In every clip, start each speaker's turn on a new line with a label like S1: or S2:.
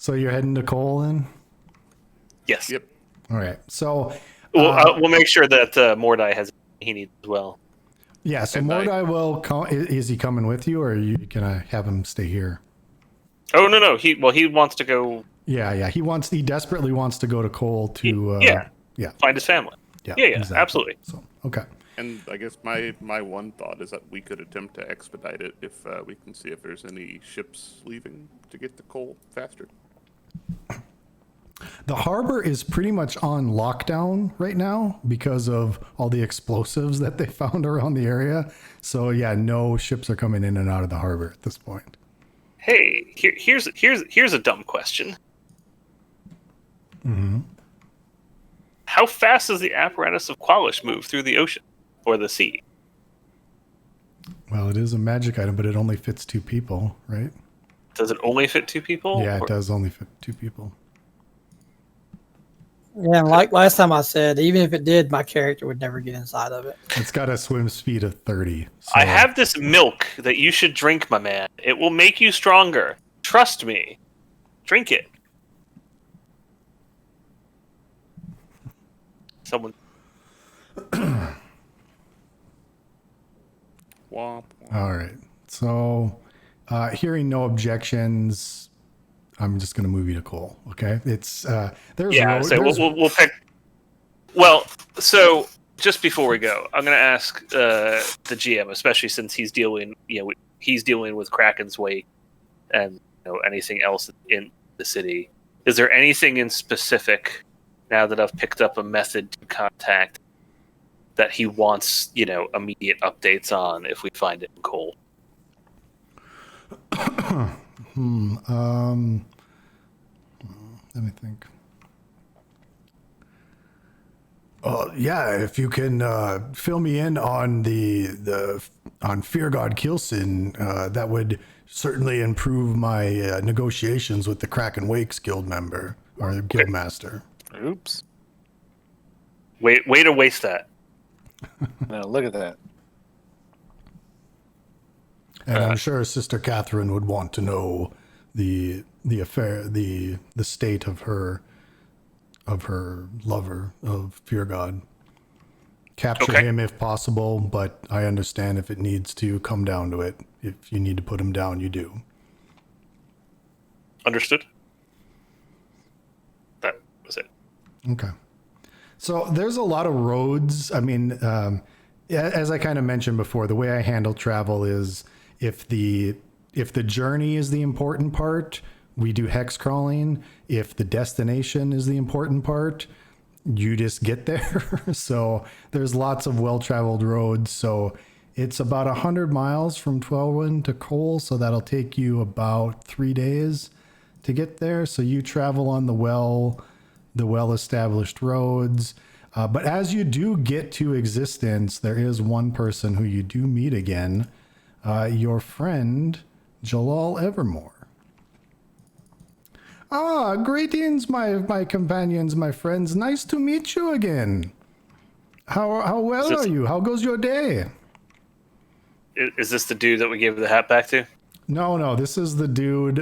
S1: So you're heading to Cole then?
S2: Yes.
S3: Yep.
S1: All right. So
S2: We'll make sure that Mordai has he needs as well.
S1: yeah. So
S3: At night.
S1: Mordai will come. Is he coming with you, or are you gonna have him stay here?
S2: Oh no, he wants to go
S1: Yeah. He desperately wants to go to Cole to.
S2: yeah.
S1: Yeah.
S2: find his family.
S1: Yeah.
S2: Yeah,
S1: exactly.
S2: absolutely.
S1: So okay.
S3: And I guess my one thought is that we could attempt to expedite it if we can see if there's any ships leaving to get to coal faster.
S1: The harbor is pretty much on lockdown right now because of all the explosives that they found around the area. So yeah, no ships are coming in and out of the harbor at this point.
S2: Hey, here's a dumb question.
S1: Mm-hmm.
S2: How fast does the apparatus of Qualish move through the ocean or the sea?
S1: Well, it is a magic item, but it only fits 2 people, right?
S2: Does it only fit 2 people?
S1: Yeah,
S2: or-
S1: it does only fit 2 people.
S4: Yeah, and like last time I said, even if it did, my character would never get inside of it.
S1: It's got a swim speed of 30. So
S2: I have this milk that you should drink, my man. It will make you stronger. Trust me. Drink it. Someone.
S3: Womp, womp.
S1: All right. So, hearing no objections, I'm just going to move you to Cole. Okay. It's there's
S2: Yeah,
S1: road-
S2: so
S1: there's-
S2: we'll pick. Well, so just before we go, I'm going to ask the GM, especially since he's dealing with Kraken's Wake and anything else in the city. Is there anything in specific now that I've picked up a method to contact that he wants immediate updates on if we find it in Cole?
S1: Let me think. Yeah, if you can fill me in on on Fear God Kilson, that would certainly improve my negotiations with the Kraken Wakes guild member or the guild master.
S5: Oops.
S2: Way to waste that.
S5: Now look at that.
S1: And I'm sure Sister Catherine would want to know the affair, the state of her lover of Fear God. Capture
S2: Okay.
S1: him if possible, but I understand if it needs to come down to it. If you need to put him down, you do.
S2: Understood? That was it.
S1: Okay. So there's a lot of roads. I mean, as I kind of mentioned before, the way I handle travel is if the journey is the important part, we do hex crawling. If the destination is the important part, you just get there. So there's lots of well-traveled roads. So it's about 100 miles from Twelwyn to Cole. So that'll take you about 3 days to get there. So you travel on the well-established roads. But as you do get to existence, there is one person who you do meet again, your friend, Jalal Evermore. Ah, greetings, my companions, my friends. Nice to meet you again. How well are you? How goes your day?
S2: Is this the dude that we gave the hat back to?
S1: No, this is the dude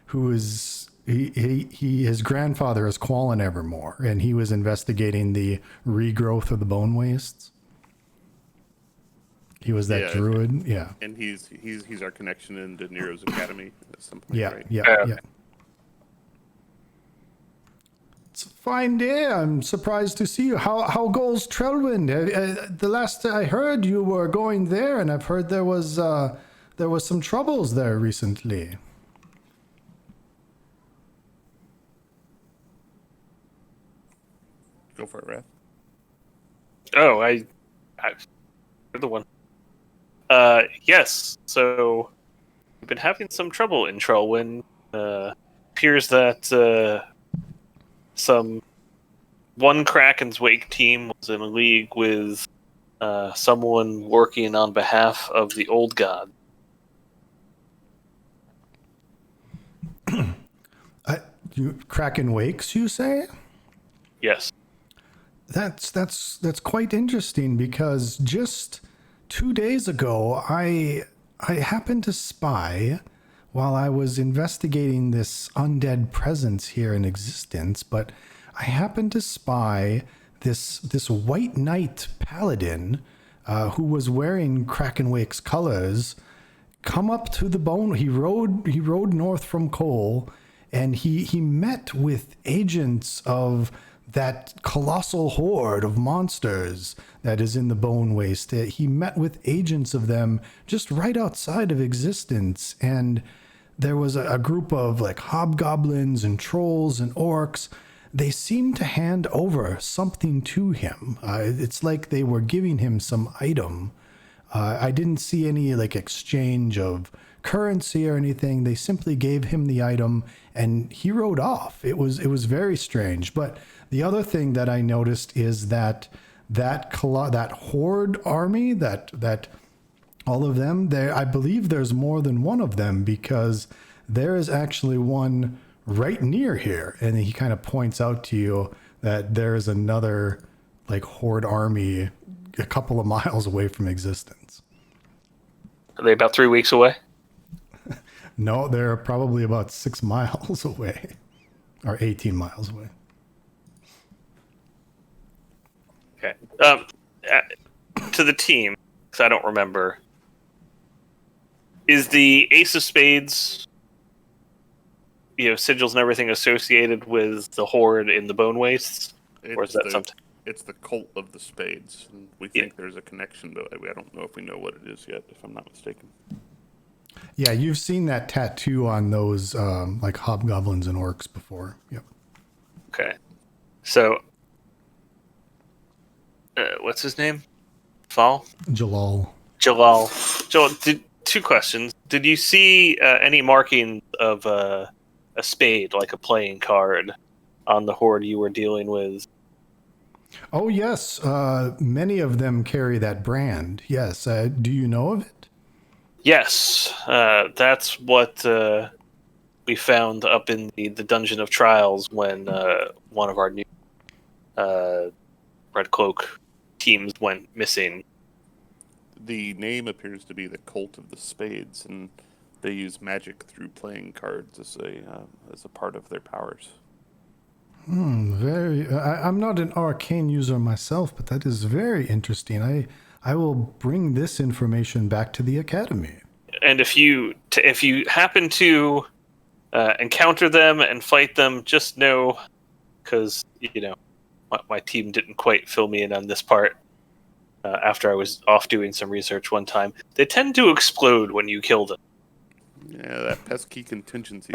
S1: who is his grandfather is Quallen Evermore, and he was investigating the regrowth of the bone wastes. He was that
S3: Yeah.
S1: druid, yeah.
S3: And he's our connection into Nero's Academy at some point,
S1: Yeah,
S3: right?
S1: yeah. It's a fine day. I'm surprised to see you. How goes Trelwyn? The last I heard, you were going there, and I've heard there was some troubles there recently.
S3: Go for it, Wrath.
S2: Oh, you're the one. Yes. So we've been having some trouble in Trelwyn. Appears that one Kraken's Wake team was in a league with someone working on behalf of the old god.
S1: Kraken Wakes, you say?
S2: Yes.
S1: That's quite interesting because just 2 days ago I happened to spy while I was investigating this undead presence here in existence, but I happened to spy this white knight paladin who was wearing Krakenwake's colors come up to the bone. He rode north from Cole, and he met with agents of that colossal horde of monsters that is in the Bone Waste. He met with agents of them just right outside of existence, and there was a group of like hobgoblins and trolls and orcs. They seemed to hand over something to him. It's like they were giving him some item. I didn't see any like exchange of currency or anything. They simply gave him the item and he rode off. It was very strange. But the other thing that I noticed is that horde army, that all of them there, I believe there's more than one of them, because there is actually one right near here, and he kind of points out to you that there is another like horde army a couple of miles away from existence.
S2: Are they about 3 weeks away?
S1: No, they're probably about 6 miles away, or 18 miles away.
S2: Okay. To the team, because I don't remember, is the Ace of Spades, sigils and everything associated with the horde in the Bone Wastes? Or is that something?
S3: It's the Cult of the Spades, and we think there's a connection to it. I don't know if we know what it is yet, if I'm not mistaken.
S1: Yeah, you've seen that tattoo on those like hobgoblins and orcs before. Yep.
S2: Okay. So, what's his name?
S1: Jalal.
S2: Jalal, two questions. Did you see any marking of a spade, like a playing card, on the horde you were dealing with?
S1: Oh, yes. Many of them carry that brand. Yes. Do you know of it?
S2: Yes. That's what we found up in the Dungeon of Trials when one of our new Red Cloak teams went missing.
S3: The name appears to be the Cult of the Spades, and they use magic through playing cards as a part of their powers.
S1: I'm not an arcane user myself, but that is very interesting. I will bring this information back to the academy.
S2: And if you happen to encounter them and fight them, just know, because my team didn't quite fill me in on this part. After I was off doing some research one time, they tend to explode when you kill them.
S3: Yeah, that pesky contingency.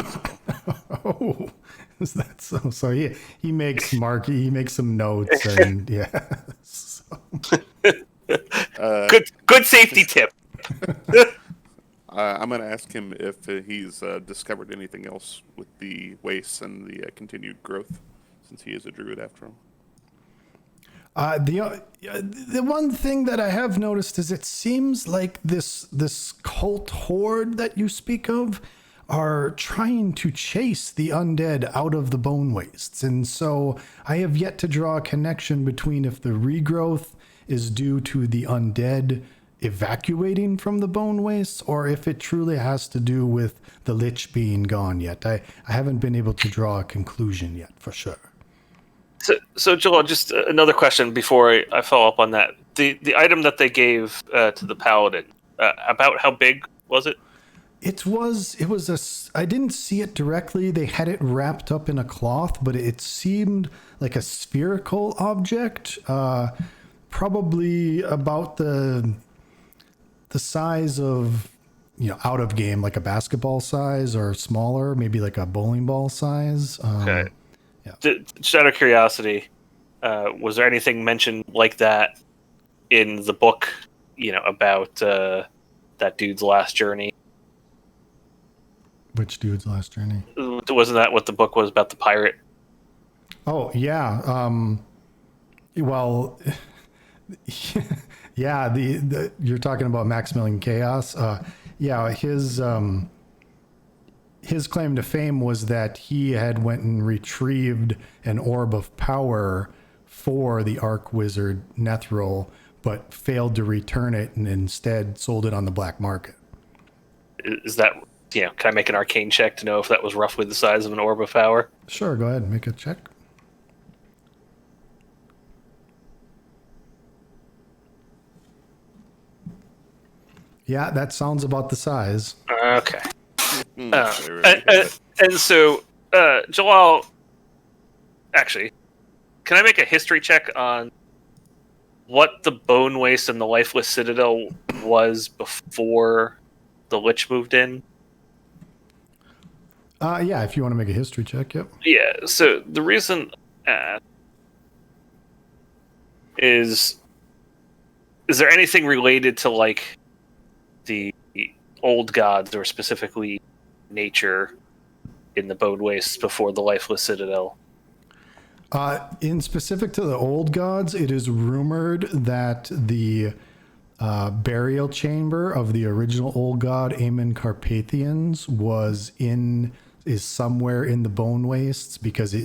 S1: Oh, is that so? So he makes some notes, and yeah. So.
S2: Good safety tip.
S3: I'm going to ask him if he's discovered anything else with the wastes and the continued growth, since he is a druid after all.
S1: The one thing that I have noticed is it seems like this cult horde that you speak of are trying to chase the undead out of the Bone Wastes. And so I have yet to draw a connection between if the regrowth is due to the undead evacuating from the Bone Wastes, or if it truly has to do with the Lich being gone yet. I haven't been able to draw a conclusion yet, for sure.
S2: So Joel, just another question before I follow up on that. The item that they gave to the paladin, about how big was it?
S1: It was I didn't see it directly. They had it wrapped up in a cloth, but it seemed like a spherical object, probably about the size of, out of game, like a basketball size or smaller, maybe like a bowling ball size.
S2: Okay.
S1: Yeah.
S2: Just out of curiosity, was there anything mentioned like that in the book, about that dude's last journey?
S1: Which dude's last journey?
S2: Wasn't that what the book was about, the pirate?
S1: Oh, yeah. Well, yeah, the you're talking about Maximilian Chaos. Yeah, his claim to fame was that he had went and retrieved an orb of power for the Arc Wizard Nethril, but failed to return it and instead sold it on the black market.
S2: Is that can I make an arcane check to know if that was roughly the size of an orb of power?
S1: Sure, go ahead and make a check. Yeah, that sounds about the size.
S2: Okay.
S3: Very, very good.
S2: And so, Jalal, actually, can I make a history check on what the Bone Waste and the Lifeless Citadel was before the Lich moved in?
S1: Yeah, if you want to make a history check, yep.
S2: Yeah, so the reason is there anything related to, like, the old gods, or specifically nature, in the Bone Wastes before the Lifeless Citadel?
S1: In specific to the old gods, it is rumored that the burial chamber of the original old god Aemon Carpathians is somewhere in the Bone Wastes, because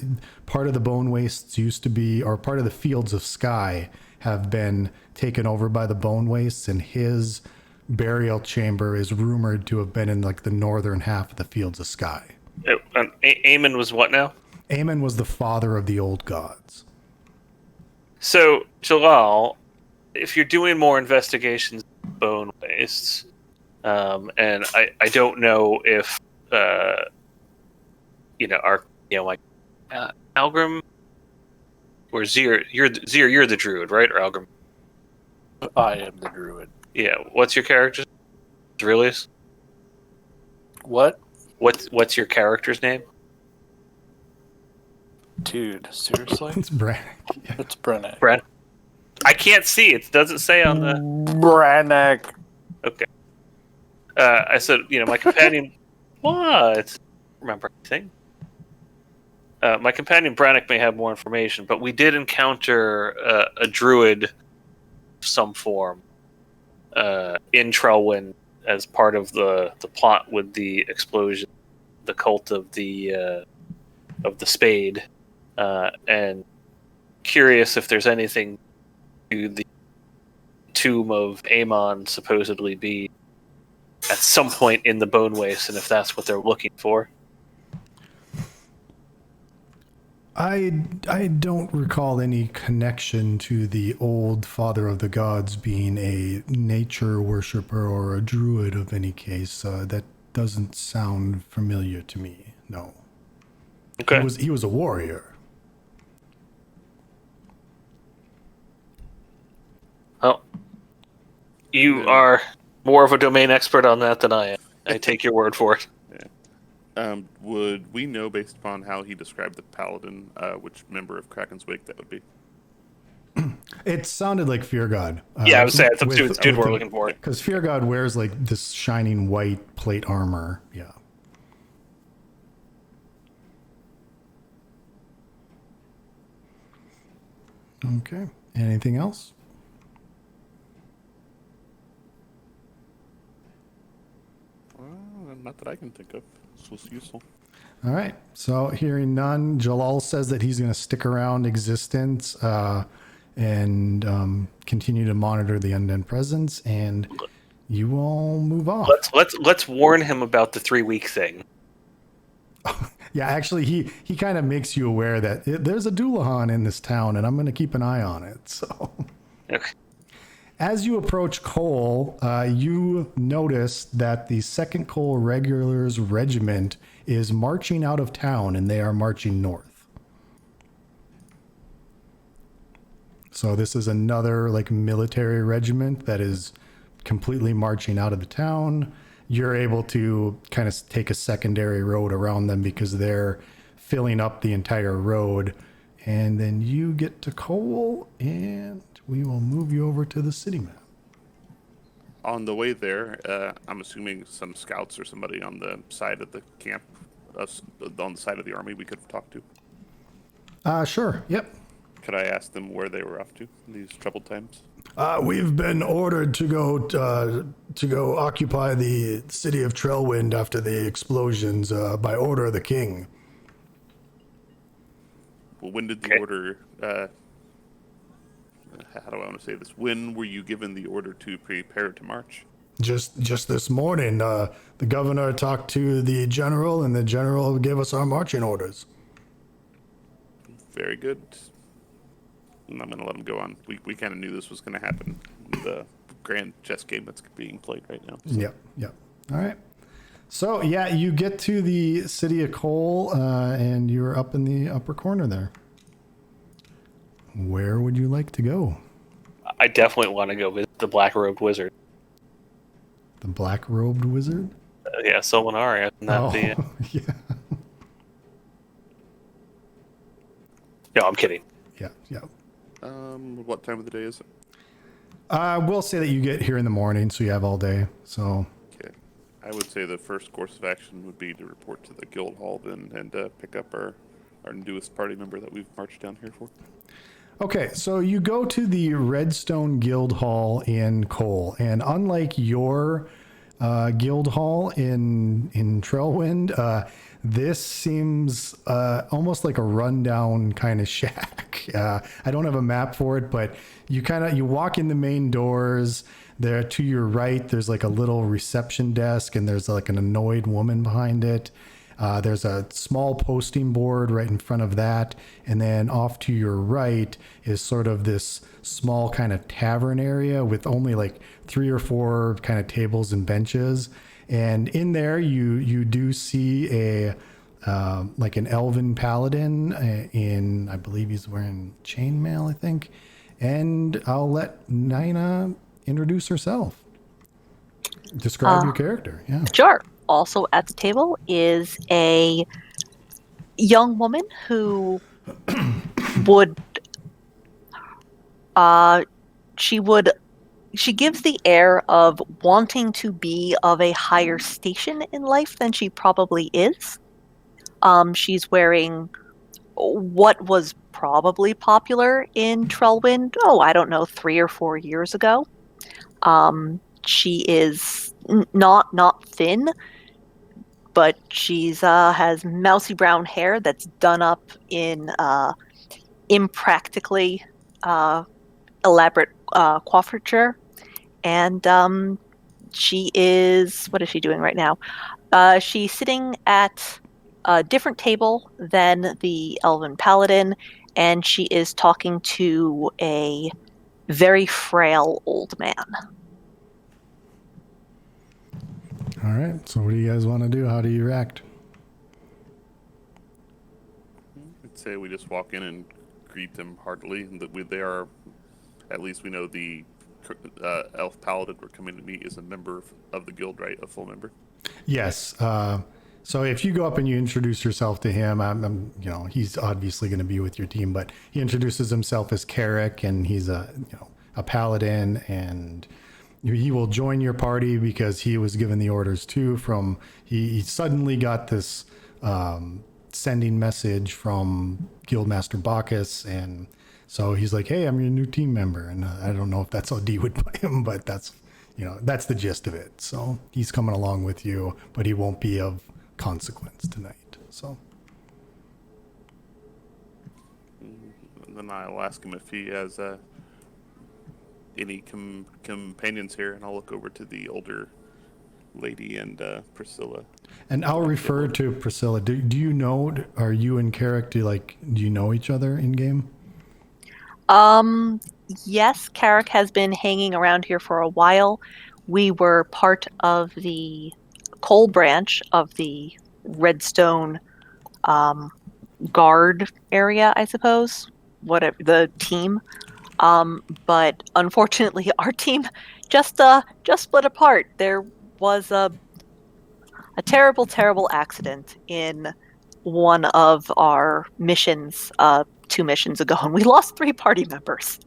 S1: part of the Bone Wastes used to be, or part of the Fields of Sky have been taken over by the Bone Wastes, and his burial chamber is rumored to have been in like the northern half of the Fields of Sky.
S2: Aemon was what now?
S1: Aemon was the father of the old gods.
S2: So, Jalal, if you're doing more investigations in Bone Wastes, and I don't know if Algrim or Zir, you're the druid, right? Or Algrim?
S5: I am the druid.
S2: Yeah. What's your character's Aurelius?
S5: What?
S2: What's your character's name?
S5: Dude, seriously?
S1: It's Brannick.
S5: It's Brennick.
S2: Brad? I can't see. It doesn't say on the.
S5: Brannick.
S2: Okay. I said, my companion. What? Remember anything? My companion Brannick may have more information, but we did encounter a druid of some form in Trellwind as part of the plot with the explosion, the cult of the spade, and curious if there's anything to the tomb of Aemon supposedly be at some point in the Bone Waste, and if that's what they're looking for.
S1: I don't recall any connection to the old father of the gods being a nature worshiper or a druid of any case. That doesn't sound familiar to me. No.
S2: Okay.
S1: He was a warrior.
S2: Well, you are more of a domain expert on that than I am. I take your word for it.
S3: Would we know, based upon how he described the paladin, which member of Kraken's Wake that would be?
S1: It sounded like Fear God.
S2: Yeah, I would say it's a dude we're looking for.
S1: Because Fear God wears like this shining white plate armor. Yeah. Okay. Anything else?
S3: Not that I can think of. This was useful.
S1: All right. So hearing none, Jalal says that he's going to stick around Existence and continue to monitor the undead presence, and you all move on.
S2: Let's warn him about the 3-week thing.
S1: Yeah, actually, he kind of makes you aware that there's a Doulahan in this town, and I'm going to keep an eye on it. So,
S2: Okay.
S1: as you approach Cole, you notice that the Second Cole Regulars Regiment is marching out of town, and they are marching north. So this is another like military regiment that is completely marching out of the town. You're able to kind of take a secondary road around them because they're filling up the entire road. And then you get to Cole, and we will move you over to the city map.
S3: On the way there, I'm assuming some scouts or somebody on the side of the camp, on the side of the army we could talk to.
S1: Sure. Yep.
S3: Could I ask them where they were off to in these troubled times?
S1: We've been ordered to go occupy the city of Trellwind after the explosions by order of the king.
S3: Well, when did the
S2: Okay.
S3: order? How do I want to say this? When were you given the order to prepare to march?
S1: Just this morning, the governor talked to the general, and the general gave us our marching orders.
S3: Very good. And I'm going to let him go on. We kind of knew this was going to happen. The grand chess game that's being played right now. So.
S1: Yep. All right. So, yeah, you get to the city of Cole, and you're up in the upper corner there. Where would you like to go?
S2: I definitely want to go visit the black-robed wizard.
S1: The black-robed wizard?
S2: Yeah, Solinari. Isn't that the...
S1: yeah.
S2: No, I'm kidding.
S1: Yeah.
S3: What time of the day is it?
S1: We'll say that you get here in the morning, so you have all day. So...
S3: Okay. I would say the first course of action would be to report to the guild hall then and pick up our newest party member that we've marched down here for.
S1: Okay, so you go to the Redstone Guild Hall in Cole, and unlike your guild hall in Trailwind, this seems almost like a rundown kind of shack. I don't have a map for it, but you walk in the main doors. There to your right, there's like a little reception desk, and there's like an annoyed woman behind it. There's a small posting board right in front of that. And then off to your right is sort of this small kind of tavern area with only like 3 or 4 kind of tables and benches. And in there, you do see a like an elven paladin in, I believe he's wearing chainmail, I think. And I'll let Nina introduce herself. Describe your character. Yeah.
S6: Sure. Also at the table is a young woman who would she gives the air of wanting to be of a higher station in life than she probably is. She's wearing what was probably popular in Trailwind, I don't know, 3 or 4 years ago. She is not thin, but she's has mousy brown hair that's done up in impractically elaborate coiffure, and she is, what is she doing right now? She's sitting at a different table than the Elven Paladin, and she is talking to a very frail old man.
S1: All right. So what do you guys want to do? How do you react?
S3: I'd say we just walk in and greet them heartily. And that they are, at least we know the elf paladin we're coming to meet is a member of the guild, right? A full member.
S1: Yes. So if you go up and you introduce yourself to him, I'm he's obviously going to be with your team, but he introduces himself as Carrick, and he's a paladin, and he will join your party because he was given the orders too from, he suddenly got this sending message from Guildmaster Bacchus, and so he's like, hey, I'm your new team member. And I don't know if that's OD would buy him, but that's the gist of it. So he's coming along with you, but he won't be of consequence tonight. So
S3: and then I'll ask him if he has any companions here, and I'll look over to the older lady and Priscilla. And
S1: I'll refer to Priscilla. Do you know? Are you and Carrick? Do you know each other in game?
S6: Yes, Carrick has been hanging around here for a while. We were part of the Cole branch of the Redstone guard area, I suppose. Whatever the team. But unfortunately, our team just split apart. There was a terrible accident in one of our missions 2 missions ago, and we lost 3 party members.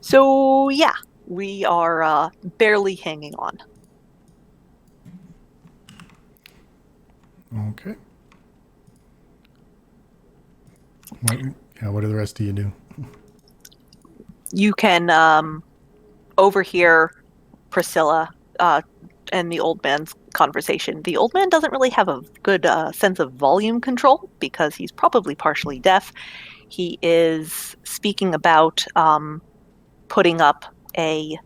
S6: So yeah, we are barely hanging on.
S1: Okay. What do the rest of you do?
S6: You can overhear Priscilla and the old man's conversation. The old man doesn't really have a good sense of volume control because he's probably partially deaf. He is speaking about putting up a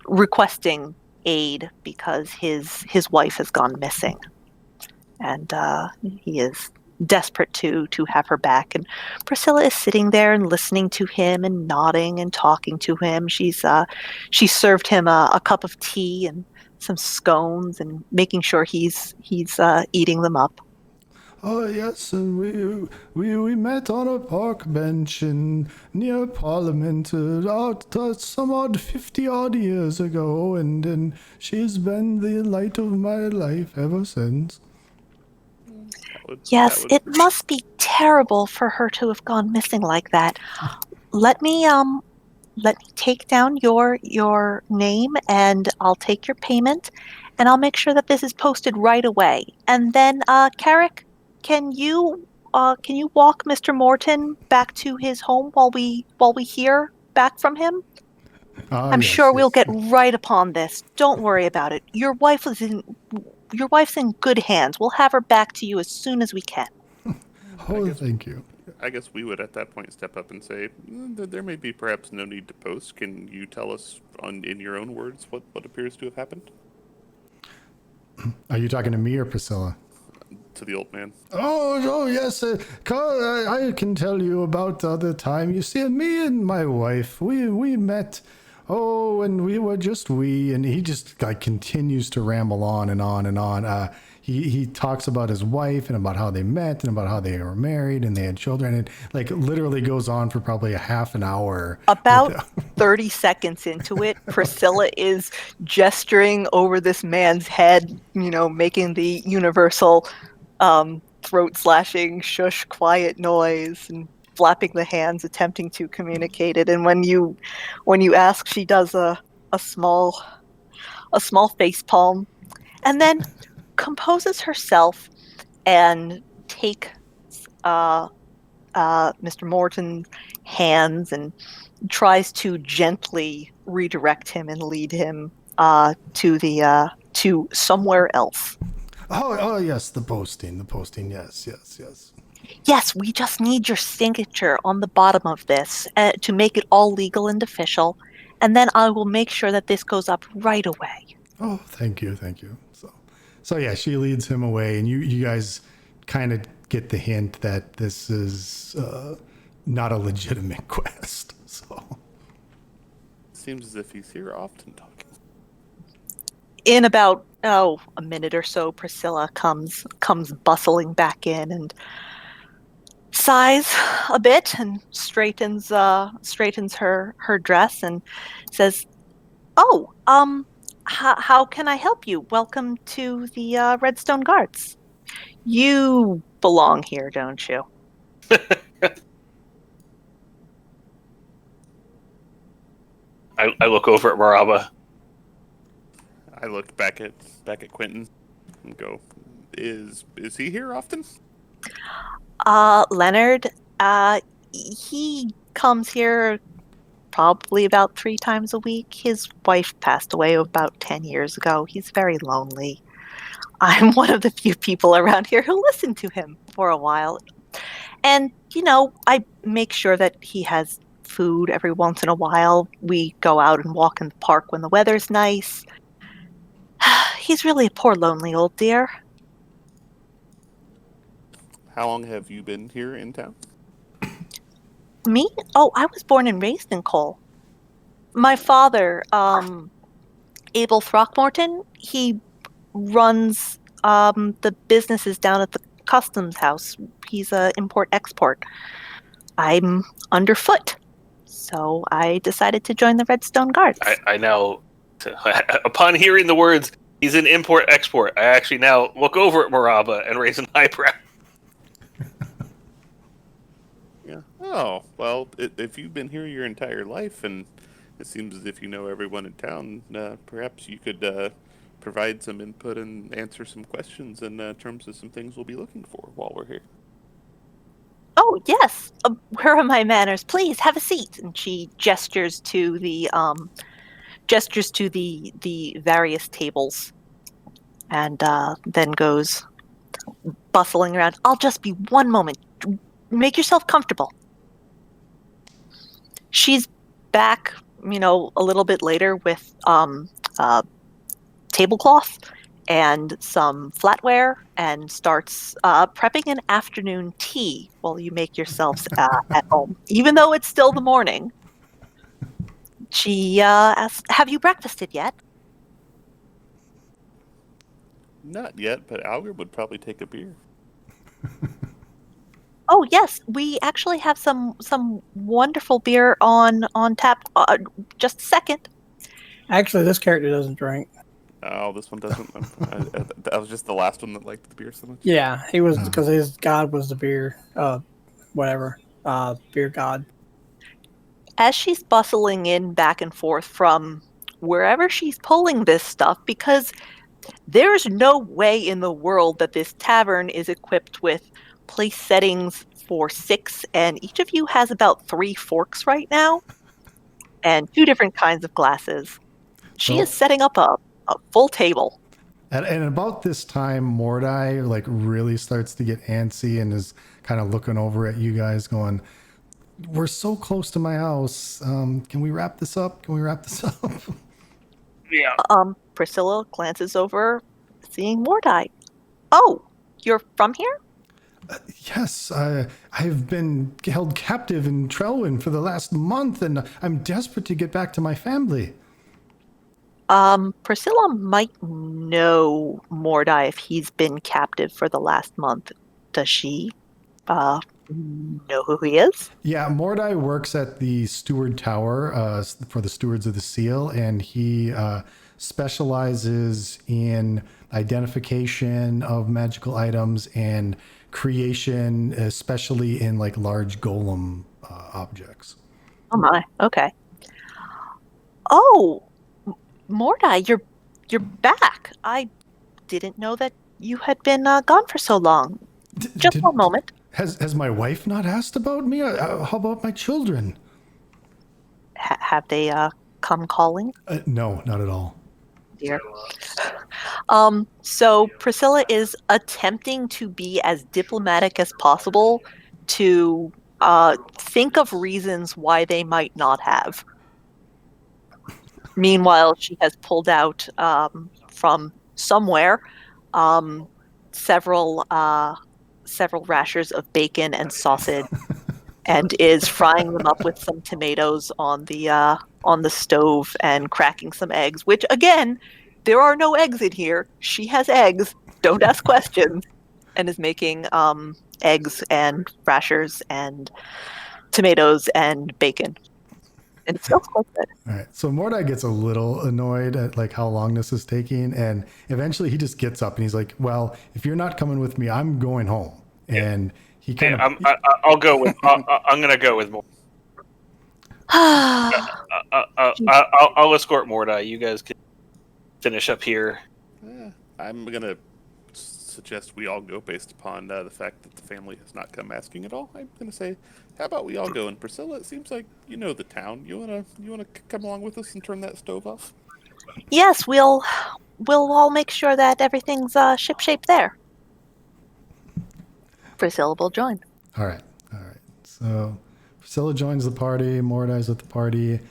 S6: requesting aid because his wife has gone missing, and he is desperate to have her back. And Priscilla is sitting there and listening to him and nodding and talking to him. She served him a cup of tea and some scones and making sure he's eating them up.
S1: Oh yes, and we met on a park bench near Parliament some odd 50 odd years ago, and she's been the light of my life ever since.
S6: Yes, it must be terrible for her to have gone missing like that. Let me take down your name, and I'll take your payment, and I'll make sure that this is posted right away. And then, Carrick, can you walk Mr. Morton back to his home while we hear back from him? I'm sure we'll get right upon this. Don't worry about it. Your wife's in good hands. We'll have her back to you as soon as we can.
S1: Oh, thank you.
S3: I guess we would at that point step up and say, there may be perhaps no need to post. Can you tell us in your own words what appears to have happened?
S1: Are you talking to me or Priscilla?
S3: To the old man.
S1: Oh yes. I can tell you about the time. You see, me and my wife, we met. Oh, and we were just and he just continues to ramble on and on and on. He talks about his wife and about how they met and about how they were married and they had children. And literally goes on for probably a half an hour.
S6: About 30 seconds into it, Priscilla is gesturing over this man's head, making the universal throat slashing, shush, quiet noise, and flapping the hands, attempting to communicate it. And when you ask, she does a small face palm, and then composes herself and takes Mr. Morton's hands and tries to gently redirect him and lead him to somewhere else.
S1: Oh yes, the posting, yes.
S6: Yes, we just need your signature on the bottom of this to make it all legal and official, and then I will make sure that this goes up right away.
S1: Oh, thank you. So yeah, she leads him away, and you guys kind of get the hint that this is not a legitimate quest. So
S3: Seems as if he's here often talking.
S6: In about a minute or so, Priscilla comes bustling back in and sighs a bit and straightens her dress and says, "Oh, how can I help you? Welcome to the Redstone Guards. You belong here, don't you?"
S2: I look over at Maraba.
S3: I look back at Quentin and go, "Is he here often?"
S6: Leonard, he comes here probably about 3 times a week. His wife passed away about 10 years ago. He's very lonely. I'm one of the few people around here who listened to him for a while. And, I make sure that he has food every once in a while. We go out and walk in the park when the weather's nice. He's really a poor, lonely old dear.
S3: How long have you been here in town?
S6: Me? Oh, I was born and raised in Cole. My father, Abel Throckmorton, he runs the businesses down at the customs house. He's a import-export. I'm underfoot, so I decided to join the Redstone Guards.
S2: I now, upon hearing the words, he's an import-export, I actually now look over at Maraba and raise an eyebrow.
S3: Yeah. Oh, well, if you've been here your entire life and it seems as if you know everyone in town, perhaps you could provide some input and answer some questions in terms of some things we'll be looking for while we're here.
S6: Oh, yes. Where are my manners? Please, have a seat. And she gestures to the various tables and then goes bustling around. I'll just be one moment. Make yourself comfortable. She's back a little bit later with tablecloth and some flatware and starts prepping an afternoon tea while you make yourselves at home, even though it's still the morning. She asks, "Have you breakfasted yet?"
S3: Not yet, but Alger would probably take a beer.
S6: Oh yes, we actually have some wonderful beer on tap. Just a second.
S4: Actually, this character doesn't drink.
S3: Oh, this one doesn't. That was just the last one that liked the beer so much.
S4: Yeah, he was because his god was the beer, beer god.
S6: As she's bustling in back and forth from wherever she's pulling this stuff, because there's no way in the world that this tavern is equipped with place settings for 6, and each of you has about 3 forks right now, and 2 different kinds of glasses. She is setting up a full table.
S1: And about this time, Mordai like really starts to get antsy and is kind of looking over at you guys going, "We're so close to my house. Can we wrap this up? Can we wrap this up?"
S2: Yeah.
S6: Priscilla glances over, seeing Mordai. "Oh, you're from here?"
S1: Yes, I've been held captive in Trelwyn for the last month, and I'm desperate to get back to my family.
S6: Priscilla might know Mordai if he's been captive for the last month. Does she know who he is?
S1: Yeah, Mordai works at the Steward Tower for the Stewards of the Seal, and he specializes in identification of magical items and creation, especially in like large golem objects.
S6: Oh my, okay. Oh, Mordai, you're back. I didn't know that you had been gone for so long. Just one moment.
S1: Has my wife not asked about me? How about my children?
S6: Have they come calling?
S1: No, not at all.
S6: Dear. So Priscilla is attempting to be as diplomatic as possible to think of reasons why they might not have. Meanwhile, she has pulled out from somewhere several rashers of bacon and sausage, and is frying them up with some tomatoes on the stove and cracking some eggs. Which, again, there are no eggs in here. She has eggs. Don't ask questions. And is making eggs and rashers and tomatoes and bacon. And it smells quite good.
S1: All right. So Mordai gets a little annoyed at like how long this is taking, and eventually he just gets up and he's like, "Well, if you're not coming with me, I'm going home." And he kind of.
S2: I'll go with. I'm gonna go with more. I'll escort Mordai. You guys can finish up here.
S3: I'm gonna suggest we all go based upon the fact that the family has not come asking at all. I'm gonna say, how about we all go? And Priscilla, it seems like you know the town. You wanna come along with us and turn that stove off?
S6: Yes, we'll all make sure that everything's shipshape there. Priscilla will join.
S1: All right. So Priscilla joins the party. Mordai's at the party.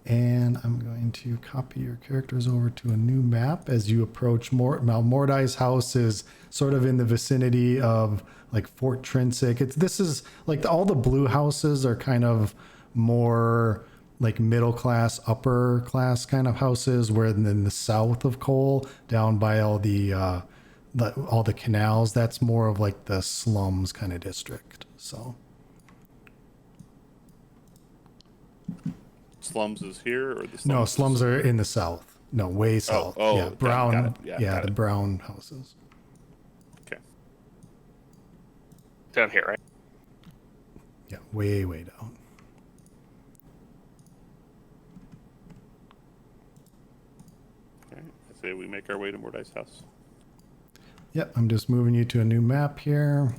S1: And I'm going to copy your characters over to a new map as you approach Mordai's house is sort of in the vicinity of like Fort Trinsic. This is like all the blue houses are kind of more like middle class, upper class kind of houses, where in the south of Cole, down by all the canals, that's more of like the slums kind of district. So.
S3: Slums is here, or the slums?
S1: No, slums are in the south. No, way south.
S3: Oh,
S1: yeah, brown.
S3: got it. Yeah, got
S1: the
S3: it.
S1: brown houses.
S3: Okay.
S2: Down here, right?
S1: Yeah, way down.
S3: Okay. I say we make our way to Mordai's house.
S1: Yep, I'm just moving you to a new map here.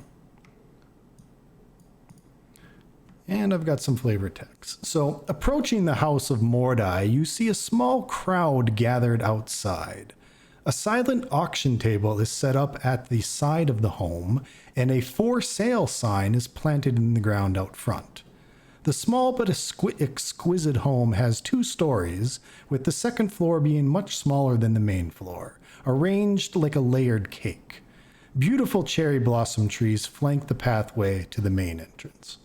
S1: And I've got some flavor text. So, approaching the house of Mordai, you see a small crowd gathered outside. A silent auction table is set up at the side of the home, and a for sale sign is planted in the ground out front. The small but exquisite home has 2 stories, with the second floor being much smaller than the main floor, arranged like a layered cake. Beautiful cherry blossom trees flank the pathway to the main entrance.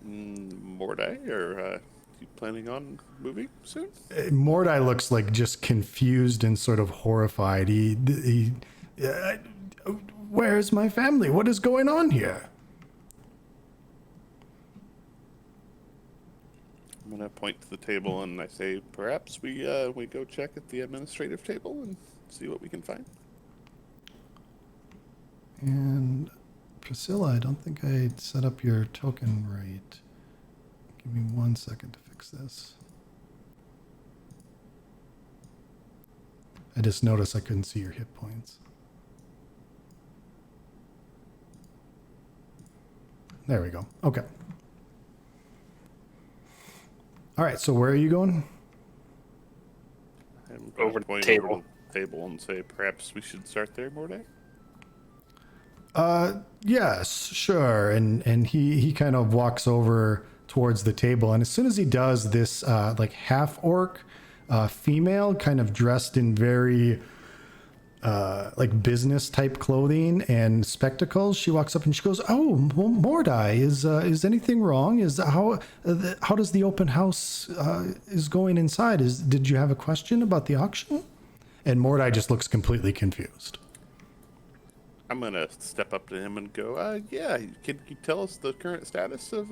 S3: Mordai, or you planning on moving soon?
S1: Mordai looks like just confused and sort of horrified. Where's my family? What is going on here?
S3: I'm gonna point to the table and I say, perhaps we go check at the administrative table and see what we can find.
S1: And Priscilla, I don't think I set up your token right. Give me 1 second to fix this. I just noticed I couldn't see your hit points. There we go. Okay. All right, so where are you going?
S3: I'm
S2: Over the
S3: point
S2: table.
S3: Over the table and say, perhaps we should start there, Mordai?
S1: Yes, sure. And he kind of walks over towards the table, and as soon as he does, this like half orc female, kind of dressed in very like business type clothing and spectacles, she walks up and she goes, "Oh, Mordai, is anything wrong? Is how does the open house is going inside? Did you have a question about the auction?" And Mordai just looks completely confused.
S3: I'm gonna step up to him and go, yeah, can you tell us the current status of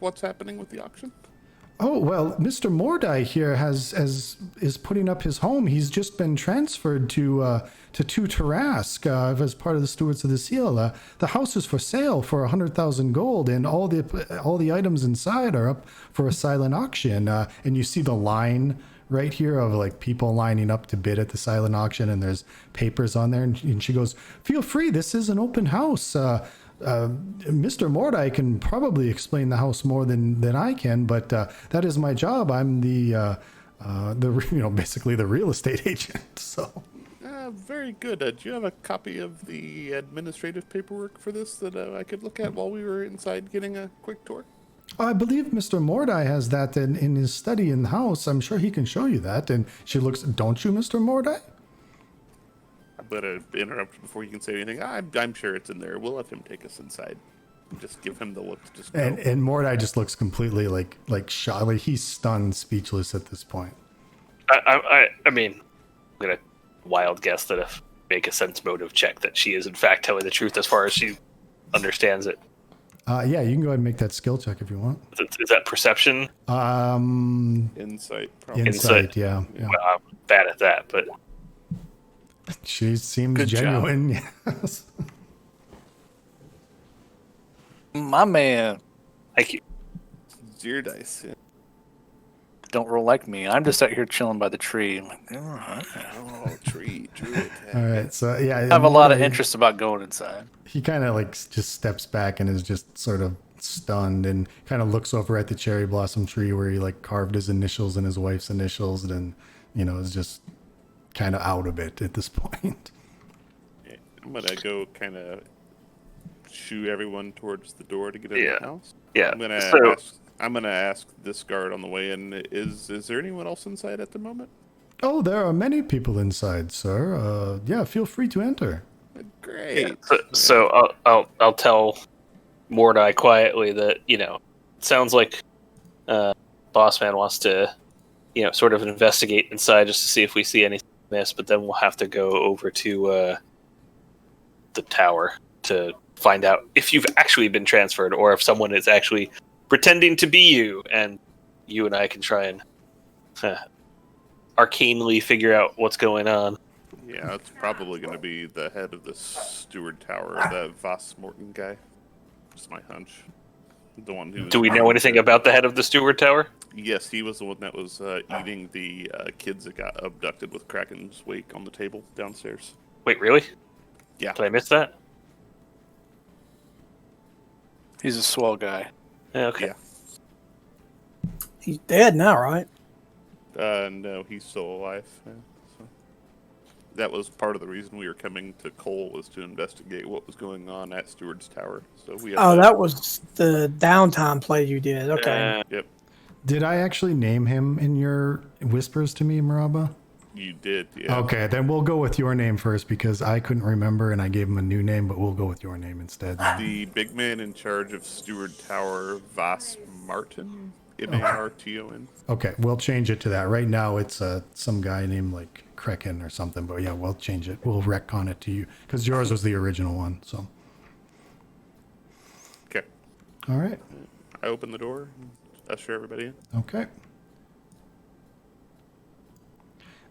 S3: what's happening with the auction?
S1: Oh, well, Mr. Mordai here is putting up his home. He's just been transferred to Two Tarask as part of the Stewards of the Seal. The house is for sale for 100,000 gold, and all the items inside are up for a silent auction. And you see the line right here of like people lining up to bid at the silent auction, and there's papers on there. And she goes, "Feel free. This is an open house. Mr. Mordai can probably explain the house more than I can, but that is my job. I'm the basically the real estate agent." So.
S3: Very good. Do you have a copy of the administrative paperwork for this that I could look at while we were inside getting a quick tour?
S1: I believe Mr. Mordai has that in his study in the house. I'm sure he can show you that. And she looks, "Don't you, Mr. Mordai?"
S3: I'm gonna interrupt before you can say anything. I'm sure it's in there. We'll let him take us inside. Just give him the look to just go.
S1: And Mordai just looks completely like shocked. Like he's stunned, speechless at this point.
S2: I mean, I'm gonna wild guess that if make a sense motive check that she is in fact telling the truth as far as she understands it.
S1: Yeah, you can go ahead and make that skill check if you want.
S2: Is that perception?
S3: Insight, probably.
S1: Insight, yeah.
S2: Well, I'm bad at that, but
S1: She seems
S5: Good job.
S1: genuine. Yes.
S5: My man.
S2: thank you.
S3: It's your dice. Yeah.
S5: Don't roll like me. I'm just out here chilling by the tree. I'm like,
S3: Oh, tree, druid.
S1: All right, so yeah,
S5: I have a lot of
S1: Mordai,
S5: interest about going inside.
S1: He kind of like just steps back and is just sort of stunned and kind of looks over at the cherry blossom tree where he like carved his initials and his wife's initials, and is just kind of out of it at this point.
S3: Yeah, I'm gonna go kind of shoo everyone towards the door to get in
S2: Yeah.
S3: the house.
S2: Yeah.
S3: I'm gonna ask this guard on the way in. Is there anyone else inside at the moment?
S1: Oh, there are many people inside, sir. Yeah, feel free to enter.
S3: Great.
S2: So I'll tell Mordai quietly that it sounds like Bossman wants to sort of investigate inside just to see if we see anything amiss, but then we'll have to go over to the tower to find out if you've actually been transferred or if someone is actually pretending to be you, and you and I can try and arcanely figure out what's going on.
S3: Yeah, it's probably going to be the head of the steward tower, that Voss Morton guy. Just my hunch. The one who.
S2: Do we know anything about the head of the steward tower?
S3: Yes, he was the one that was eating the kids that got abducted with Kraken's wake on the table downstairs.
S2: Wait, really?
S3: Yeah.
S2: Did I miss that?
S5: He's a swell guy.
S2: Yeah, okay.
S3: Yeah.
S4: He's dead now, right?
S3: No, he's still alive. Yeah, so. that was part of the reason we were coming to Cole, was to investigate what was going on at Steward's Tower. So we had
S4: Oh, that was the downtime play you did. Okay.
S3: Yep,
S1: Did I actually name him in your whispers to me, Maraba?
S3: you did. Yeah.
S1: Okay, then we'll go with your name first because I couldn't remember and I gave him a new name, but we'll go with your name instead.
S3: The big man in charge of Steward Tower, Vas Martin, Marton.
S1: Okay, we'll change it to that. Right now it's some guy named like Kraken or something, but yeah, we'll change it. We'll retcon it to you because yours was the original one. So,
S3: Okay.
S1: all right,
S3: I open the door, and usher everybody in.
S1: okay.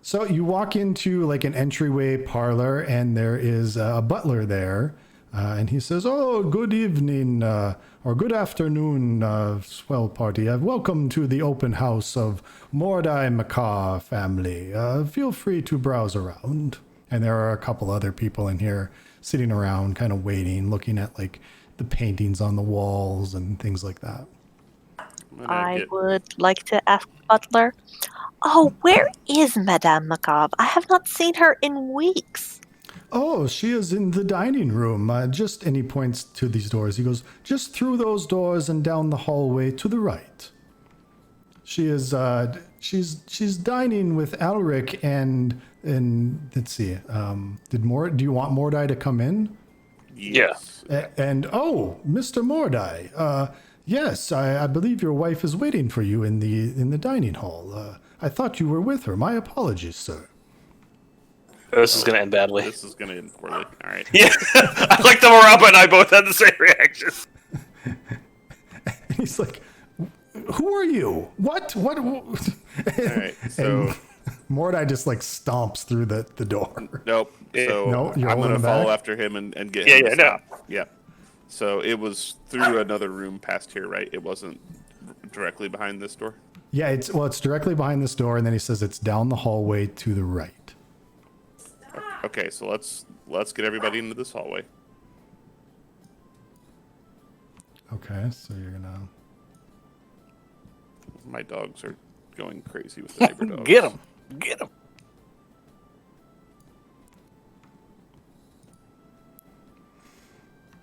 S1: So you walk into like an entryway parlor, and there is a butler there, and he says, "Oh, good evening or good afternoon, swell party. Welcome to the open house of Mordai Macaw family. Feel free to browse around." And there are a couple other people in here sitting around, kind of waiting, looking at like the paintings on the walls and things like that.
S3: I'm gonna
S6: I
S3: get-
S6: would like to ask Butler, oh, where is Madame Macabre? I have not seen her in weeks.
S1: Oh, she is in the dining room. Just, and he points to these doors. He goes, just through those doors and down the hallway to the right. She is, she's dining with Alric and let's see, do you want Mordai to come in?
S3: Yes.
S1: And oh, Mr. Mordai, yes, I believe your wife is waiting for you in the dining hall. I thought you were with her. My apologies, sir.
S2: This is going to end badly.
S3: This is gonna end poorly. All right.
S2: Yeah, I like the Maraba and I both had the same reaction.
S1: And he's like, who are you? What? All
S3: right, so-
S1: Mordai just like stomps through the door.
S3: Nope. So
S1: No, you're
S3: I'm
S1: holding
S3: gonna
S1: him
S3: follow
S1: back?
S3: after him and get
S2: Yeah,
S3: him
S2: yeah,
S3: to
S2: no.
S3: stop. Yeah. So it was through another room past here, right? It wasn't directly behind this door.
S1: Yeah, it's directly behind this door, and then he says it's down the hallway to the right.
S3: Okay, so let's get everybody into this hallway.
S1: Okay, so you're gonna.
S3: My dogs are going crazy with the neighbor dogs.
S5: Get him. Get him.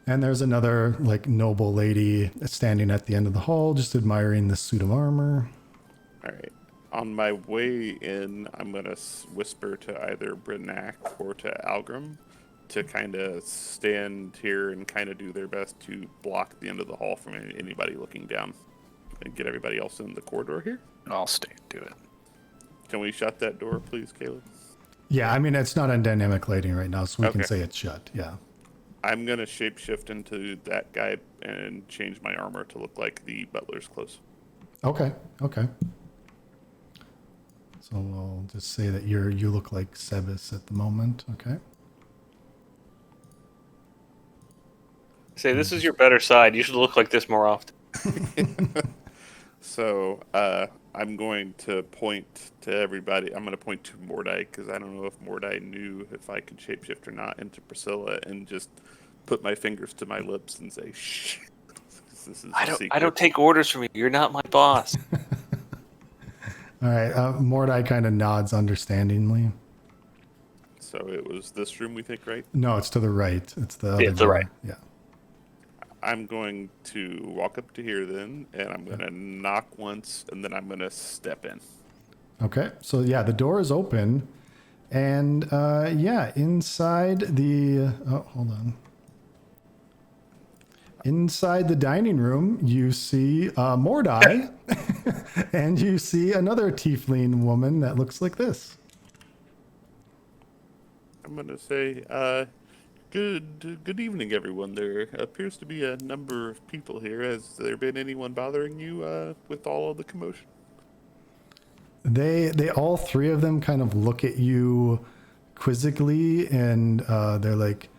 S1: And there's another like noble lady standing at the end of the hall, just admiring this suit of armor.
S3: All right. On my way in, I'm gonna whisper to either Brenak or to Algrim to kind of stand here and kind of do their best to block the end of the hall from anybody looking down, and get everybody else in the corridor here.
S5: I'll stay and do it.
S3: Can we shut that door, please, Caleb?
S1: Yeah, I mean it's not on dynamic lighting right now, so we can
S3: Okay.
S1: say it's shut. Yeah.
S3: I'm gonna shapeshift into that guy and change my armor to look like the butler's clothes.
S1: Okay. Okay. So we'll just say that you look like Sebas at the moment. Okay.
S2: Say, this is your better side. You should look like this more often.
S3: So I'm going to point to everybody. I'm going to point to Mordai because I don't know if Mordai knew if I could shapeshift or not into Priscilla, and just put my fingers to my lips and say, "Shh." This is
S2: I
S3: a
S2: don't
S3: secret.
S2: take orders from you. You're not my boss.
S1: All right. Mordai kind of nods understandingly.
S3: So it was this room, we think, right?
S1: No, it's to the right. It's the other
S2: Yeah, to the
S1: door.
S2: right.
S1: Yeah.
S3: I'm going to walk up to here then, and I'm going to knock once, and then I'm going to step in.
S1: Okay. So yeah, the door is open, and yeah, inside the oh, hold on. Inside the dining room, you see Mordai, and you see another tiefling woman that looks like this.
S3: I'm going to say, good evening, everyone. There appears to be a number of people here. Has there been anyone bothering you with all of the commotion?
S1: They all three of them kind of look at you quizzically, and they're like,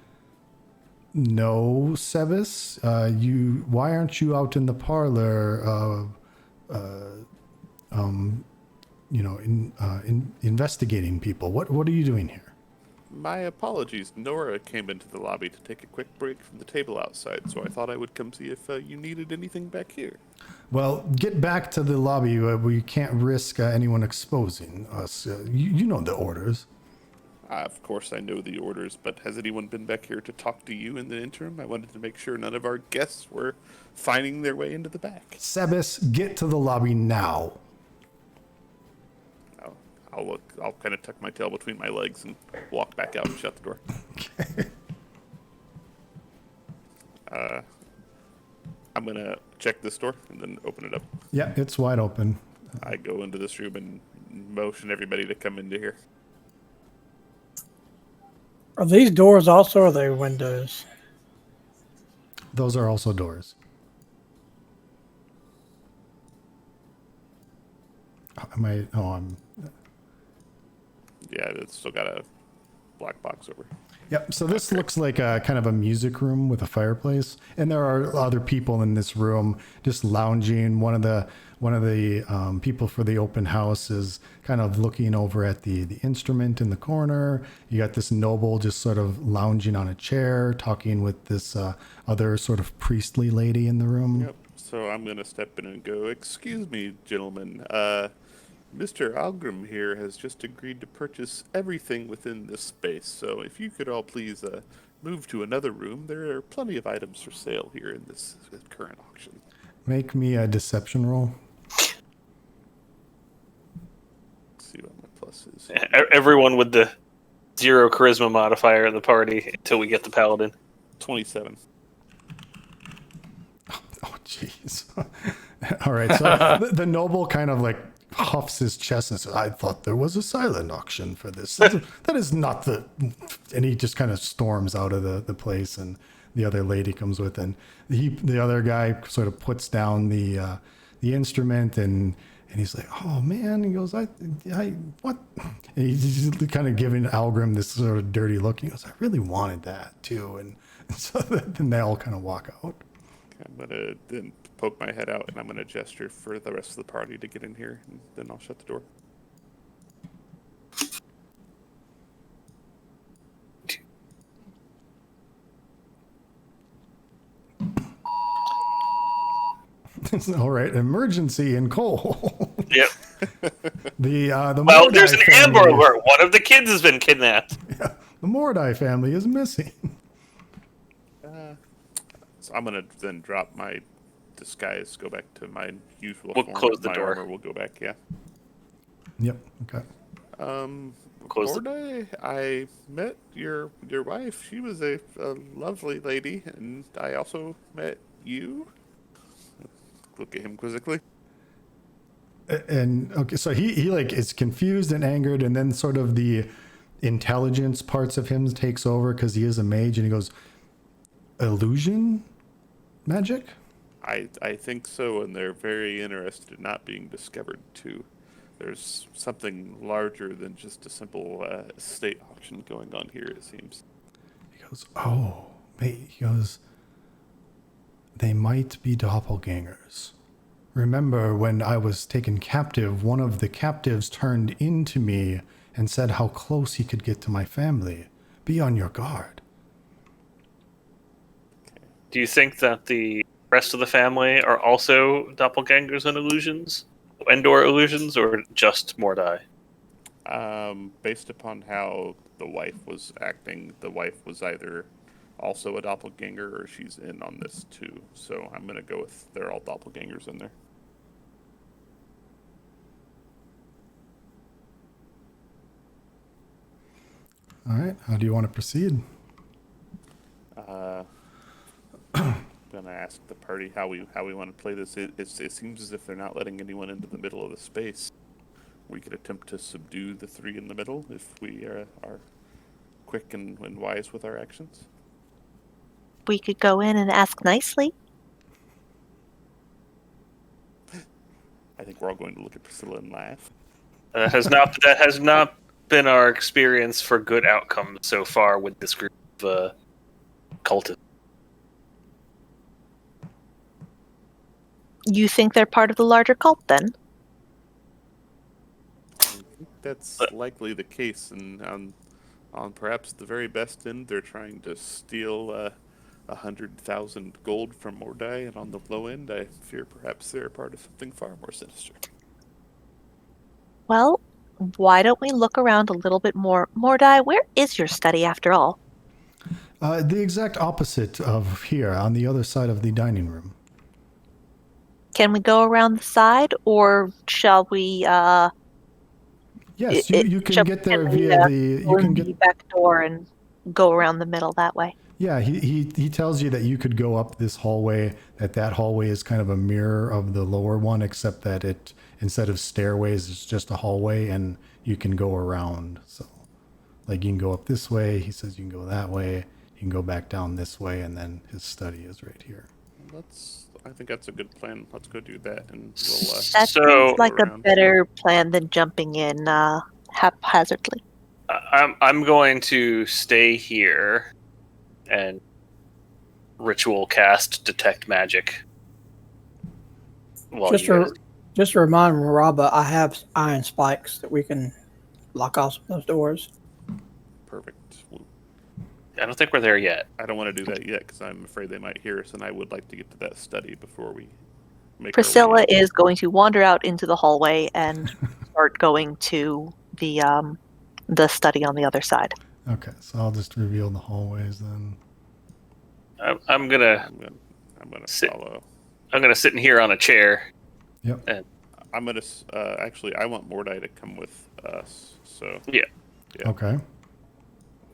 S1: "No, Sebas, why aren't you out in the parlor? Investigating people. What are you doing here?"
S3: My apologies. Nora came into the lobby to take a quick break from the table outside, so I thought I would come see if you needed anything back here.
S1: Well, get back to the lobby. We can't risk anyone exposing us. You know the orders.
S3: Of course, I know the orders, but has anyone been back here to talk to you in the interim? I wanted to make sure none of our guests were finding their way into the back.
S1: Sebas, get to the lobby now.
S3: I'll kind of tuck my tail between my legs and walk back out and shut the door. I'm going to check this door and then open it up.
S1: Yeah, it's wide open.
S3: I go into this room and motion everybody to come into here.
S4: Are these doors also, or are they windows?
S1: Those are also doors. I'm
S3: Yeah, it's still got a black box over.
S1: Yep. So this looks like a kind of a music room with a fireplace, and there are other people in this room just lounging. One of the people for the open house is kind of looking over at the instrument in the corner. You got this noble just sort of lounging on a chair, talking with this other sort of priestly lady in the room.
S3: Yep. So I'm gonna step in and go, "Excuse me, gentlemen. Mr. Algrim here has just agreed to purchase everything within this space. So if you could all please move to another room, there are plenty of items for sale here in this current auction."
S1: Make me a deception roll.
S3: Let's see what my plus is.
S2: Everyone with the 0 charisma modifier in the party until we get the paladin.
S3: 27.
S1: Oh, jeez. All right. So the noble kind of like huffs his chest and says, "I thought there was a silent auction for this. That is not the..." And he just kind of storms out of the place, and the other lady comes with, and the other guy sort of puts down the instrument, and he's like, "Oh man," he goes, I what?" And he's just kind of giving Algrim this sort of dirty look. He goes, "I really wanted that too," and so then they all kind of walk out.
S3: I'm gonna then poke my head out and I'm gonna gesture for the rest of the party to get in here, and then I'll shut the door.
S1: All right, emergency in coal.
S2: Yep.
S1: The
S2: Well,
S1: Mordai
S2: there's an
S1: family-
S2: Amber Alert. One of the kids has been kidnapped.
S1: Yeah, the Mordai family is missing.
S3: So I'm gonna then drop my disguise, go back to my usual
S2: We'll
S3: form.
S2: close the
S3: my
S2: door.
S3: armor will go back. Yeah.
S1: Yep. Okay.
S2: Close the-
S3: Mordai, I met your wife. She was a lovely lady, and I also met you. Look at him quizzically.
S1: And okay, so he like is confused and angered, and then sort of the intelligence parts of him takes over because he is a mage, and he goes, "Illusion, magic."
S3: I think so, and they're very interested in not being discovered too. There's something larger than just a simple estate auction going on here, it seems.
S1: He goes, "Oh, mate." He goes, "They might be doppelgangers. Remember when I was taken captive, one of the captives turned into me and said how close he could get to my family. Be on your guard."
S2: Do you think that the rest of the family are also doppelgangers and illusions? And/or illusions, or just Mordai?
S3: Based upon how the wife was acting, the wife was either also a doppelganger or she's in on this too. So I'm gonna go with they're all doppelgangers in there.
S1: All right. How do you want to proceed?
S3: Gonna ask the party how we want to play this. It seems as if they're not letting anyone into the middle of the space. We could attempt to subdue the three in the middle if we are quick and wise with our actions.
S6: We could go in and ask nicely.
S3: I think we're all going to look at Priscilla and laugh.
S2: That has not been our experience for good outcomes so far with this group of cultists.
S6: You think they're part of the larger cult, then?
S3: I think that's likely the case, and on perhaps the very best end, they're trying to steal 100,000 gold from Mordai, and on the low end, I fear perhaps they're part of something far more sinister.
S6: Well, why don't we look around a little bit more? Mordai, where is your study after all?
S1: The exact opposite of here, on the other side of the dining room.
S6: Can we go around the side, or shall we?
S1: Yes, you can
S6: shall
S1: get
S6: we
S1: there
S6: simply,
S1: via the.
S6: go
S1: You
S6: in
S1: can
S6: the
S1: get.
S6: back door and go around the middle that way.
S1: Yeah, he tells you that you could go up this hallway. That hallway is kind of a mirror of the lower one, except that it instead of stairways, it's just a hallway, and you can go around. So, like you can go up this way. He says you can go that way. You can go back down this way, and then his study is right here.
S3: I think that's a good plan. Let's go do that, and
S6: That
S2: So-
S6: sounds like a
S3: around.
S6: better plan than jumping in haphazardly.
S2: I'm going to stay here and ritual cast detect magic. While
S4: Just
S2: you guys-
S4: to, just to remind Maraba, I have iron spikes that we can lock off some of those doors.
S3: Perfect. Well,
S2: I don't think we're there yet.
S3: I don't want to do that yet because I'm afraid they might hear us, and I would like to get to that study before we make. our
S6: Priscilla
S3: way.
S6: is going to wander out into the hallway and start going to the study on the other side.
S1: Okay, so I'll just reveal the hallways then.
S2: I'm gonna
S3: I'm gonna
S2: Sit.
S3: follow.
S2: I'm gonna sit in here on a chair.
S1: Yep.
S3: I'm gonna actually. I want Mordai to come with us. So
S2: Yeah.
S3: Yeah.
S1: Okay.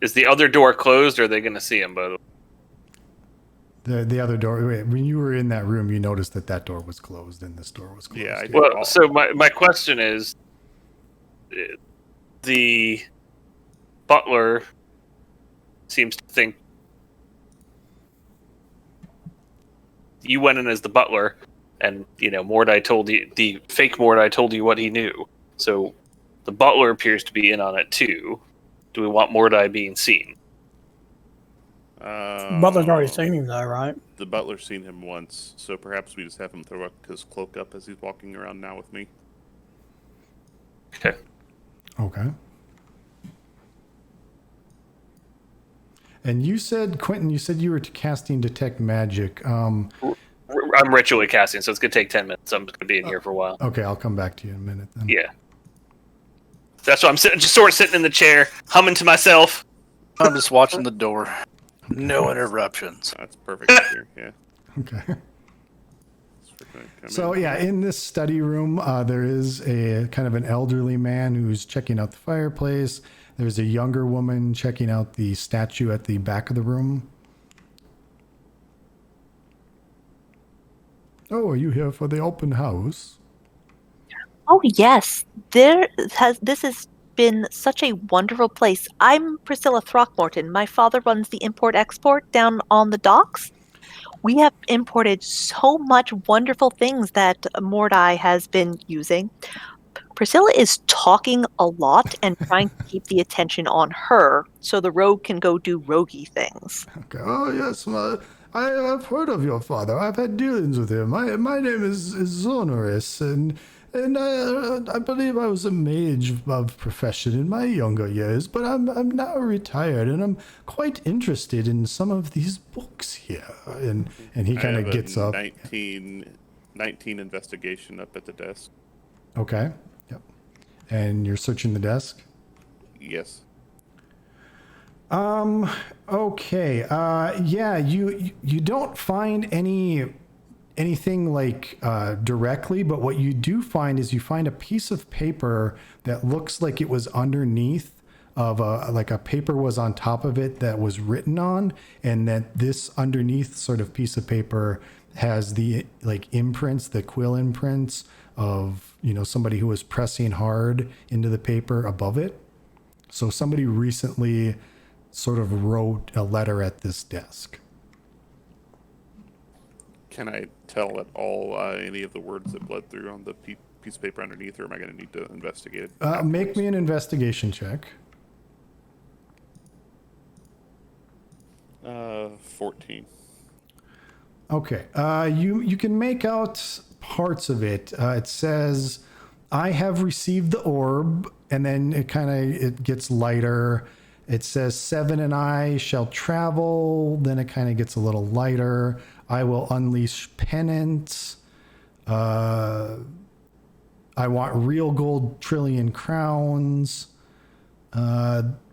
S2: Is the other door closed, or are they gonna see him? But
S1: The other door. Wait, when you were in that room, you noticed that door was closed and this door was closed.
S3: Yeah, I did.
S2: well, so my question is, the butler seems to think you went in as the butler, and Mordai told you, the fake Mordai told you what he knew. So the butler appears to be in on it too. Do we want Mordai being seen?
S4: Butler's already seen him, though, right?
S3: The butler's seen him once, so perhaps we just have him throw his cloak up as he's walking around now with me.
S2: Okay.
S1: Okay. And you said, Quentin, you were casting detect magic.
S2: I'm ritually casting, so it's gonna take 10 minutes. I'm gonna be in here for a while.
S1: Okay, I'll come back to you in a minute then.
S2: Yeah. That's why I'm just sort of sitting in the chair, humming to myself.
S5: I'm just watching the door. No interruptions.
S3: That's perfect here. Yeah.
S1: Okay.
S3: So we're gonna come
S1: So
S3: in.
S1: yeah, in this study room, there is a kind of an elderly man who's checking out the fireplace. There's a younger woman checking out the statue at the back of the room. Oh, are you here for the open house?
S6: Oh yes, this has been such a wonderful place. I'm Priscilla Throckmorton. My father runs the import-export down on the docks. We have imported so much wonderful things that Mordai has been using. Priscilla is talking a lot and trying to keep the attention on her so the rogue can go do roguey things.
S1: Okay. Oh yes, well, I've heard of your father. I've had dealings with him. My name is Zonorus, and I believe I was a mage of profession in my younger years, but I'm now retired, and I'm quite interested in some of these books here. And he
S3: I
S1: kind
S3: have
S1: of
S3: a
S1: gets up.
S3: 19 investigation up at the desk.
S1: Okay. Yep. And you're searching the desk.
S3: Yes.
S1: Okay. Yeah. You don't find anything like directly, but what you do find is you find a piece of paper that looks like it was underneath of a paper was on top of it that was written on, and that this underneath sort of piece of paper has the imprints, the quill imprints of somebody who was pressing hard into the paper above it. So somebody recently sort of wrote a letter at this desk.
S3: Can I tell at all any of the words that bled through on the piece of paper underneath, or am I going to need to investigate it?
S1: Make
S3: afterwards?
S1: me an investigation check.
S3: 14.
S1: Okay. You can make out parts of it. It says, "I have received the orb," and then it gets lighter. It says, "Seven and I shall travel." Then it kind of gets a little lighter. "I will unleash penance." I want real gold trillion crowns.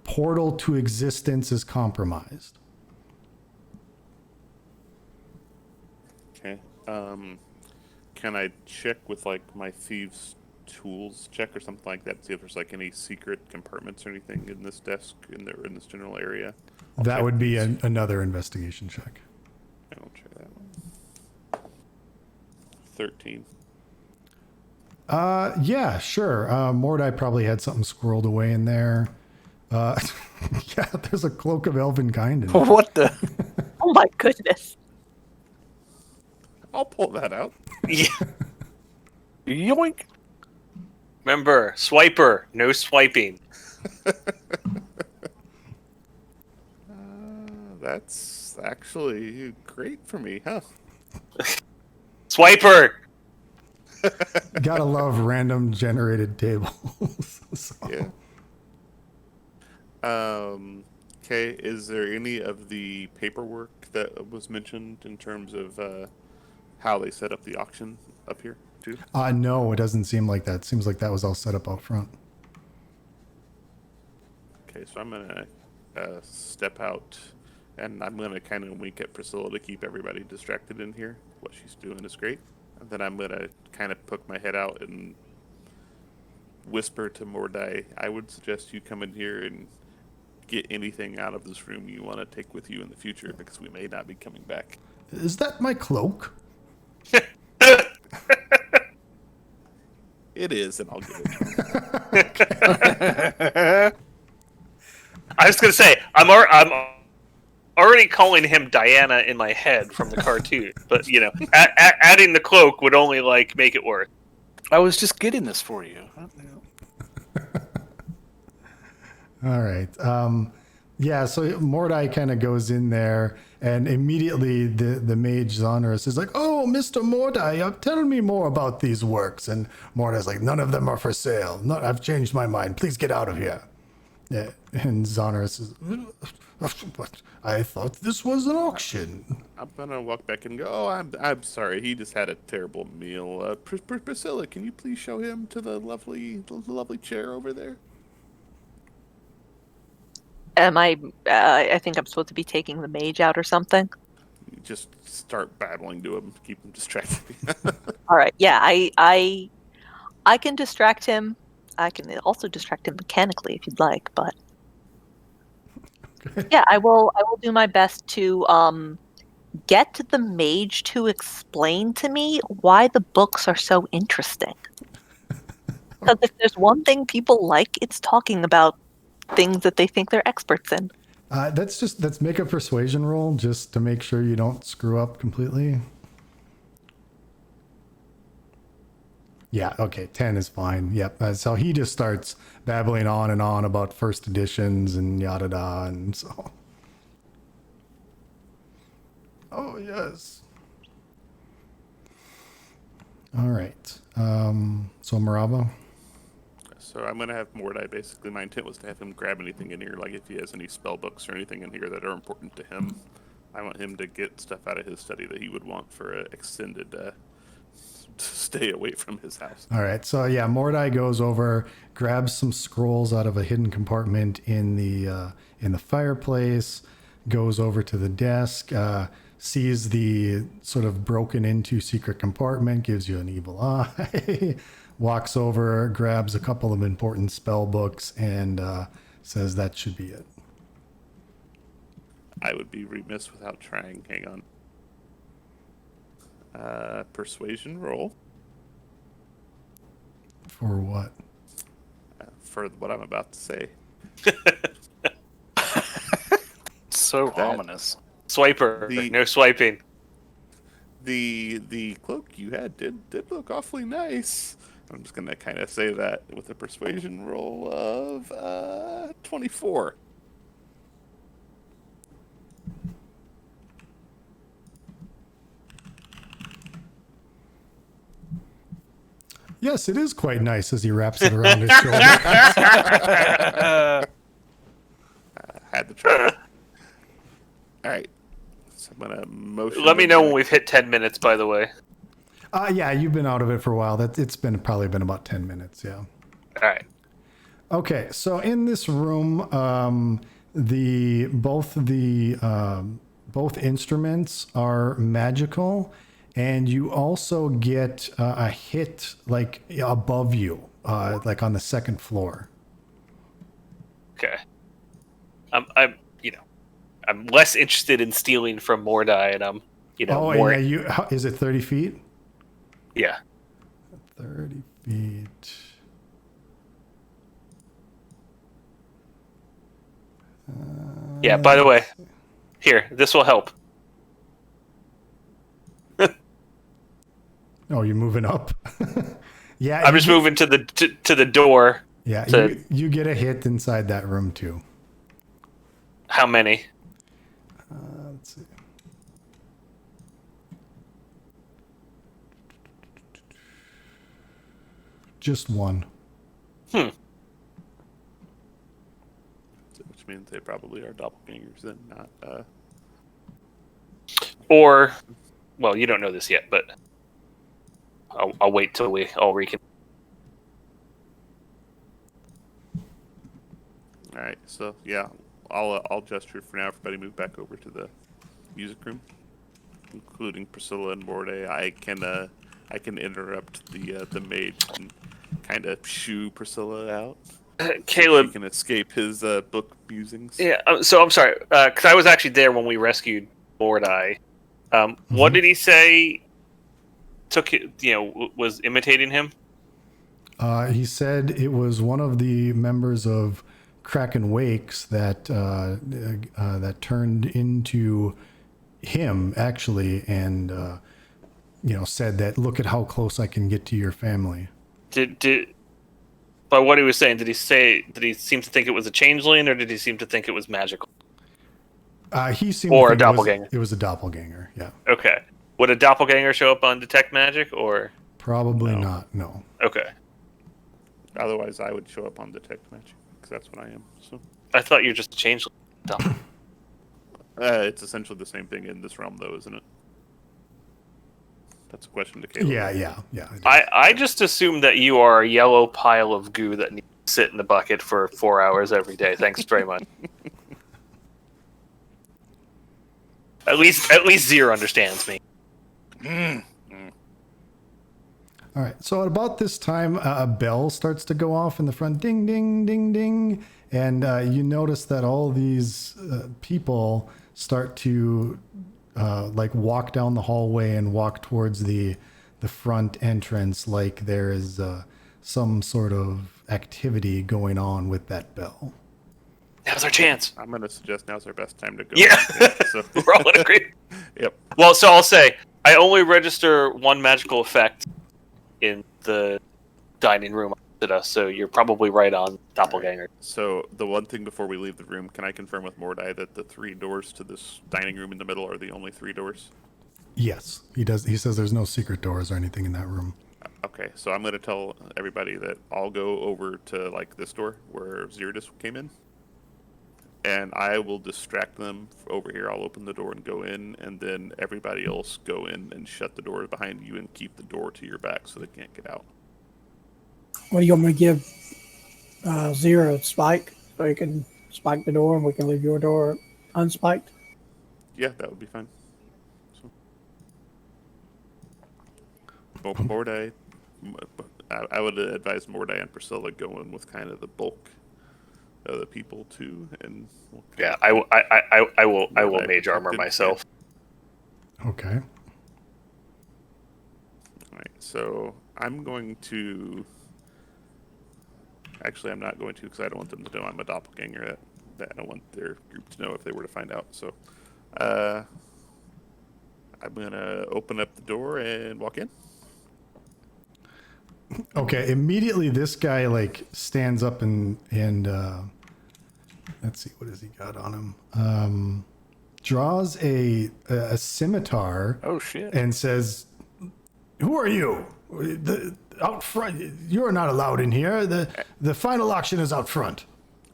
S1: Portal to existence is compromised.
S3: Okay. Can I check with like my thieves' tools check or something like that? See if there's like any secret compartments or anything in this desk in this general area.
S1: That
S3: check
S1: would be
S3: these.
S1: another investigation check.
S3: I'll try that one. 13.
S1: Yeah, sure. Mordai probably had something squirreled away in there. Yeah, there's a cloak of elven kind in there.
S5: What the?
S6: Oh my goodness.
S3: I'll pull that out.
S2: Yeah.
S5: Yoink!
S2: Remember, swiper, no swiping.
S3: That's actually great for me, huh?
S2: Swiper.
S1: Gotta love random generated tables. So-
S3: Yeah. Okay, is there any of the paperwork that was mentioned in terms of how they set up the auction up here, too?
S1: No, it doesn't seem like that. Seems like that was all set up out front.
S3: Okay, so I'm going to step out, and I'm going to kind of wink at Priscilla to keep everybody distracted in here. What she's doing is great. And then I'm going to kind of poke my head out and whisper to Mordai, I would suggest you come in here and get anything out of this room you want to take with you in the future, because we may not be coming back.
S1: Is that my cloak?
S3: It is, and I'll get it.
S2: I was gonna say I'm already calling him Diana in my head from the cartoon, but you know, adding the cloak would only like make it worse.
S5: I was just getting this for you.
S1: All right. Yeah, so Mordai kind of goes in there, and immediately the mage Zonorus is like, "Oh, Mr. Mordai, tell me more about these works." And Mordai's like, "None of them are for sale. No, I've changed my mind. Please get out of here." Yeah, and Zonorus is, "But I thought this was an auction."
S3: I'm gonna walk back and go, oh, I'm sorry, he just had a terrible meal. Priscilla, can you please show him to the lovely chair over there?
S6: Am I? I think I'm supposed to be taking the mage out or something.
S3: You just start battling to him, keep him distracted.
S6: All right. Yeah, I can distract him. I can also distract him mechanically if you'd like, but yeah, I will do my best to get the mage to explain to me why the books are so interesting. Because if there's one thing people like, it's talking about things that they think they're experts in.
S1: Let's make a persuasion roll just to make sure you don't screw up completely. Yeah, okay, 10 is fine. Yep. So he just starts babbling on and on about first editions and yada da, and so. Oh yes. All right. So Marava.
S3: So I'm gonna have Mordai. Basically, my intent was to have him grab anything in here, like if he has any spell books or anything in here that are important to him. I want him to get stuff out of his study that he would want for an extended stay away from his house.
S1: All right. So yeah, Mordai goes over, grabs some scrolls out of a hidden compartment in the fireplace, goes over to the desk, sees the sort of broken into secret compartment, gives you an evil eye, walks over, grabs a couple of important spell books, and says that should be it.
S3: I would be remiss without trying. Hang on. Persuasion roll
S1: For what?
S3: for what I'm about to say.
S5: So
S3: That-
S5: ominous.
S2: Swiper,
S3: The-
S2: no swiping.
S3: The cloak you had did look awfully nice. I'm just gonna kind of say that with a persuasion roll of 24.
S1: Yes, it is quite nice as he wraps it around his shoulder.
S3: Had to try. All right. So I'm gonna motion.
S2: Let me
S3: them
S2: know when
S3: back.
S2: we've hit 10 minutes. By the way,
S1: Yeah, you've been out of it for a while. It's been probably been about 10 minutes. Yeah.
S2: All right.
S1: Okay, so in this room, both instruments are magical, and you also get a hit like above you, like on the second floor.
S2: Okay. I'm less interested in stealing from Mordai, and I'm,
S1: Oh,
S2: more.
S1: yeah. Is it 30 feet?
S2: Yeah.
S1: 30 feet.
S2: Yeah. By the way, here, this will help.
S1: Oh, you're moving up. Yeah,
S2: I'm just moving to the door.
S1: Yeah, you get a hit inside that room too.
S2: How many?
S1: Let's see. Just one.
S3: Which means they probably are doppelgangers and not.
S2: Or, well, you don't know this yet, but I'll wait till we all recon.
S3: All right, so yeah, I'll gesture for now. Everybody move back over to the music room, including Priscilla and Morde. I can interrupt the mage and kind of shoo Priscilla out.
S2: Caleb,
S3: She can escape his book musings.
S2: yeah. So I'm sorry, because I was actually there when we rescued Mordai. What did he say? Took it, was imitating him.
S1: He said it was one of the members of Kraken Wakes that that turned into him actually, and said that look at how close I can get to your family.
S2: By what he was saying, did he seem to think it was a changeling, or did he seem to think it was magical?
S1: He seemed
S2: Or
S1: to
S2: a
S1: think
S2: doppelganger.
S1: It was a doppelganger. Yeah.
S2: Okay. Would a doppelganger show up on detect magic, or?
S1: Probably
S3: No.
S1: not. No.
S2: Okay.
S3: Otherwise, I would show up on detect magic because that's what I am. So
S2: I thought you were just a changeling.
S3: it's essentially the same thing in this realm, though, isn't it? That's a question to Caleb.
S1: Yeah.
S2: I just assumed that you are a yellow pile of goo that needs to sit in the bucket for 4 hours every day. Thanks very much. At least Zero understands me.
S1: All right. So at about this time, a bell starts to go off in the front. Ding, ding, ding, ding. And you notice that all these people start to walk down the hallway and walk towards the front entrance like there is some sort of activity going on with that bell.
S2: Now's our chance.
S3: I'm going to suggest now's our best time to go.
S2: Yeah.
S3: So,
S2: We're all in agreement.
S3: yep.
S2: Well, so I'll say I only register one magical effect in the dining room opposite us, so you're probably right on doppelganger.
S3: So the one thing before we leave the room, can I confirm with Mordai that the 3 doors to this dining room in the middle are the only 3 doors?
S1: Yes, he does. He says there's no secret doors or anything in that room.
S3: Okay, so I'm going to tell everybody that I'll go over to this door where Zeridus came in, and I will distract them over here. I'll open the door and go in, and then everybody else go in and shut the door behind you and keep the door to your back so they can't get out.
S4: What do you want me to give Zero spike so he can spike the door and we can leave your door unspiked?
S3: Yeah, that would be fine. So, Mordai, I would advise Mordai and Priscilla going with kind of the bulk of the people too, and
S2: Yeah, I will
S3: Mordai
S2: mage armor
S3: protected,
S2: myself.
S1: Okay.
S3: All right, so I'm going to. Actually, I'm not going to because I don't want them to know I'm a doppelganger. That I don't want their group to know if they were to find out. So, I'm gonna open up the door and walk in.
S1: Okay. Immediately, this guy stands up and let's see, what has he got on him? Draws a scimitar.
S5: Oh shit!
S1: And says, "Who are you? Out front. You're not allowed in here. The final auction is out front."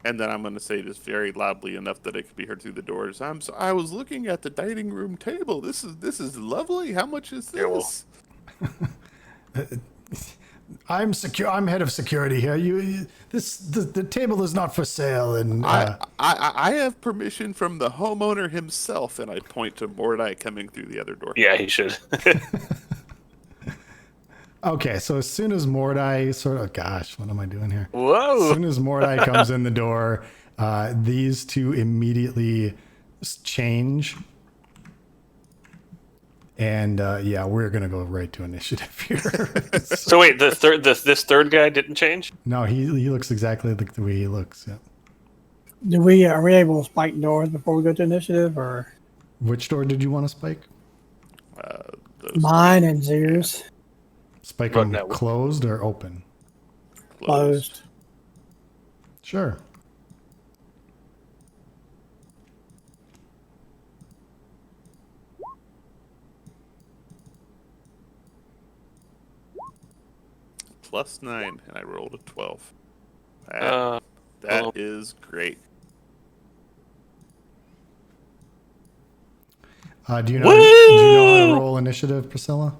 S3: And then I'm going to say this very loudly enough that it could be heard through the doors. I was looking at the dining room table. This is lovely. How much is this?
S2: Yeah, well,
S1: I'm secure. I'm head of security here. The table is not for sale. And
S3: I have permission from the homeowner himself, and I point to Mordai coming through the other door.
S2: Yeah, he should.
S1: okay, so as soon as Mordai gosh, what am I doing here? As
S5: Whoa!
S1: soon as Mordai comes in the door, these two immediately change. And yeah, we're gonna go right to initiative here.
S2: So wait, this third guy didn't change?
S1: No, he looks exactly like the way he looks. Yeah.
S4: Are we able to spike doors before we go to initiative, or
S1: Which door did you want to spike?
S3: Those
S4: mine and Zer's
S1: Spike
S2: Well,
S1: them
S2: no.
S1: closed or open?
S4: closed?
S1: Sure.
S3: +9, and I rolled a 12.
S2: Uh,
S3: That is great.
S1: Do you know how to roll initiative, Priscilla?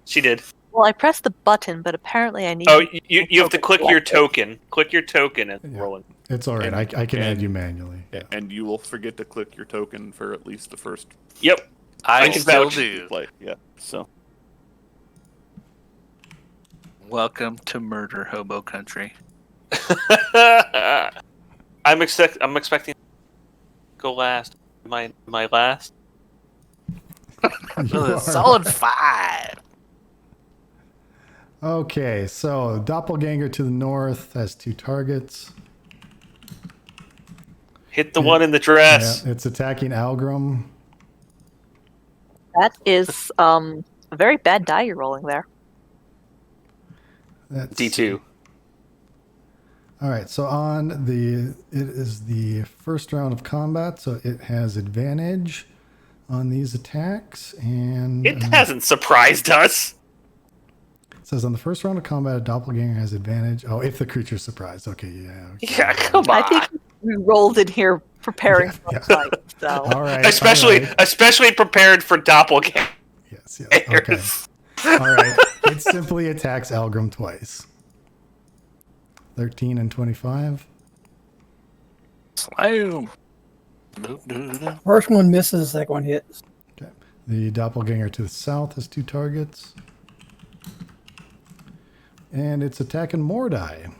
S2: she did.
S6: Well, I pressed the button, but apparently I need.
S2: Oh, you have to click your token. Click your token and
S1: Yeah.
S2: roll it.
S1: It's all right. I can add you manually.
S3: Yeah. And you will forget to click your token for at least the first
S2: Yep.
S5: I
S2: can
S5: still
S2: vouch.
S5: do.
S3: play. Yeah. So
S5: Welcome to Murder Hobo Country.
S2: I'm expecting to go last. My last.
S1: You are.
S5: Solid 5.
S1: Okay, so Doppelganger to the north has 2 targets.
S2: Hit the one in the dress.
S1: Yeah, it's attacking Algrim.
S6: That is a very bad die you're rolling there.
S1: That's
S2: D2.
S1: All right, so it is the first round of combat, so it has advantage on these attacks, and
S2: It hasn't surprised us.
S1: it says on the first round of combat, a doppelganger has advantage. Oh, if the creature's surprised. Okay, yeah. Okay.
S2: Yeah, come on.
S6: I think we rolled in here preparing
S1: Yeah,
S6: for
S1: yeah.
S6: a fight. So
S1: All right.
S2: Especially prepared for doppelganger.
S1: Yes. Okay. All right. It simply attacks Algrim twice. 13 and 25.
S5: Slam.
S4: First one misses, second one hits.
S1: Okay. The doppelganger to the south has 2 targets. And it's attacking Mordai.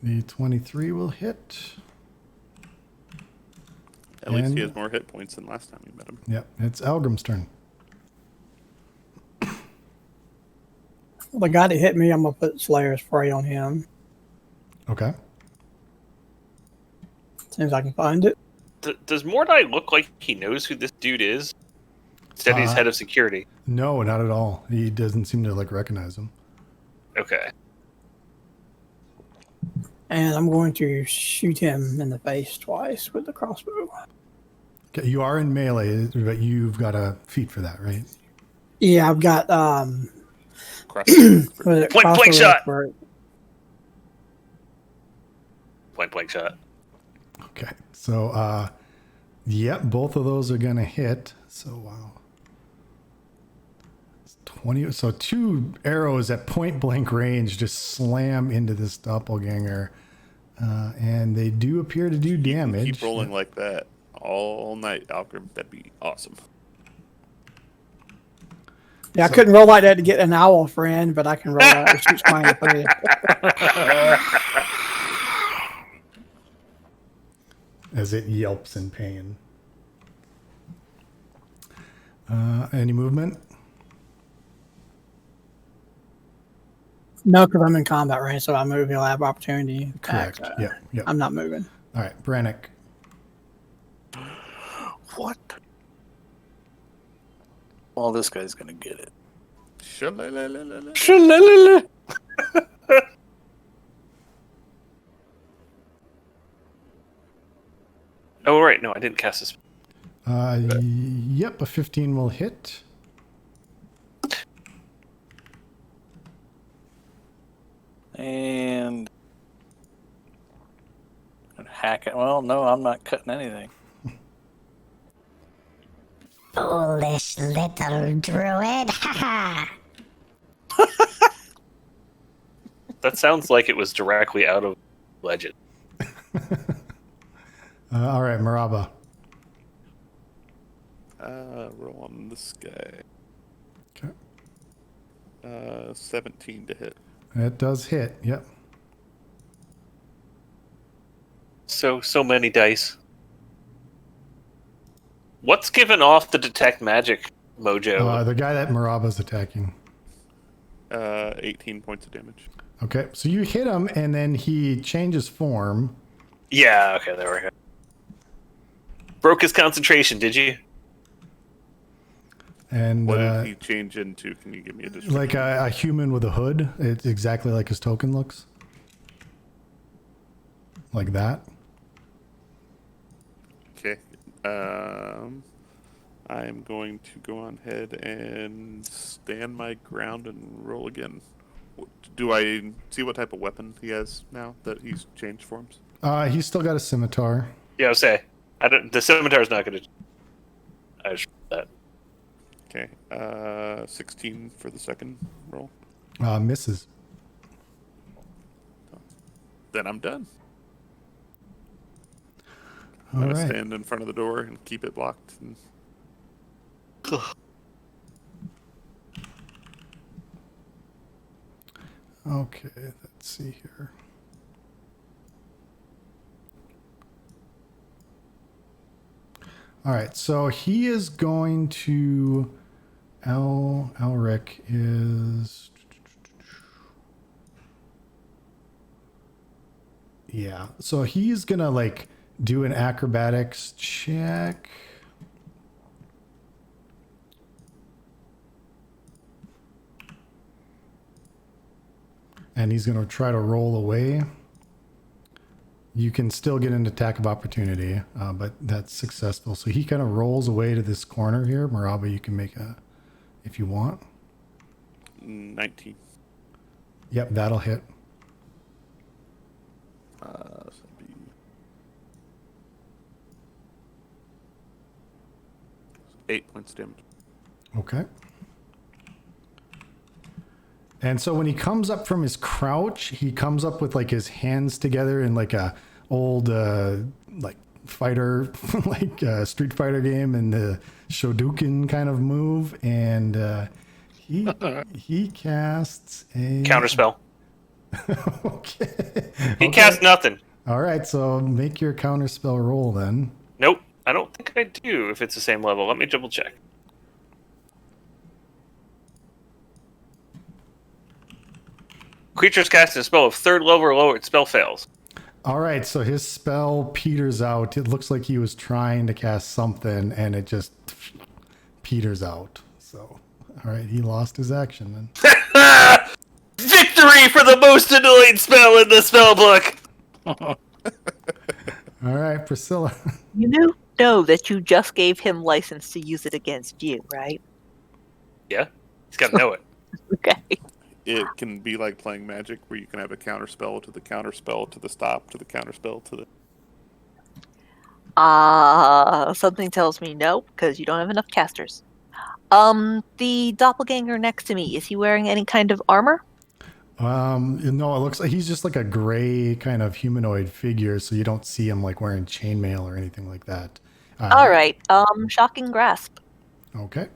S1: The 23 will hit.
S3: at least he
S1: And-
S3: has more hit points than last time we met him.
S1: Yep, it's Algrim's turn.
S4: The guy that hit me, I'm gonna put Slayer's Spray on him.
S1: Okay.
S4: As soon as I can find it.
S2: Does Mordai look like he knows who this dude is? Instead, he's head of security.
S1: No, not at all. He doesn't seem to recognize him.
S2: Okay.
S4: And I'm going to shoot him in the face twice with the crossbow.
S1: Okay, you are in melee, but you've got a feat for that, right?
S4: Yeah, I've got
S3: Cross-
S4: what is it?
S2: Point blank
S4: Crossbow
S2: shot.
S4: expert.
S2: Point blank shot.
S1: Okay. So, yep, both of those are going to hit. So, wow. It's 20. So, 2 arrows at point blank range just slam into this doppelganger. And they do appear to do damage.
S3: Keep rolling like that all night, Algrim. That'd be awesome.
S4: Yeah, I couldn't roll like that to get an owl friend, but I can roll out to shoot mine in the face.
S1: As it yelps in pain. Any movement?
S4: No, because I'm in combat range, so I move. He'll have opportunity.
S1: Correct.
S4: attack.
S1: Yep. Yep.
S4: I'm not moving.
S1: All right, Brannick.
S5: What? Well, this guy's gonna get it.
S3: Shalalalala.
S5: Shalalala.
S2: Oh, right. No, I didn't cast this.
S1: Yep, a 15 will hit.
S5: And gonna hack it. Well, no, I'm not cutting anything.
S7: Foolish little druid. Ha ha.
S2: That sounds like it was directly out of Legend.
S1: All right, Maraba.
S3: Roll on this guy.
S1: Okay.
S3: 17 to hit.
S1: It does hit. Yep.
S2: So many dice. What's given off the detect magic mojo?
S1: The guy that Maraba's attacking.
S3: 18 points of damage.
S1: Okay, so you hit him, and then he changes form.
S2: Yeah, okay, there we go. Broke his concentration, did you?
S1: And
S3: What did he change into? Can you give me a description?
S1: like a human with a hood. It's exactly like his token looks. Like that.
S3: Okay. I'm going to go on ahead and stand my ground and roll again. Do I see what type of weapon he has now that he's changed forms?
S1: He's still got a scimitar.
S2: Yeah, I'll say. The scimitar's not going to... I just that.
S3: Okay. 16 for the second roll.
S1: Misses.
S3: Then I'm done.
S1: All
S3: I'm going
S1: right.
S3: to stand in front of the door and keep it locked. And...
S1: Okay, let's see here. All right, so he is going to... Elric is... Yeah, so he's gonna like do an acrobatics check. And he's gonna try to roll away. You can still get an attack of opportunity, but that's successful. So he kind of rolls away to this corner here. Maraba, you can make a, if you want.
S3: 19.
S1: Yep, that'll hit.
S3: So that'd be 8 points of damage.
S1: Okay. And so when he comes up from his crouch, he comes up with like his hands together in like a old like fighter, like Street Fighter game, and the Shoryuken kind of move, and he casts a
S2: Counterspell.
S1: Okay.
S2: He cast nothing.
S1: All right, so make your counterspell roll then.
S2: Nope, I don't think I do if it's the same level. Let me double check. Creatures casting a spell of 3rd level or lower, its spell fails.
S1: All right, so his spell peters out. It looks like he was trying to cast something, and it just peters out. So, all right, he lost his action then.
S2: Victory for the most annoying spell in the spell book!
S1: All right, Priscilla.
S6: You know that you just gave him license to use it against you, right?
S2: Yeah, he's got to know it.
S6: Okay.
S3: It can be like playing Magic, where you can have a counterspell to the counterspell to the stop to the counterspell to the.
S6: Something tells me no, because you don't have enough casters. The doppelganger next to me, is he wearing any kind of armor?
S1: No, it looks like he's just like a gray kind of humanoid figure, so you don't see him like wearing chainmail or anything like that.
S6: All right. Shocking grasp.
S1: Okay.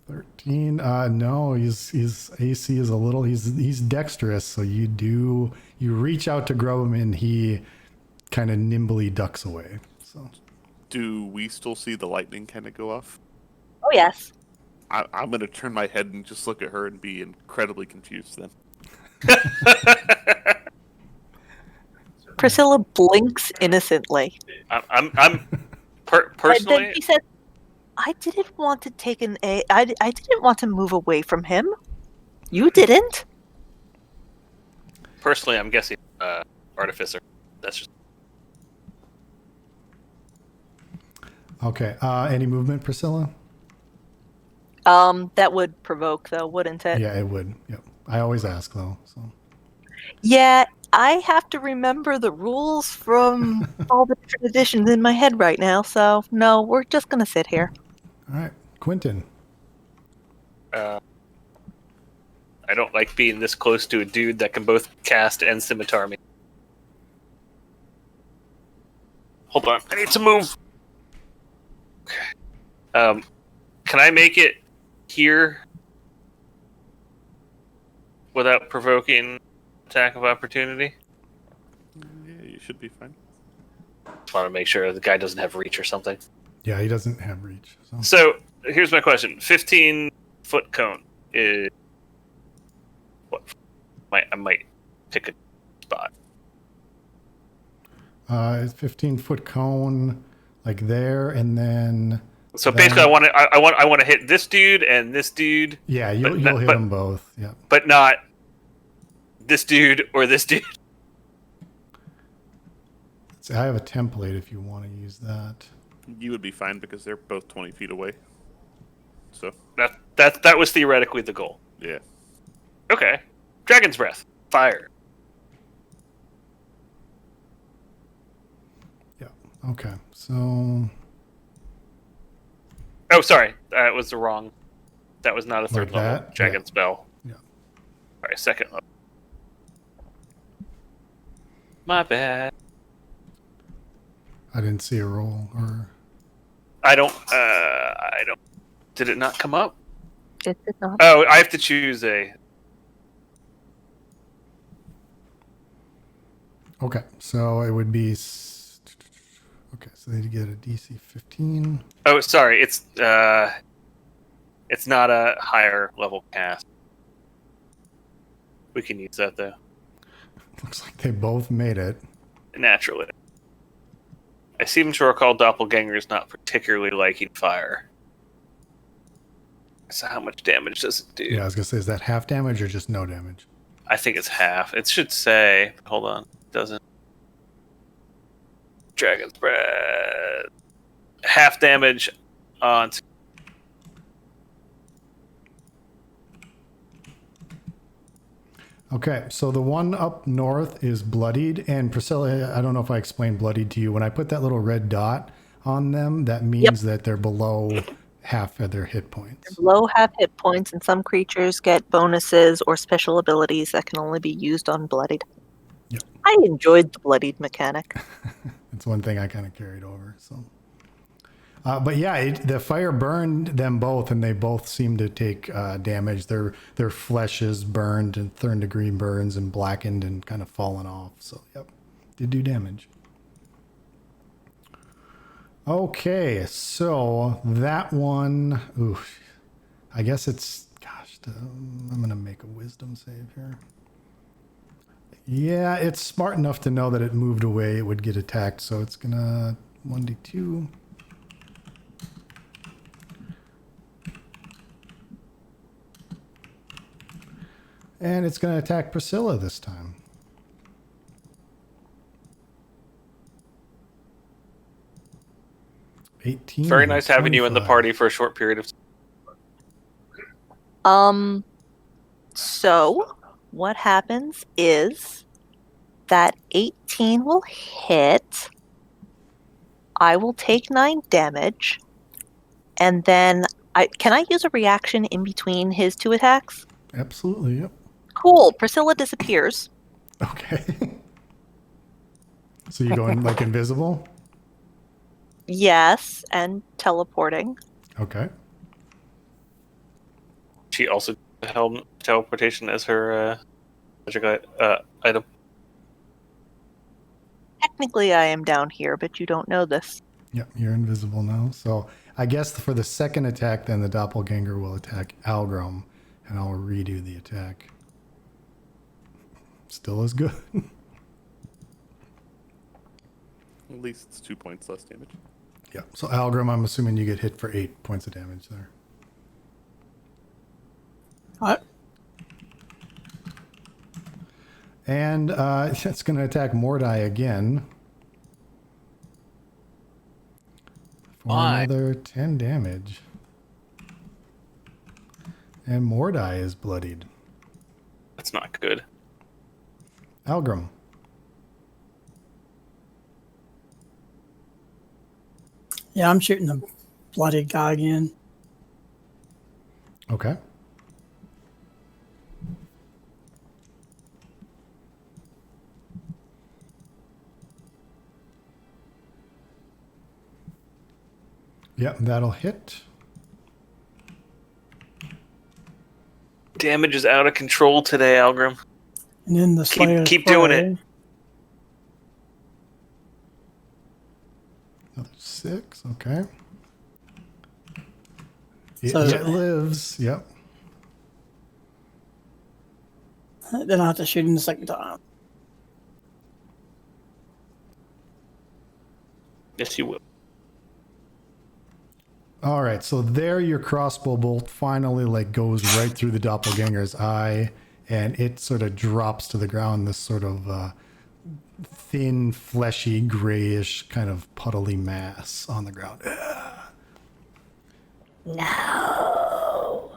S1: 13. No, his AC is a little. He's dexterous, so you reach out to grab him, and he kind of nimbly ducks away. So.
S3: Do we still see the lightning kind of go off?
S6: Oh yes.
S3: I'm going to turn my head and just look at her and be incredibly confused then.
S6: Priscilla blinks innocently.
S2: I'm
S6: And
S2: personally.
S6: then she said, I didn't want to I didn't want to move away from him. You didn't?
S2: Personally, I'm guessing artificer. That's just
S1: Okay. Any movement, Priscilla?
S6: That would provoke though, wouldn't it?
S1: Yeah, it would. Yep. I always ask though. So.
S6: Yeah, I have to remember the rules from all the different editions in my head right now, so no, we're just gonna sit here.
S1: All right, Quentin.
S2: I don't like being this close to a dude that can both cast and scimitar me. Hold on, I need to move. Can I make it here without provoking attack of opportunity?
S3: Yeah, you should be fine.
S2: Just want to make sure the guy doesn't have reach or something.
S1: Yeah, he doesn't have reach. So.
S2: So here's my question: 15-foot cone is what? I might pick a spot.
S1: It's 15-foot cone, like there, and then.
S2: So basically, I want to hit this dude and this dude.
S1: Yeah,
S2: but
S1: you'll
S2: not-
S1: hit
S2: but-
S1: them both. Yeah.
S2: but not this dude or this dude.
S1: So I have a template if you want to use that.
S3: You would be fine because they're both 20 feet away. So,
S2: That was theoretically the goal.
S3: yeah.
S2: Okay, Dragon's Breath, fire.
S1: Yeah. Okay. So.
S2: Oh, sorry, that was the wrong. That was not a third
S1: Like
S2: level
S1: that?
S2: dragon
S1: Yeah.
S2: spell.
S1: Yeah.
S2: All right, second level. My bad.
S1: I didn't see a roll or.
S2: I don't. Did it not come up?
S6: It did not.
S2: Oh, I have to choose a.
S1: Okay, so it would be. Okay, so they'd get a DC 15.
S2: Oh, sorry. It's not a higher level cast. We can use that though.
S1: Looks like they both made it.
S2: Naturally. I seem to recall Doppelganger's not particularly liking fire. So how much damage does it do?
S1: Yeah, I was gonna say, is that half damage or just no damage?
S2: I think it's half. It should say. Hold on. It doesn't. Dragon's Breath. Half damage on.
S1: Okay, so the one up north is bloodied, and Priscilla, I don't know if I explained bloodied to you. When I put that little red dot on them, that means that they're below half of their hit points.
S6: Low half hit points, and some creatures get bonuses or special abilities that can only be used on bloodied.
S1: Yep.
S6: I enjoyed the bloodied mechanic.
S1: It's one thing I kind of carried over. So, but yeah, the fire burned them both, and they both seem to take damage. Their flesh is burned and third degree burns and blackened and kind of fallen off. So, yep, did do damage. Okay, so that one, oof, I guess it's, gosh, I'm gonna make a wisdom save here. Yeah, it's smart enough to know that it moved away, it would get attacked, so it's gonna 1d2. And it's gonna attack Priscilla this time.
S2: Very nice having you in the party for a short period of time.
S6: So what happens is that 18 will hit. I will take 9 damage, and then can I use a reaction in between his 2 attacks?
S1: Absolutely, yep.
S6: Cool. Priscilla disappears.
S1: Okay. So you going like invisible?
S6: Yes, and teleporting.
S1: Okay.
S2: She also held teleportation as her magic item.
S6: Technically, I am down here, but you don't know this.
S1: Yep, you're invisible now. So I guess for the second attack, then the doppelganger will attack Algrim, and I'll redo the attack. Still as good.
S3: At least it's 2 points less damage.
S1: Yeah. So Algrim, I'm assuming you get hit for 8 points of damage there.
S4: Alright.
S1: And it's going to attack Mordai again. For
S2: Why?
S1: another 10 damage. And Mordai is bloodied.
S2: That's not good.
S1: Algrim.
S4: Yeah, I'm shooting the bloodied guy again.
S1: Okay. Yep, that'll hit.
S2: Damage is out of control today, Algrim.
S4: And then the Slayer
S2: keep doing it.
S1: Another 6, okay. It,
S4: So-
S1: it lives, yep.
S4: Then I have to shoot him the second time.
S2: Yes, you will.
S1: All right, so there your crossbow bolt finally like goes right through the doppelganger's eye, and it sort of drops to the ground, this sort of thin, fleshy, grayish kind of puddly mass on the ground.
S7: No.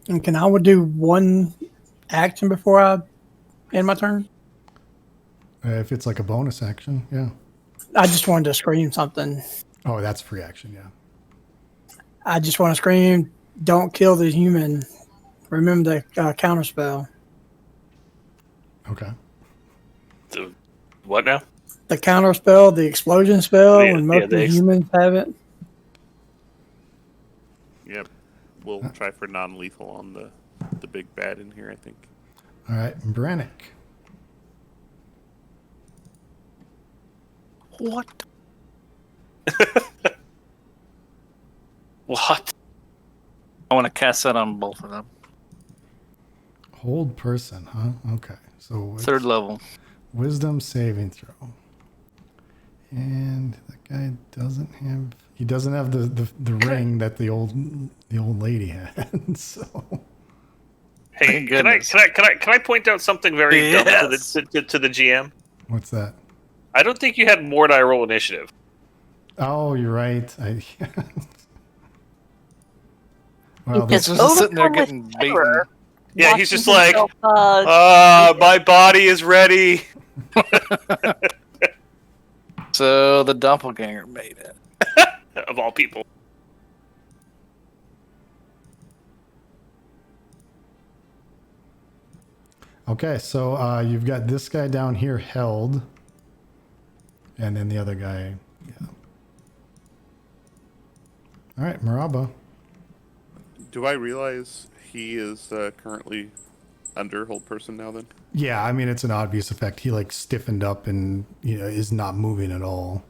S4: And can I would do one action before I end my turn?
S1: If it's like a bonus action, yeah.
S4: I just wanted to scream something.
S1: Oh, that's free action, yeah.
S4: I just want to scream, don't kill the human. Remember the counter spell.
S1: Okay.
S2: What now?
S4: The counter spell, the explosion spell,
S2: Yeah,
S4: when most
S2: yeah,
S4: of the
S2: the
S4: humans have it.
S3: Yep. We'll try for non-lethal on the big bad in here, I think.
S1: All right, Brannick.
S2: What? What?
S5: I want to cast that on both of them.
S1: Hold person, huh? Okay. So it's
S5: Third level.
S1: wisdom saving throw. And that guy doesn't have the ring that the old lady had. So
S2: Hey,
S5: Thank
S2: can I
S5: goodness.
S2: point out something very dumb
S5: Yes.
S2: to the GM?
S1: what's that?
S2: I don't think you had more die roll initiative.
S1: Oh, you're right. Well,
S6: Because
S1: this,
S5: Just sitting there
S6: overcome with
S5: getting
S6: terror,
S2: Yeah, he's
S6: watching
S2: just like,
S6: himself,
S2: my body is ready.
S5: So the doppelganger made it.
S2: Of all people.
S1: okay, so you've got this guy down here held, and then the other guy. Yeah. All right, Maraba.
S3: Do I realize he is currently under hold person now then?
S1: Yeah, I mean it's an obvious effect. He like stiffened up and is not moving at all.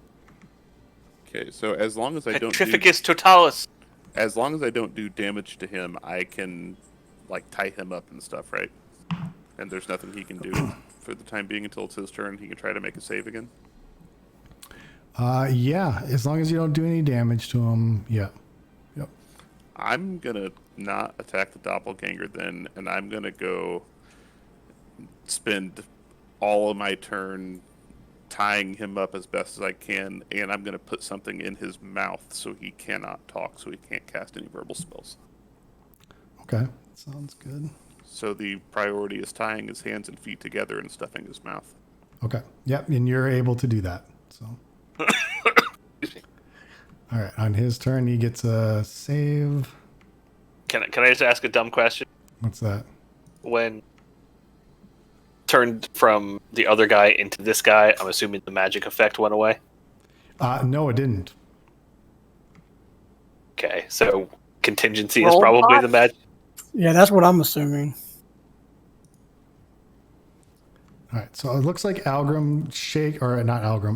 S3: Okay, so as long as I don't do,
S2: Petrificus totalis.
S3: as long as I don't do damage to him, I can like tie him up and stuff, right? And there's nothing he can do for the time being until it's his turn. He can try to make a save again.
S1: Yeah, as long as you don't do any damage to him. Yeah. Yep.
S3: I'm gonna not attack the doppelganger then, and I'm gonna go spend all of my turn tying him up as best as I can, and I'm gonna put something in his mouth so he cannot talk, so he can't cast any verbal spells.
S1: Okay, sounds good.
S3: So the priority is tying his hands and feet together and stuffing his mouth.
S1: Okay. Yep, and you're able to do that. So. All right, on his turn, he gets a save.
S2: Can I just ask a dumb question?
S1: What's that?
S2: When turned from the other guy into this guy, I'm assuming the magic effect went away.
S1: No, it didn't.
S2: Okay, so contingency is
S6: Roll
S2: probably
S6: bot?
S2: the magic.
S4: Yeah, that's what I'm assuming.
S1: All right, so it looks like Algrim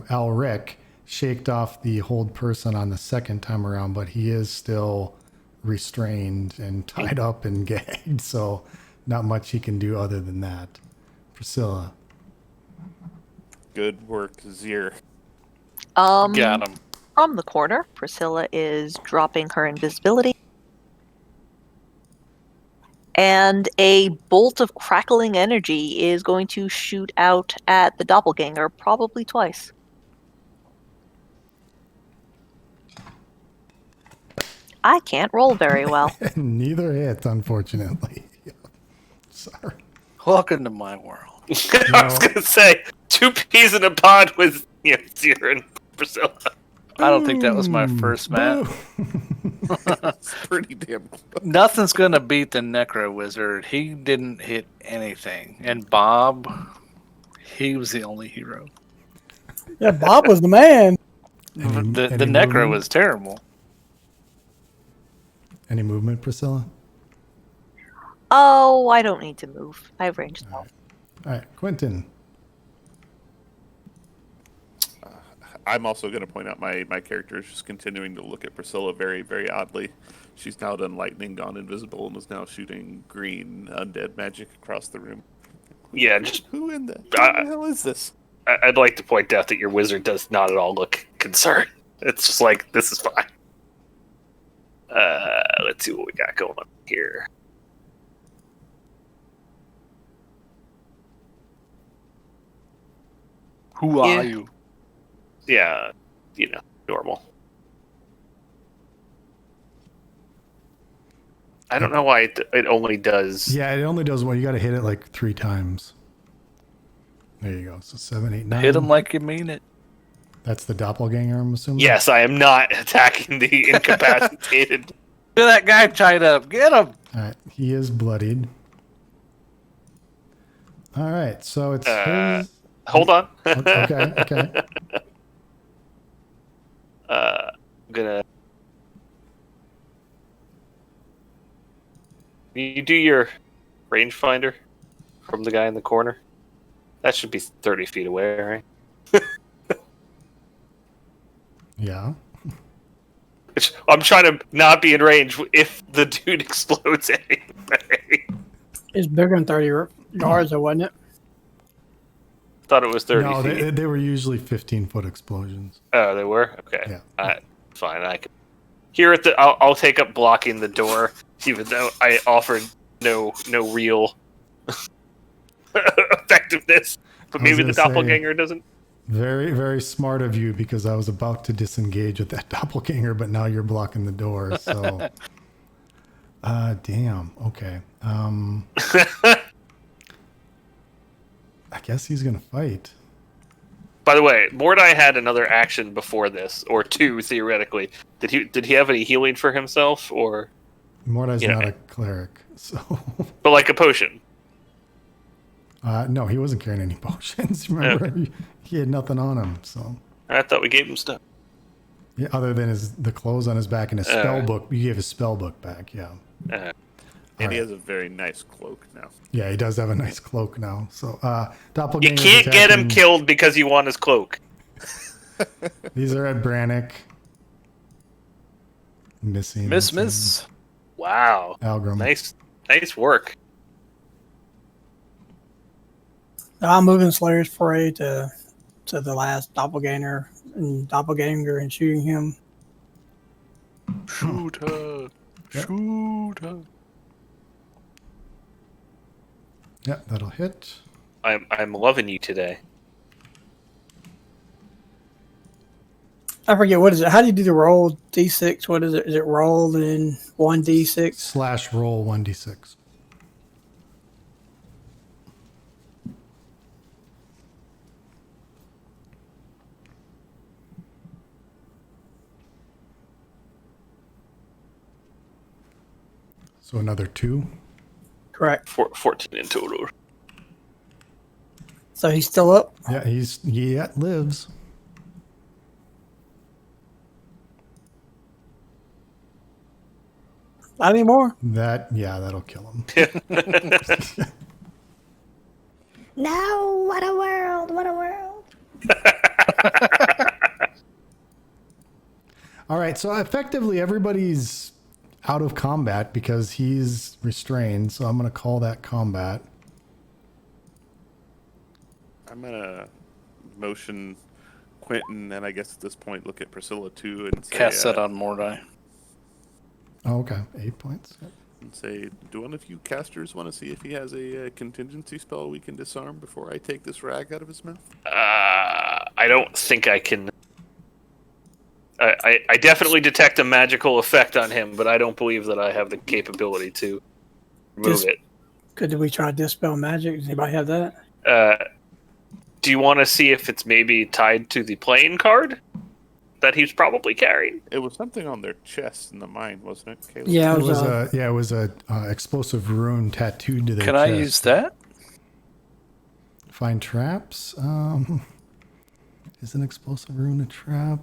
S1: Alric shaked off the hold person on the second time around, but he is still restrained and tied up and gagged, so not much he can do other than that. Priscilla.
S3: Good work, Zir.
S5: Got him.
S6: From the corner, Priscilla is dropping her invisibility. And a bolt of crackling energy is going to shoot out at the doppelganger, probably twice. I can't roll very well.
S1: Neither hit, unfortunately. Sorry.
S5: Welcome to my world.
S2: I was gonna say 2 peas in a pod with Zir and Priscilla.
S5: I don't think that was my first match.
S3: It's pretty damn close.
S5: Nothing's gonna beat the Necro Wizard. He didn't hit anything, and Bob, he was the only hero.
S4: Yeah, Bob was the man.
S5: The
S1: any
S5: Necro
S1: movement?
S5: was terrible.
S1: Any movement, Priscilla?
S6: Oh, I don't need to move. I have range spell.
S1: All right, Quentin.
S3: I'm also going to point out my character is just continuing to look at Priscilla very, very oddly. She's now done lightning, gone invisible, and is now shooting green undead magic across the room.
S2: Yeah, just
S3: Who in the hell is this?
S2: I'd like to point out that your wizard does not at all look concerned. It's just like, this is fine. Let's see what we got going on here.
S5: Who
S2: Yeah.
S5: are you?
S2: Yeah, normal. I don't know why it only does.
S1: Yeah, it only does one. You got to hit it like 3 times. There you go. So 7, 8, 9.
S5: Hit him like you mean it.
S1: That's the doppelganger, I'm assuming.
S2: Yes, I am not attacking the incapacitated.
S5: Get that guy tied up. Get him.
S1: All right, he is bloodied. All right, so it's his.
S2: Hold on.
S1: Okay.
S2: I'm gonna. You do your rangefinder from the guy in the corner. That should be 30 feet away, right?
S1: Yeah.
S2: I'm trying to not be in range if the dude explodes anyway.
S4: It's bigger than 30 yards, though, wasn't it?
S2: Thought it was 30
S1: No,
S2: feet.
S1: they were usually 15-foot explosions.
S2: Oh, they were? Okay.
S1: Yeah.
S2: Fine. I can. Here at the, I'll take up blocking the door, even though I offered no real effectiveness. But
S1: I was
S2: maybe the
S1: gonna say-
S2: doppelganger doesn't.
S1: Very, very smart of you, because I was about to disengage with that doppelganger, but now you're blocking the door. So, damn. Okay. I guess he's gonna fight.
S2: By the way, Mordai had another action before this, or 2 theoretically. Did he have any healing for himself, or
S1: Mordai's
S2: Yeah.
S1: not a cleric, so
S2: but like a potion?
S1: no, he wasn't carrying any potions. Remember, he had nothing on him. So,
S2: I thought we gave him stuff.
S1: yeah, other than the clothes on his back and his spell book, you gave his spell book back. Yeah,
S3: And he
S1: Alright.
S3: has a very nice cloak now.
S1: yeah, he does have a nice cloak now. So,
S2: You
S1: doppelganger.
S2: can't get him killed because you want his cloak.
S1: These are at Brannick. Missing.
S5: Miss.
S2: Wow,
S1: Algrim.
S2: nice work.
S4: I'm moving Slayer's Prey to the last doppelganger and shooting him.
S5: Shoot her.
S1: Yep.
S5: Shoot her.
S1: Yeah, that'll hit.
S2: I'm loving you today.
S4: I forget, what is it? How do you do the roll? D6? What is it? Is it rolled in 1d6?
S1: / roll 1d6. So another 2.
S4: Correct.
S2: 14 in total.
S4: So he's still up?
S1: Yeah, he lives.
S4: Not anymore?
S1: That'll kill him.
S7: No, what a world, what a world.
S1: All right, so effectively everybody's out of combat because he's restrained. So I'm going to call that combat.
S3: I'm gonna motion Quentin, and I guess at this point look at Priscilla too, and say,
S5: Cast that on Mordai.
S1: Oh, okay, 8 points. Yep.
S3: and say, do one of you casters want to see if he has a contingency spell we can disarm before I take this rag out of his mouth?
S2: I don't think I can. I definitely detect a magical effect on him, but I don't believe that I have the capability to remove it.
S4: Could we try Dispel Magic? Does anybody have that?
S2: Do you want to see if it's maybe tied to the playing card? that he's probably carrying.
S3: It was something on their chest in the mine, wasn't it, Caleb?
S4: Yeah,
S1: It was a explosive rune tattooed to their
S5: Can
S1: chest.
S5: I use that?
S1: Find traps. Is an explosive rune a trap?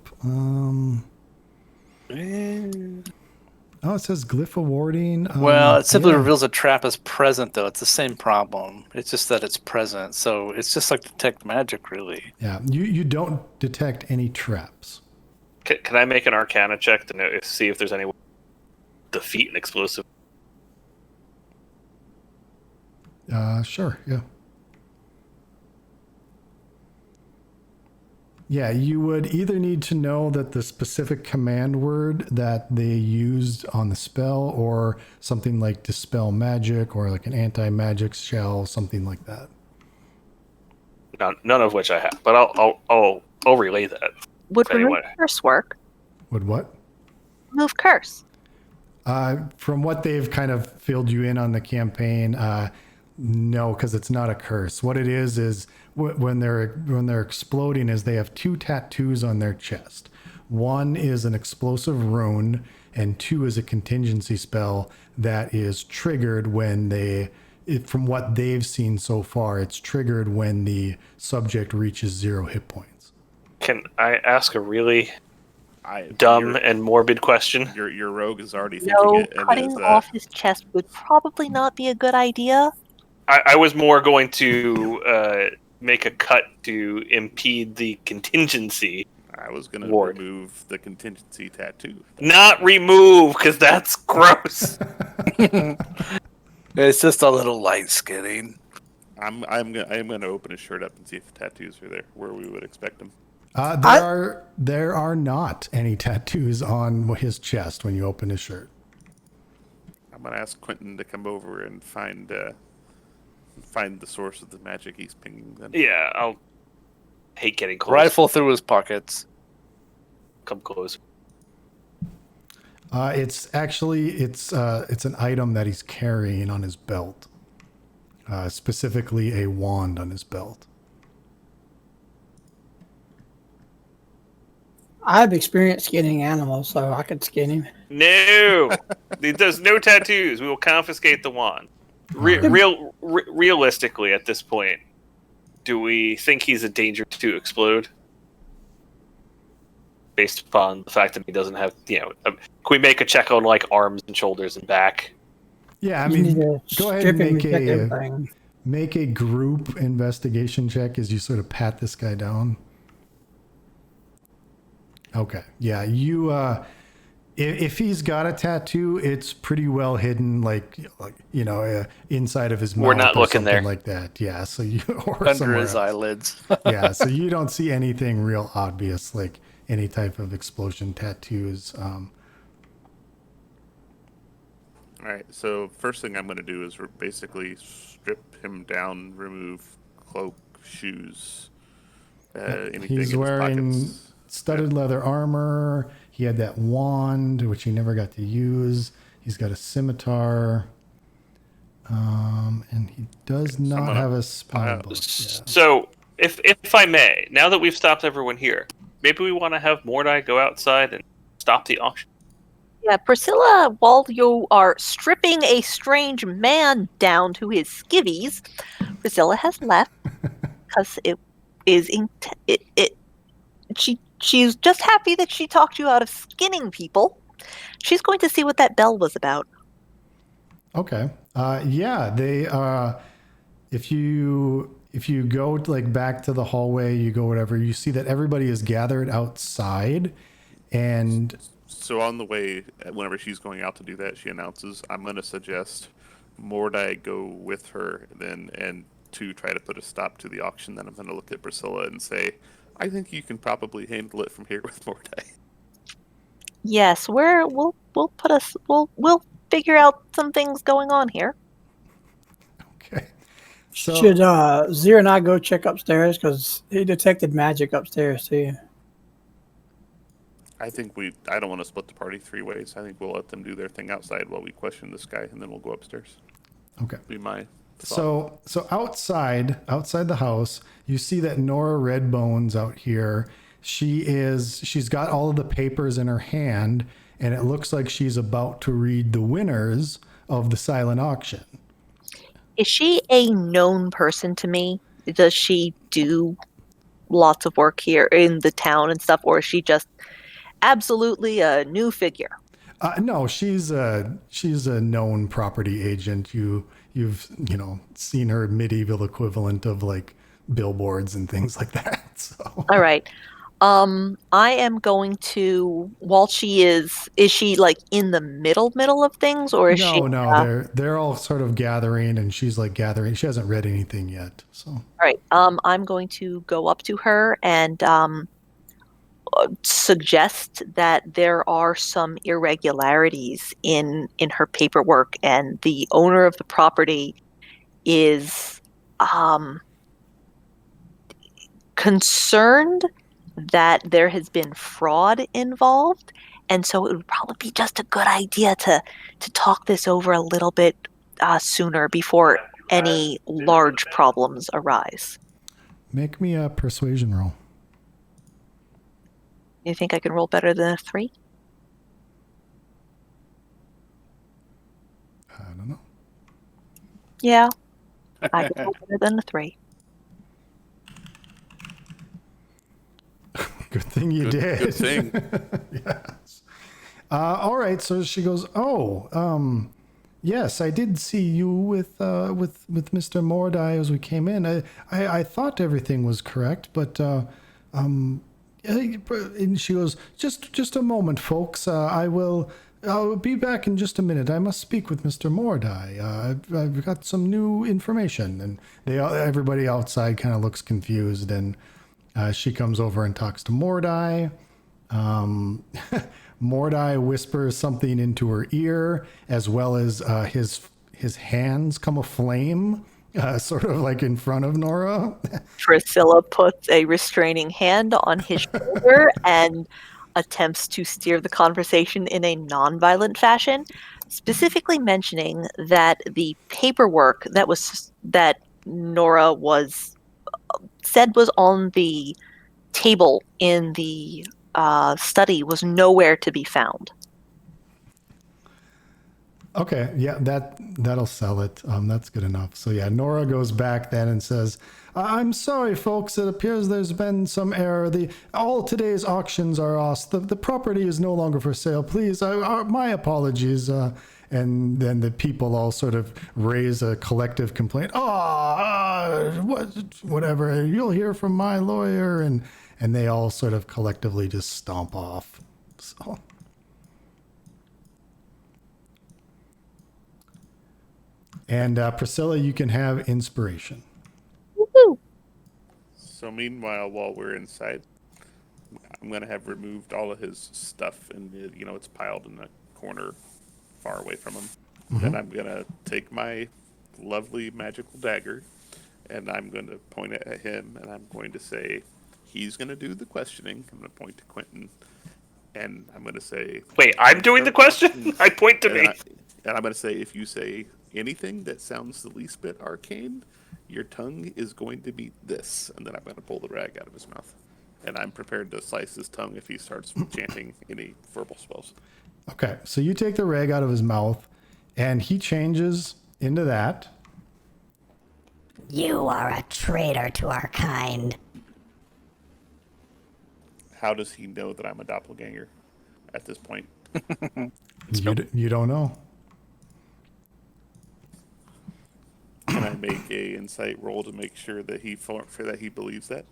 S1: Oh, it says glyph of warding.
S5: Well, it simply
S1: yeah.
S5: reveals a trap as present, though. It's the same problem. It's just that it's present. So it's just like detect magic, really.
S1: Yeah, you don't detect any traps.
S2: Can I make an Arcana check to see if there's any way to defeat an explosive?
S1: Sure, yeah. Yeah, you would either need to know that the specific command word that they used on the spell, or something like dispel magic, or like an anti-magic shell, something like that.
S2: None of which I have, but I'll relay that.
S6: Would remove
S2: Anyway.
S6: curse work?
S1: Would what?
S6: Remove curse.
S1: From what they've kind of filled you in on the campaign, no, because it's not a curse. What it is when they're exploding, is they have 2 tattoos on their chest. One is an explosive rune, and 2 is a contingency spell that is triggered when from what they've seen so far, it's triggered when the subject reaches 0 hit points.
S2: Can I ask a really dumb and morbid question?
S3: Your rogue is already thinking
S6: No,
S3: it. And
S6: cutting off his chest would probably not be a good idea.
S2: I was more going to make a cut to impede the contingency.
S3: I was going to
S2: Ward.
S3: remove the contingency tattoo.
S2: Not remove, because that's gross.
S5: It's just a little light skinning.
S3: I'm gonna open his shirt up and see if the tattoos are there where we would expect them.
S1: There are not any tattoos on his chest when you open his shirt.
S3: I'm gonna ask Quentin to come over and find the source of the magic he's pinging. Then.
S2: Yeah, I'll hate getting close.
S5: Rifle through his pockets.
S2: Come close.
S1: It's an item that he's carrying on his belt. Specifically a wand on his belt.
S4: I have experience skinning animals, so I could skin him.
S2: No, there's no tattoos. We will confiscate the wand. Realistically, at this point, do we think he's a danger to explode? Based upon the fact that he doesn't have, can we make a check on like arms and shoulders and back?
S1: Yeah, I
S4: You need
S1: mean,
S4: to
S1: go ahead
S4: strip
S1: and
S4: him and check everything.
S1: make a group investigation check as you sort of pat this guy down. Okay, yeah, you if he's got a tattoo, it's pretty well hidden, like inside of his mouth.
S2: We're not
S1: or
S2: looking
S1: something
S2: there.
S1: like that. Yeah, so you or
S5: Under
S1: somewhere
S5: his
S1: else.
S5: eyelids.
S1: Yeah, so you don't see anything real obvious, like any type of explosion tattoos.
S3: All right. So first thing I'm gonna do is basically strip him down, remove cloak, shoes, anything in
S1: He's
S3: his
S1: wearing
S3: pockets.
S1: studded leather armor. He had that wand, which he never got to use. He's got a scimitar. And he does not have a spell book. Yeah.
S2: So, if I may, now that we've stopped everyone here, maybe we want to have Mordai go outside and stop the auction.
S6: Yeah, Priscilla, while you are stripping a strange man down to his skivvies, Priscilla has left because it is she's just happy that she talked you out of skinning people. She's going to see what that bell was about.
S1: Okay. Yeah, they if you go like back to the hallway, you go whatever, you see that everybody is gathered outside, and
S3: So on the way, whenever she's going out to do that, she announces, "I'm going to suggest Mordai go with her, and to try to put a stop to the auction." Then I'm going to look at Priscilla and say, "I think you can probably handle it from here with Mordai."
S6: Yes, we'll figure out some things going on here.
S1: okay. So
S4: Should Zero and I go check upstairs because he detected magic upstairs too.
S3: I think I don't want to split the party 3 ways. I think we'll let them do their thing outside while we question this guy, and then we'll go upstairs.
S1: okay.
S3: Be my thought.
S1: So outside the house, you see that Nora Redbone's out here. She's got all of the papers in her hand, and it looks like she's about to read the winners of the silent auction.
S6: Is she a known person to me? Does she do lots of work here in the town and stuff, or is she just absolutely a new figure?
S1: No, she's a known property agent. You've seen her medieval equivalent of like billboards and things like that. So
S6: All right. I am going to, while is she like in the middle of things, or is she?
S1: no, they're all sort of gathering, and she's like gathering. She hasn't read anything yet. So
S6: All right. I'm going to go up to her and suggest that there are some irregularities in her paperwork, and the owner of the property is concerned that there has been fraud involved, and so it would probably be just a good idea to talk this over a little bit sooner before any large problems arise.
S1: make me a persuasion roll.
S6: You think I can roll better than a 3?
S1: I don't know.
S6: Yeah, I can roll better than a 3.
S1: Good thing you did.
S3: Good thing.
S1: Yes. All right. So she goes, "Oh, yes, I did see you with Mr. Mordai as we came in. I thought everything was correct, but and she goes, just a moment, folks. I'll be back in just a minute. I must speak with Mr. Mordai. I've got some new information." And everybody outside kind of looks confused, and she comes over and talks to Mordai. Mordai whispers something into her ear, as well as his hands come aflame, sort of like in front of Nora.
S6: Priscilla puts a restraining hand on his shoulder and attempts to steer the conversation in a non-violent fashion, specifically mentioning that the paperwork that Nora said was on the table in the study was nowhere to be found.
S1: Okay, yeah, that'll sell it. That's good enough. So yeah, Nora goes back then and says, "I'm sorry, folks. It appears there's been some error. All today's auctions are lost. The property is no longer for sale. Please, my apologies." And then the people all sort of raise a collective complaint. Whatever. You'll hear from my lawyer, and they all sort of collectively just stomp off. So. And Priscilla, you can have inspiration.
S6: Woohoo!
S3: So meanwhile, while we're inside, I'm gonna have removed all of his stuff, and it's piled in the corner, far away from him. Then I'm gonna take my lovely magical dagger, and I'm going to point it at him, and I'm going to say, he's gonna do the questioning. I'm gonna point to Quentin, and I'm gonna say,
S2: Wait, I'm doing the question? I point to me.
S3: And I'm gonna say, if you say anything that sounds the least bit arcane, your tongue is going to be this. And then I'm going to pull the rag out of his mouth. And I'm prepared to slice his tongue if he starts chanting any verbal spells.
S1: Okay, so you take the rag out of his mouth, and he changes into that.
S7: You are a traitor to our kind.
S3: How does he know that I'm a doppelganger at this point?
S1: You don't know.
S3: Can I make a insight roll to make sure that he believes that?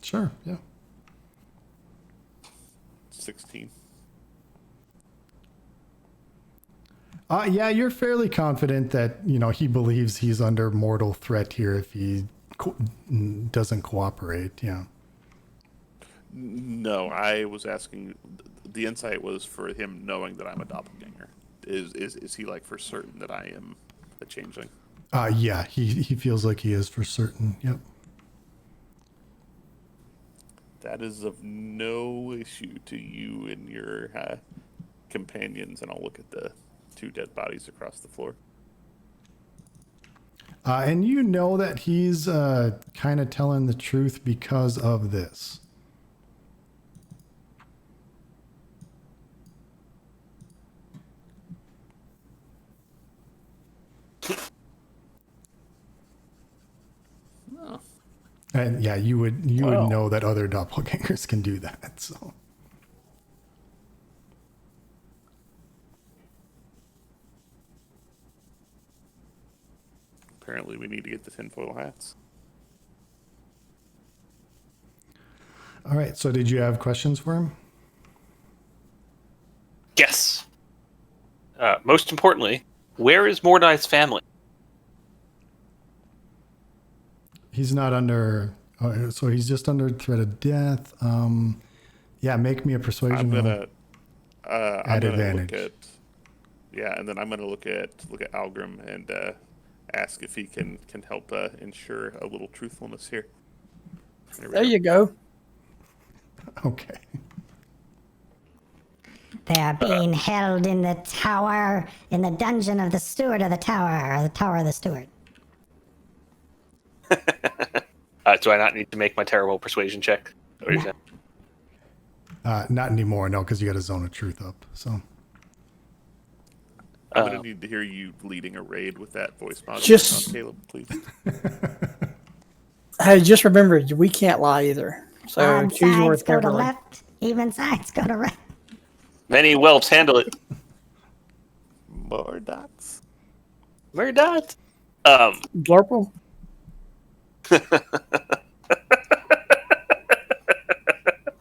S1: Sure, yeah.
S3: 16.
S1: Yeah, you're fairly confident that, he believes he's under mortal threat here if he doesn't cooperate, yeah.
S3: No, I was asking, the insight was for him knowing that I'm a doppelganger. Is he like for certain that I am a changeling?
S1: Yeah, he feels like he is for certain, yep.
S3: That is of no issue to you and your companions, and I'll look at the 2 dead bodies across the floor.
S1: And you know that he's kind of telling the truth because of this.
S3: Oh.
S1: And yeah, you would
S3: Wow.
S1: know that other doppelgangers can do that. So
S3: Apparently, we need to get the tinfoil hats.
S1: all right. So did you have questions for him?
S2: Yes. Most importantly, where is Mordai's family?
S1: He's not under. So he's just under threat of death. Yeah, make me a persuasion
S3: I'm
S1: roll.
S3: gonna.
S1: At
S3: I'm gonna
S1: advantage.
S3: look at. Yeah, and then I'm gonna look at Algrim and ask if he can help ensure a little truthfulness here. There we
S4: There
S3: go.
S4: you go.
S1: Okay.
S7: They are being held in the tower, in the dungeon of the steward of the tower, or the tower of the steward.
S2: Do I not need to make my terrible persuasion check? What are you
S7: No.
S2: saying?
S1: Not anymore, no, because you got a zone of truth up. So
S3: I'm gonna need to hear you leading a raid with that voice modulation
S4: Just-
S3: on Caleb, please.
S4: Hey, just remember, we can't lie either. So
S7: Odd
S4: choose your
S7: sides
S4: words
S7: go to
S4: carefully.
S7: left, even sides go to right.
S2: Many whelps handle it.
S3: More dots.
S2: Where not?
S4: Blurple.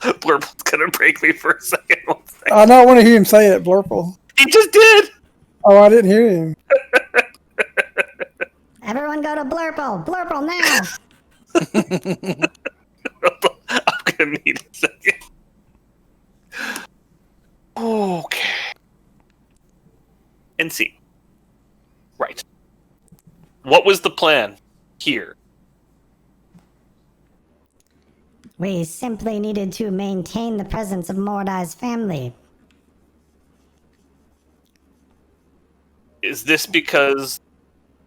S2: Blurple's gonna break me for a second. One second.
S4: I don't want to hear him say it, Blurple.
S2: He just did.
S4: Oh, I didn't hear him.
S7: Everyone go to Blurple. Blurple now.
S2: I'm gonna need a second. Okay. And see. Right. What was the plan here?
S7: We simply needed to maintain the presence of Mordai's family.
S2: Is this because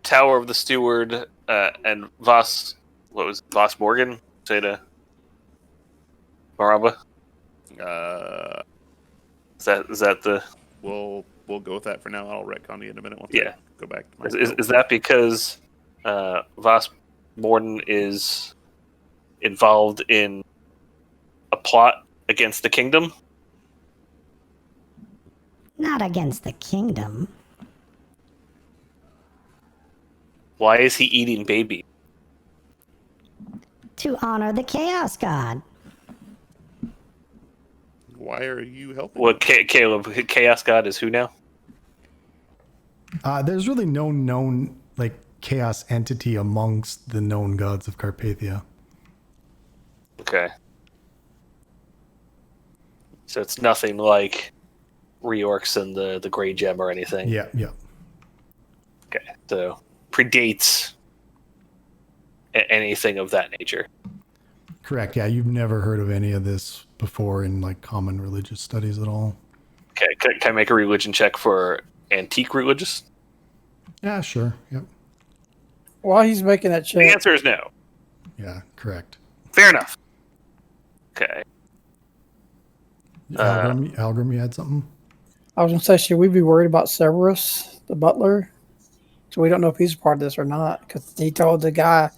S2: Tower of the Steward and Voss, Voss Morgan? Say to Maraba? Is that the?
S3: We'll go with that for now. I'll retcon you in a minute once
S2: Yeah.
S3: I go back to my.
S2: Is that because Voss Morgan is involved in a plot against the kingdom?
S7: Not against the kingdom.
S2: Why is he eating baby?
S7: To honor the Chaos God.
S3: Why are you helping?
S2: What Caleb? Chaos God is who now?
S1: there's really no known like chaos entity amongst the known gods of Carpathia.
S2: Okay. So it's nothing like Reorx and the Grey Gem or anything.
S1: Yeah, yeah.
S2: Okay. So predates anything of that nature.
S1: Correct. Yeah, you've never heard of any of this before in like common religious studies at all.
S2: Okay. Can I make a religion check for antique religious?
S1: Yeah, sure. Yep.
S4: While he's making that
S2: The
S4: check,
S2: answer is no.
S1: Yeah, correct.
S2: Fair enough. Okay.
S1: Algrim, you had something?
S4: I was going to say, should we be worried about Cerberus, the butler? So we don't know if he's a part of this or not, because he told the guy,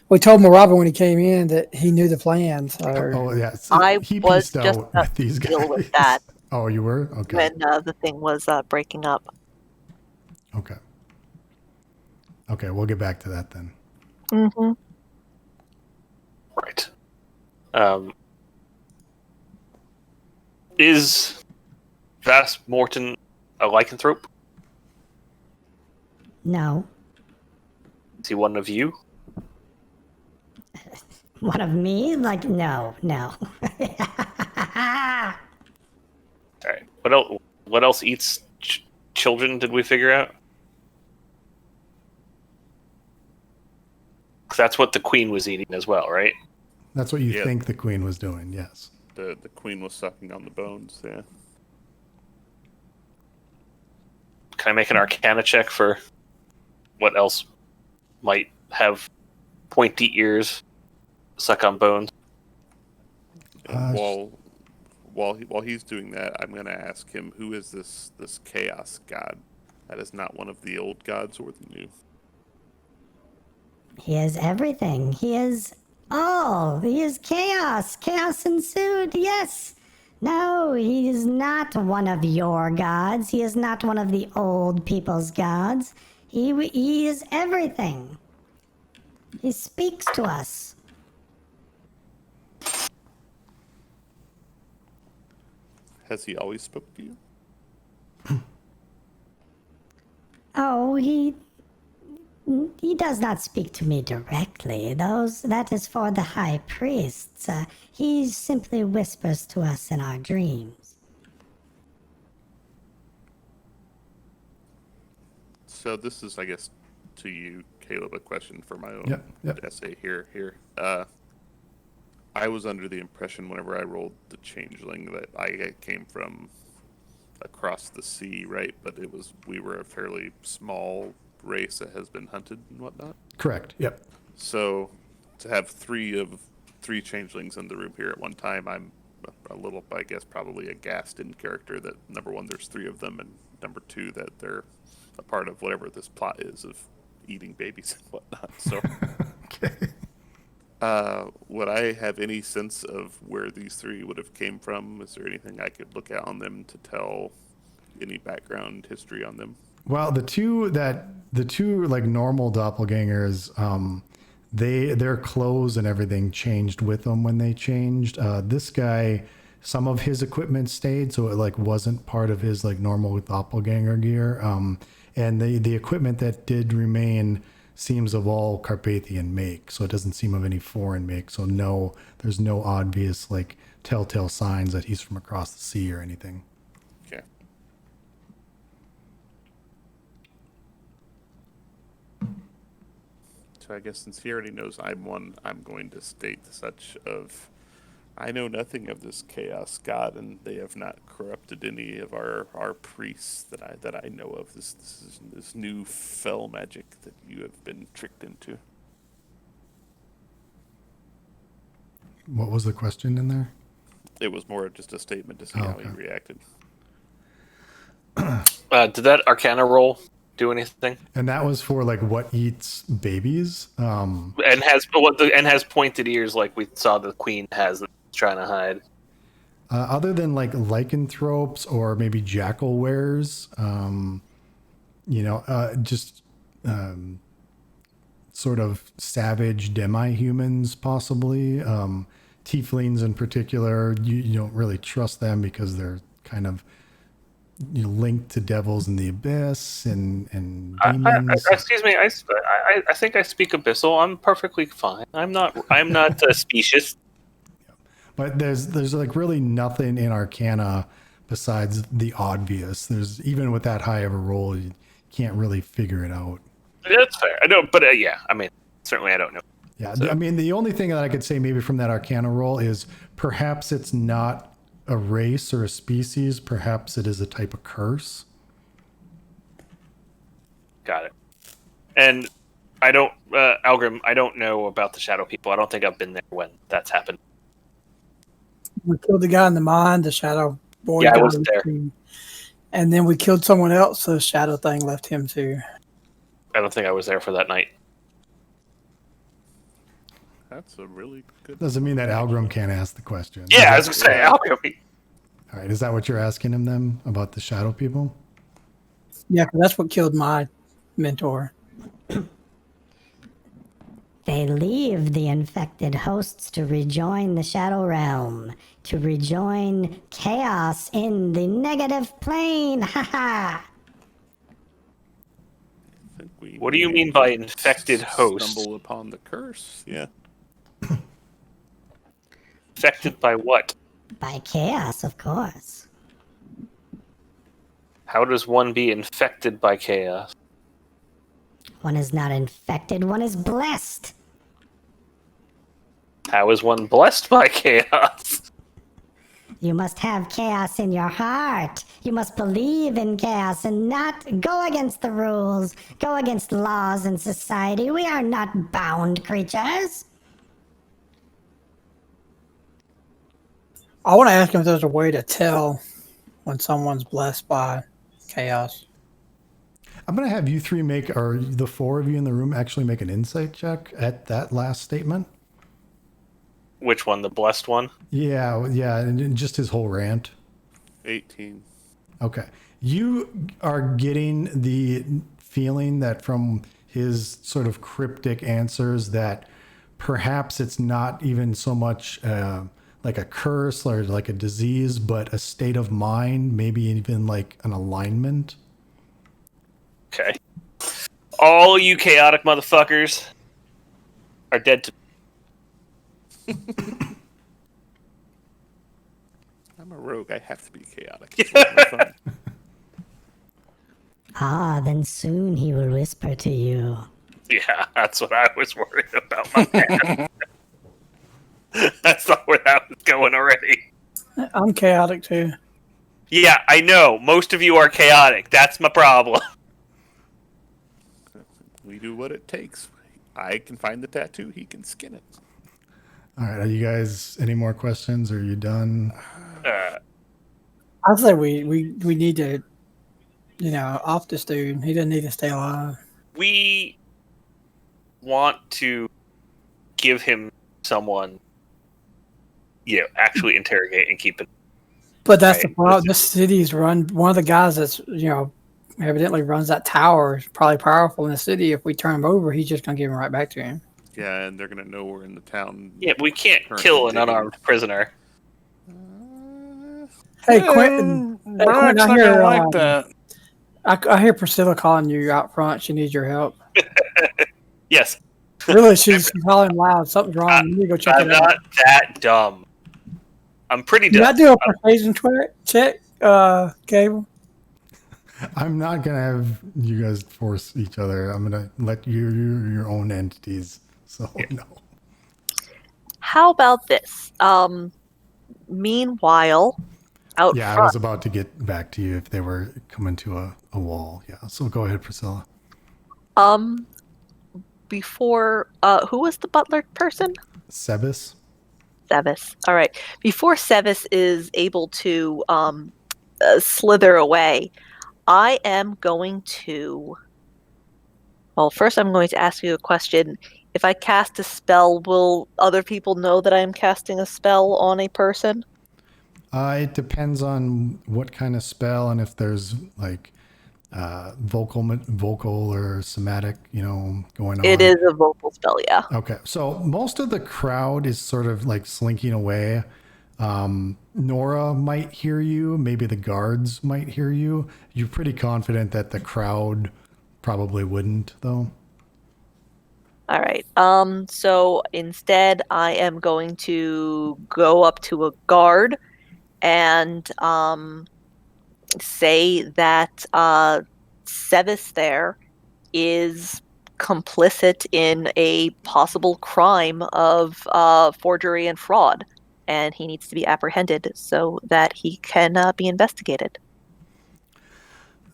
S4: we told Maraba when he came in that he knew the plans.
S1: Oh, yeah.
S6: I
S1: he
S6: was
S1: pieced
S6: just
S1: out
S6: about
S1: with these
S6: to
S1: guys.
S6: deal with that.
S1: Oh, you were? Okay.
S6: When the thing was breaking up.
S1: Okay. Okay, we'll get back to that then.
S6: Mm-hmm.
S2: Right. Is Vass Morton a lycanthrope?
S7: No.
S2: Is he one of you?
S7: One of me? Like, no.
S2: All right. What else eats children? Did we figure out? 'Cause that's what the queen was eating as well, right?
S1: That's what you
S3: Yeah.
S1: think the queen was doing, yes.
S3: The queen was sucking on the bones. Yeah.
S2: Can I make an Arcana check for what else might have pointy ears, suck on bones.
S3: And while he's doing that, I'm going to ask him, who is this chaos god? That is not one of the old gods or the new.
S7: He is everything. He is all. He is chaos. Chaos ensued, yes. No, he is not one of your gods. He is not one of the old people's gods. He is everything. He speaks to us.
S3: Has he always spoke to you?
S7: Oh, he does not speak to me directly. That is for the high priests. He simply whispers to us in our dreams.
S3: So this is, I guess, to you, Caleb, a question for my own
S1: Yep.
S3: essay here. I was under the impression whenever I rolled the changeling that I came from across the sea, right? But we were a fairly small race that has been hunted and whatnot.
S1: Correct. Yep.
S3: So to have three changelings in the room here at one time, I'm a little, I guess, probably aghast in character that, number one, there's three of them, and number two, that they're a part of whatever this plot is of eating babies and whatnot. So
S1: Okay.
S3: would I have any sense of where these three would have came from? Is there anything I could look at on them to tell any background history on them?
S1: Well, the two like normal doppelgangers, their clothes and everything changed with them when they changed. This guy, some of his equipment stayed, so it like wasn't part of his like normal doppelganger gear. And the equipment that did remain seems of all Carpathian make, so it doesn't seem of any foreign make. So no, there's no obvious like telltale signs that he's from across the sea or anything.
S3: Okay. So I guess since he already knows I'm one, I'm going to state such of, I know nothing of this chaos god, and they have not corrupted any of our priests that I know of. This new fell magic that you have been tricked into.
S1: What was the question in there?
S3: It was more just a statement to see how he reacted.
S2: Did that Arcana roll do anything?
S1: And that was for like what eats babies.
S2: And has pointed ears like we saw the queen has that's trying to hide.
S1: Other than like lycanthropes or maybe jackal wares, just sort of savage demi-humans possibly. Tieflings in particular, you don't really trust them because they're kind of linked to devils in the abyss and demons.
S2: Excuse me, I think I speak Abyssal. I'm perfectly fine. I'm not specious.
S1: But there's like really nothing in Arcana besides the obvious. There's even with that high of a roll, you can't really figure it out.
S2: That's fair. I know, but yeah, I mean, certainly I don't know.
S1: Yeah,
S2: So.
S1: I mean, the only thing that I could say maybe from that Arcana roll is perhaps it's not a race or a species. Perhaps it is a type of curse.
S2: Got it. And I don't, Algrim, I don't know about the Shadow People. I don't think I've been there when that's happened.
S4: We killed the guy in the mine, the shadow boy.
S2: Yeah, I
S4: guy
S2: wasn't there.
S4: And then we killed someone else, so the shadow thing left him too.
S2: I don't think I was there for that night.
S3: That's a really good.
S1: Doesn't mean that Algrim can't ask the question.
S2: Yeah, I was going to say, Algrim.
S1: All right, is that what you're asking him then about the shadow people?
S4: Yeah, 'cause that's what killed my mentor.
S7: They leave the infected hosts to rejoin the Shadow Realm, to rejoin chaos in the negative plane. Ha ha!
S2: What do you mean by infected host?
S3: Stumble upon the curse. Yeah.
S2: Infected by what?
S7: By chaos, of course.
S2: How does one be infected by chaos?
S7: One is not infected, one is blessed.
S2: How is one blessed by chaos?
S7: You must have chaos in your heart. You must believe in chaos and not go against the rules, go against laws and society. We are not bound creatures.
S4: I want to ask him if there's a way to tell when someone's blessed by chaos.
S1: I'm going to have you three make, or the four of you in the room actually make an insight check at that last statement.
S2: Which one? The blessed one?
S1: Yeah, and just his whole rant.
S3: 18.
S1: Okay. You are getting the feeling that from his sort of cryptic answers that perhaps it's not even so much like a curse or like a disease, but a state of mind, maybe even like an alignment.
S2: Okay. All you chaotic motherfuckers are dead to.
S3: I'm a rogue. I have to be chaotic. It's really fun.
S7: Ah, then soon he will whisper to you.
S2: Yeah, that's what I was worried about. My man. That's not where that was going already.
S4: I'm chaotic too.
S2: Yeah, I know. Most of you are chaotic. That's my problem.
S3: We do what it takes. I can find the tattoo. He can skin it.
S1: All right. Are you guys any more questions? Are you done?
S4: I say we need to, off this dude. He doesn't need to stay alive.
S2: We want to give him someone, actually interrogate and keep it.
S4: But that's
S2: Right.
S4: the problem. This city's run. One of the guys that's evidently runs that tower is probably powerful in the city. If we turn him over, he's just gonna give him right back to him.
S3: Yeah, and they're gonna know we're in the town.
S2: Yeah, but we can't
S3: Currently
S2: kill an
S3: digging.
S2: unarmed prisoner.
S4: Hey, Quentin. Hey,
S5: Brock's
S4: Quentin, I
S5: not
S4: hear,
S5: gonna like that.
S4: I hear Priscilla calling you out front. She needs your help.
S2: Yes,
S4: Really, she's calling loud. Something's wrong. You need to go check
S2: I'm
S4: it out.
S2: not that dumb. I'm pretty
S4: Did I
S2: dumb.
S4: do a persuasion check, Cable?
S1: I'm not going to have you guys force each other. I'm going to let you, your own entities. So, no.
S6: How about this? Meanwhile, out
S1: Yeah, I
S6: front.
S1: was about to get back to you if they were coming to a wall. Yeah, so go ahead, Priscilla.
S6: Before who was the butler person?
S1: Sebis?
S6: Sevis. All right. Before Sevis is able to slither away, I am going to. Well, first I'm going to ask you a question. If I cast a spell, will other people know that I am casting a spell on a person?
S1: It depends on what kind of spell and if there's like vocal or somatic, going on.
S6: It is a vocal spell, yeah.
S1: Okay, so most of the crowd is sort of like slinking away. Nora might hear you. Maybe the guards might hear you. You're pretty confident that the crowd probably wouldn't, though.
S6: All right. So instead, I am going to go up to a guard and say that Sevis there is complicit in a possible crime of forgery and fraud, and he needs to be apprehended so that he can be investigated.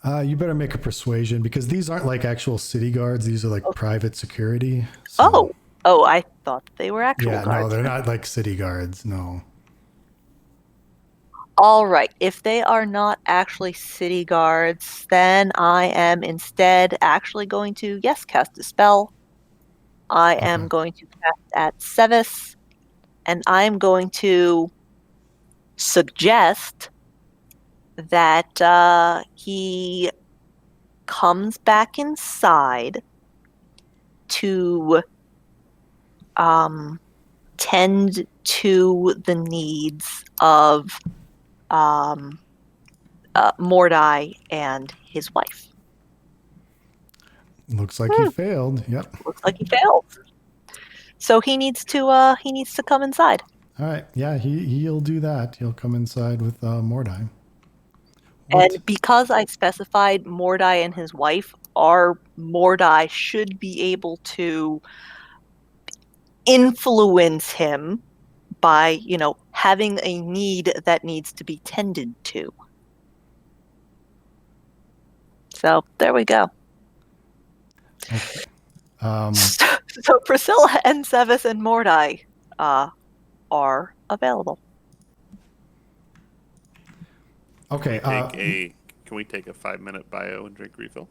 S1: You better make a persuasion because these aren't like actual city guards. These are like private security. So,
S6: Oh, I thought they were actual
S1: yeah,
S6: guards.
S1: no, they're not like city guards. No.
S6: All right. If they are not actually city guards, then I am instead actually going to, cast a spell. I am going to cast at Sevis, and I am going to suggest that he comes back inside to tend to the needs of Mordai and his wife.
S1: Looks like he failed. Yep.
S6: Looks like he failed. So he needs to come inside.
S1: All right. Yeah, he'll do that. He'll come inside with Mordai.
S6: And because I specified Mordai and his wife, our Mordai should be able to influence him by, having a need that needs to be tended to. So there we go.
S1: Okay.
S6: So Priscilla and Sevis and Mordai are available.
S1: Okay.
S3: Can we take a 5-minute bio and drink refill?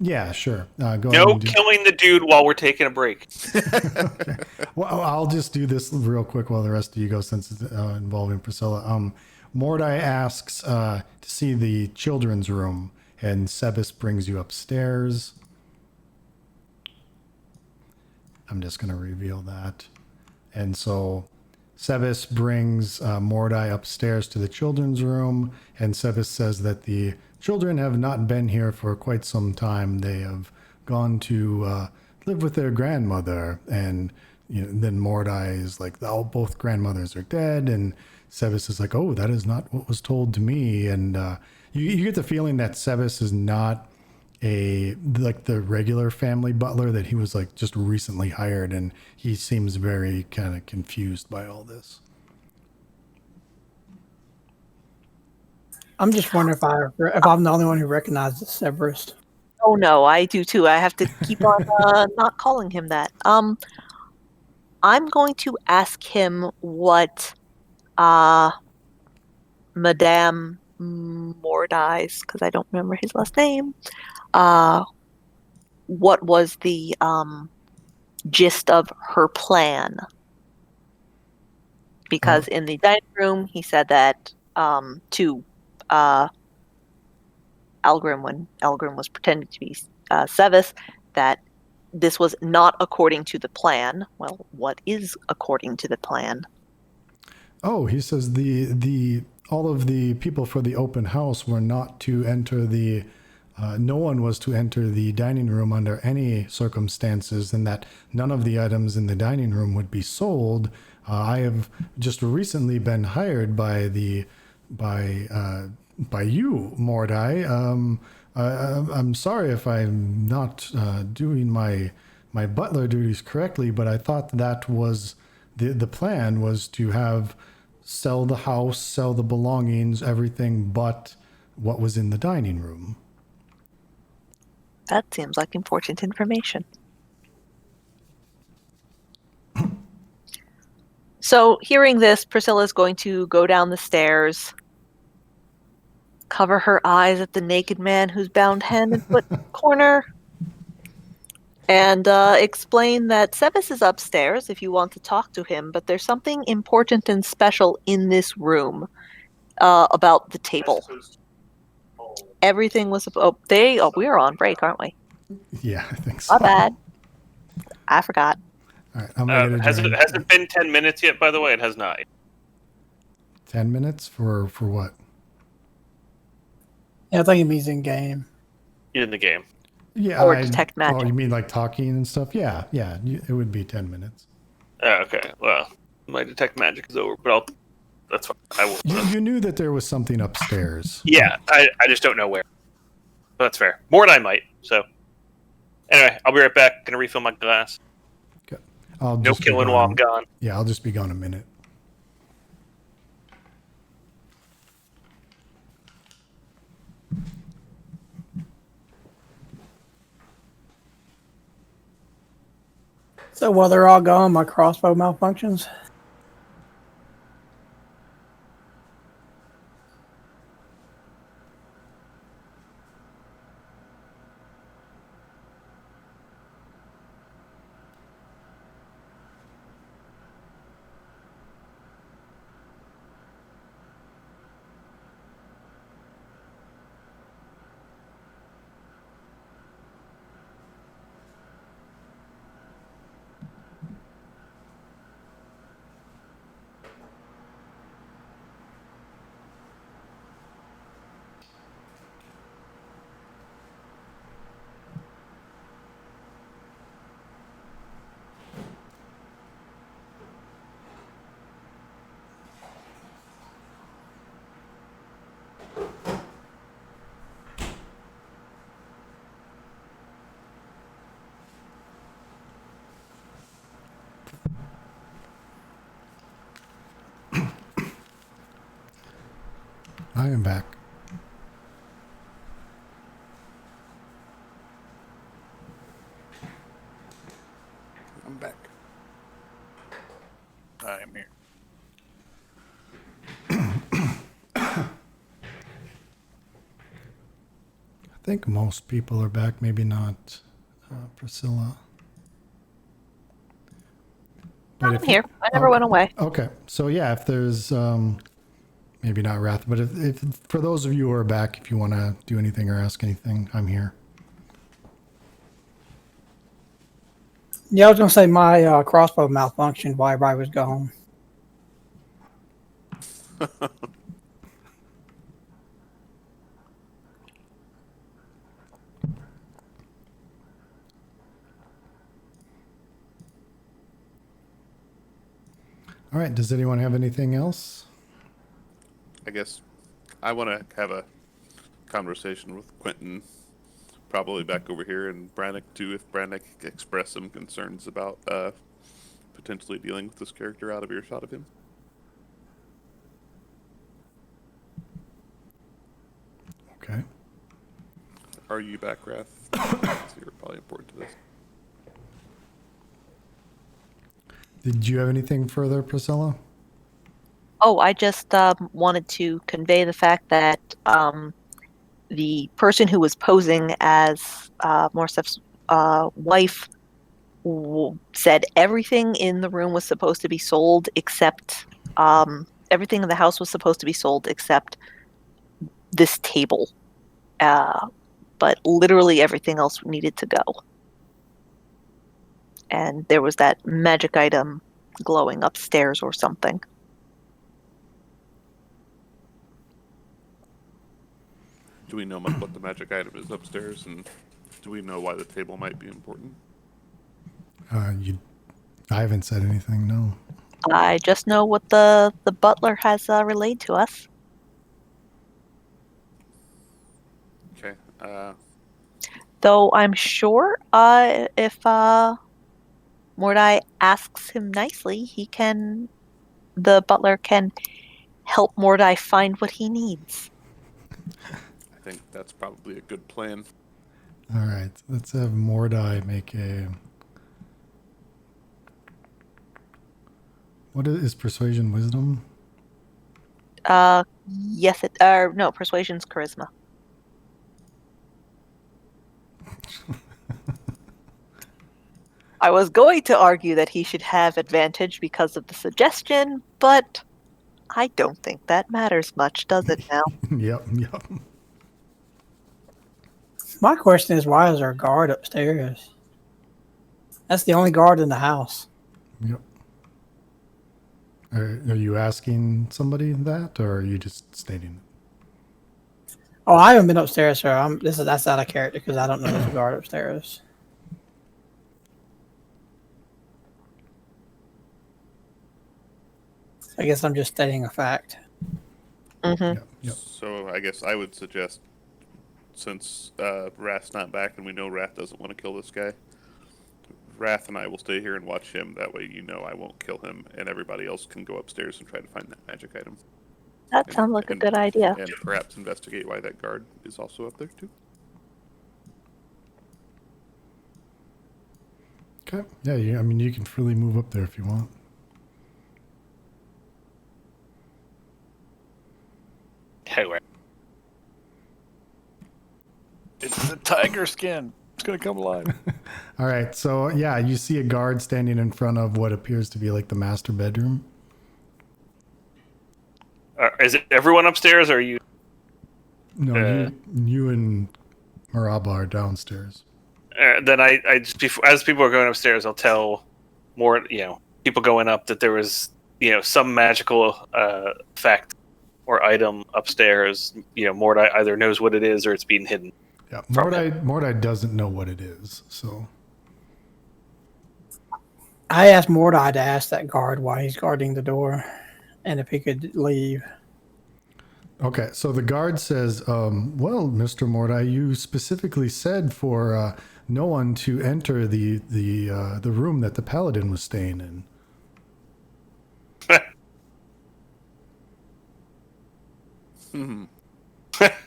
S1: Yeah, sure. Go ahead
S2: No
S1: and
S2: killing the dude while we're taking a break.
S1: Okay. Well, I'll just do this real quick while the rest of you go, since it's involving Priscilla. Mordai asks to see the children's room, and Sebis brings you upstairs. I'm just going to reveal that. And so Sebis brings Mordai upstairs to the children's room, and Sebis says that the children have not been here for quite some time. They have gone to live with their grandmother, and then Mordai is like, "Oh, both grandmothers are dead," and Sebis is like, "Oh, that is not what was told to me." And you get the feeling that Sebis is not the regular family butler, that he was like just recently hired, and he seems very kind of confused by all this.
S4: I'm just wondering if I'm the only one who recognizes Severus.
S6: Oh no, I do too. I have to keep on not calling him that. I'm going to ask him what Madame Mordai's, because I don't remember his last name, what was the gist of her plan. Because in the dining room, he said that to Algrim, when Algrim was pretending to be Sevis, that this was not according to the plan. Well, what is according to the plan?
S1: Oh, he says the all of the people for the open house were not to enter the no one was to enter the dining room under any circumstances, and that none of the items in the dining room would be sold. I have just recently been hired by you, Mordai. I'm sorry if I'm not doing my butler duties correctly, but I thought that was the plan, was to sell the house, sell the belongings, everything but what was in the dining room.
S6: That seems like important information. So, hearing this, Priscilla's going to go down the stairs, cover her eyes at the naked man who's bound hand and foot corner, and explain that Sevis is upstairs if you want to talk to him, but there's something important and special in this room about the table. Everything was... we are on break, aren't we?
S1: Yeah, I think so.
S6: My bad. I forgot.
S1: All right, I'm ready to
S2: Has
S1: join.
S2: it been 10 minutes yet, by the way? It has not.
S1: 10 minutes for what?
S4: Yeah, I think it means in game.
S2: In the game.
S1: Yeah,
S6: Or detect magic.
S1: Oh, you mean like talking and stuff? Yeah, it would be 10 minutes.
S2: Oh, okay. Well, my detect magic is over, but that's fine. I will.
S1: You knew that there was something upstairs.
S2: Yeah, I just don't know where. But that's fair. More than I might. So, anyway, I'll be right back. Gonna refill my glass.
S1: Okay.
S2: No killing while I'm gone.
S1: Yeah, I'll just be gone a minute.
S4: So while they're all gone, my crossbow malfunctions.
S1: I am back.
S3: I'm back.
S5: I am here.
S1: I think most people are back, maybe not Priscilla. But
S6: I'm
S1: if-
S6: here. I never
S1: okay.
S6: went away.
S1: Okay, so yeah, if there's maybe not Wrath, but if for those of you who are back, if you want to do anything or ask anything, I'm here.
S4: Yeah, I was gonna say my crossbow malfunctioned while everybody was gone.
S1: All right, does anyone have anything else?
S3: I guess I want to have a conversation with Quentin, probably back over here, and Brannick too, if Brannick expressed some concerns about potentially dealing with this character out of earshot of him.
S1: Okay.
S3: Are you back, Wrath? You're probably important to this.
S1: Did you have anything further, Priscilla?
S6: Oh, I just wanted to convey the fact that the person who was posing as Morsef's wife said everything in the room was supposed to be sold except everything in the house was supposed to be sold except this table. But literally everything else needed to go. And there was that magic item glowing upstairs or something.
S3: Do we know what the magic item is upstairs, and do we know why the table might be important?
S1: I haven't said anything. No.
S6: I just know what the butler has relayed to us.
S3: Okay.
S6: Though I'm sure if Mordai asks him nicely, the butler can help Mordai find what he needs.
S3: I think that's probably a good plan.
S1: All right, let's have Mordai make a. What is persuasion wisdom?
S6: Yes, no, persuasion's charisma. I was going to argue that he should have advantage because of the suggestion, but I don't think that matters much, does it now?
S1: Yep.
S4: My question is, why is there a guard upstairs? That's the only guard in the house.
S1: Yep. Are you asking somebody that, or are you just stating it?
S4: Oh, I haven't been upstairs, sir. That's out of character because I don't know there's a guard upstairs. I guess I'm just stating a fact.
S6: Mm-hmm.
S1: Yep.
S3: So I guess I would suggest, since Wrath's not back and we know Wrath doesn't want to kill this guy, Wrath and I will stay here and watch him. That way I won't kill him, and everybody else can go upstairs and try to find that magic item.
S6: That sounds like a good idea.
S3: And perhaps investigate why that guard is also up there, too.
S1: Okay. Yeah. You can freely move up there if you want.
S2: Hey, where?
S5: It's the tiger skin. It's gonna come alive.
S1: All right. So yeah, you see a guard standing in front of what appears to be like the master bedroom.
S2: Is it everyone upstairs, or are you?
S1: No, you and Maraba are downstairs.
S2: Then I just as people are going upstairs, I'll tell more. People going up that there was some magical effect or item upstairs. Mordai either knows what it is or it's being hidden.
S1: Yeah, Mordai doesn't know what it is, so.
S4: I asked Mordai to ask that guard why he's guarding the door and if he could leave.
S1: Okay, so the guard says, well, Mr. Mordai, you specifically said for no one to enter the room that the paladin was staying in.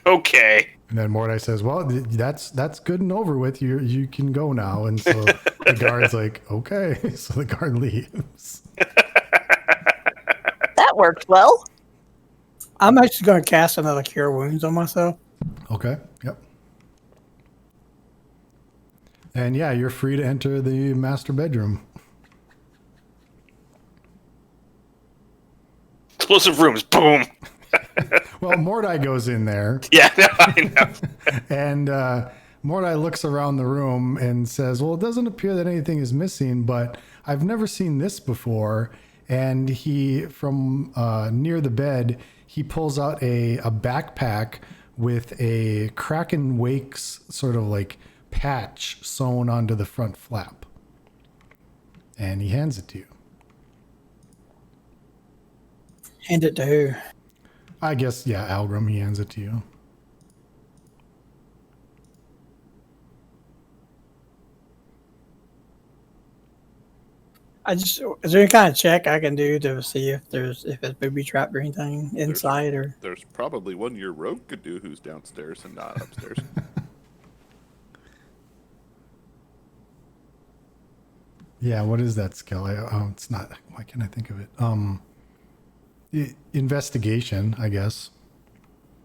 S2: Okay.
S1: And then Mordai says, "Well, that's good and over with. You can go now." And so the guard's like, "Okay." So the guard leaves.
S6: That worked well.
S4: I'm actually going to cast another Cure Wounds on myself.
S1: Okay. Yep. And yeah, you're free to enter the master bedroom.
S2: Explosive rooms. Boom.
S1: Well, Mordai goes in there,
S2: Yeah, no, I know.
S1: and Mordai looks around the room and says, "Well, it doesn't appear that anything is missing, but I've never seen this before." And he, from near the bed, he pulls out a backpack with a Kraken Wakes sort of like patch sewn onto the front flap. And he hands it to you.
S4: Hand it to who?
S1: I guess, yeah, Algrim, he hands it to you.
S4: Is there any kind of check I can do to see if it's booby trapped or anything inside or?
S3: There's probably one your rogue could do who's downstairs and not upstairs.
S1: Yeah, what is that skill? It's not. Why can't I think of it? Investigation, I guess.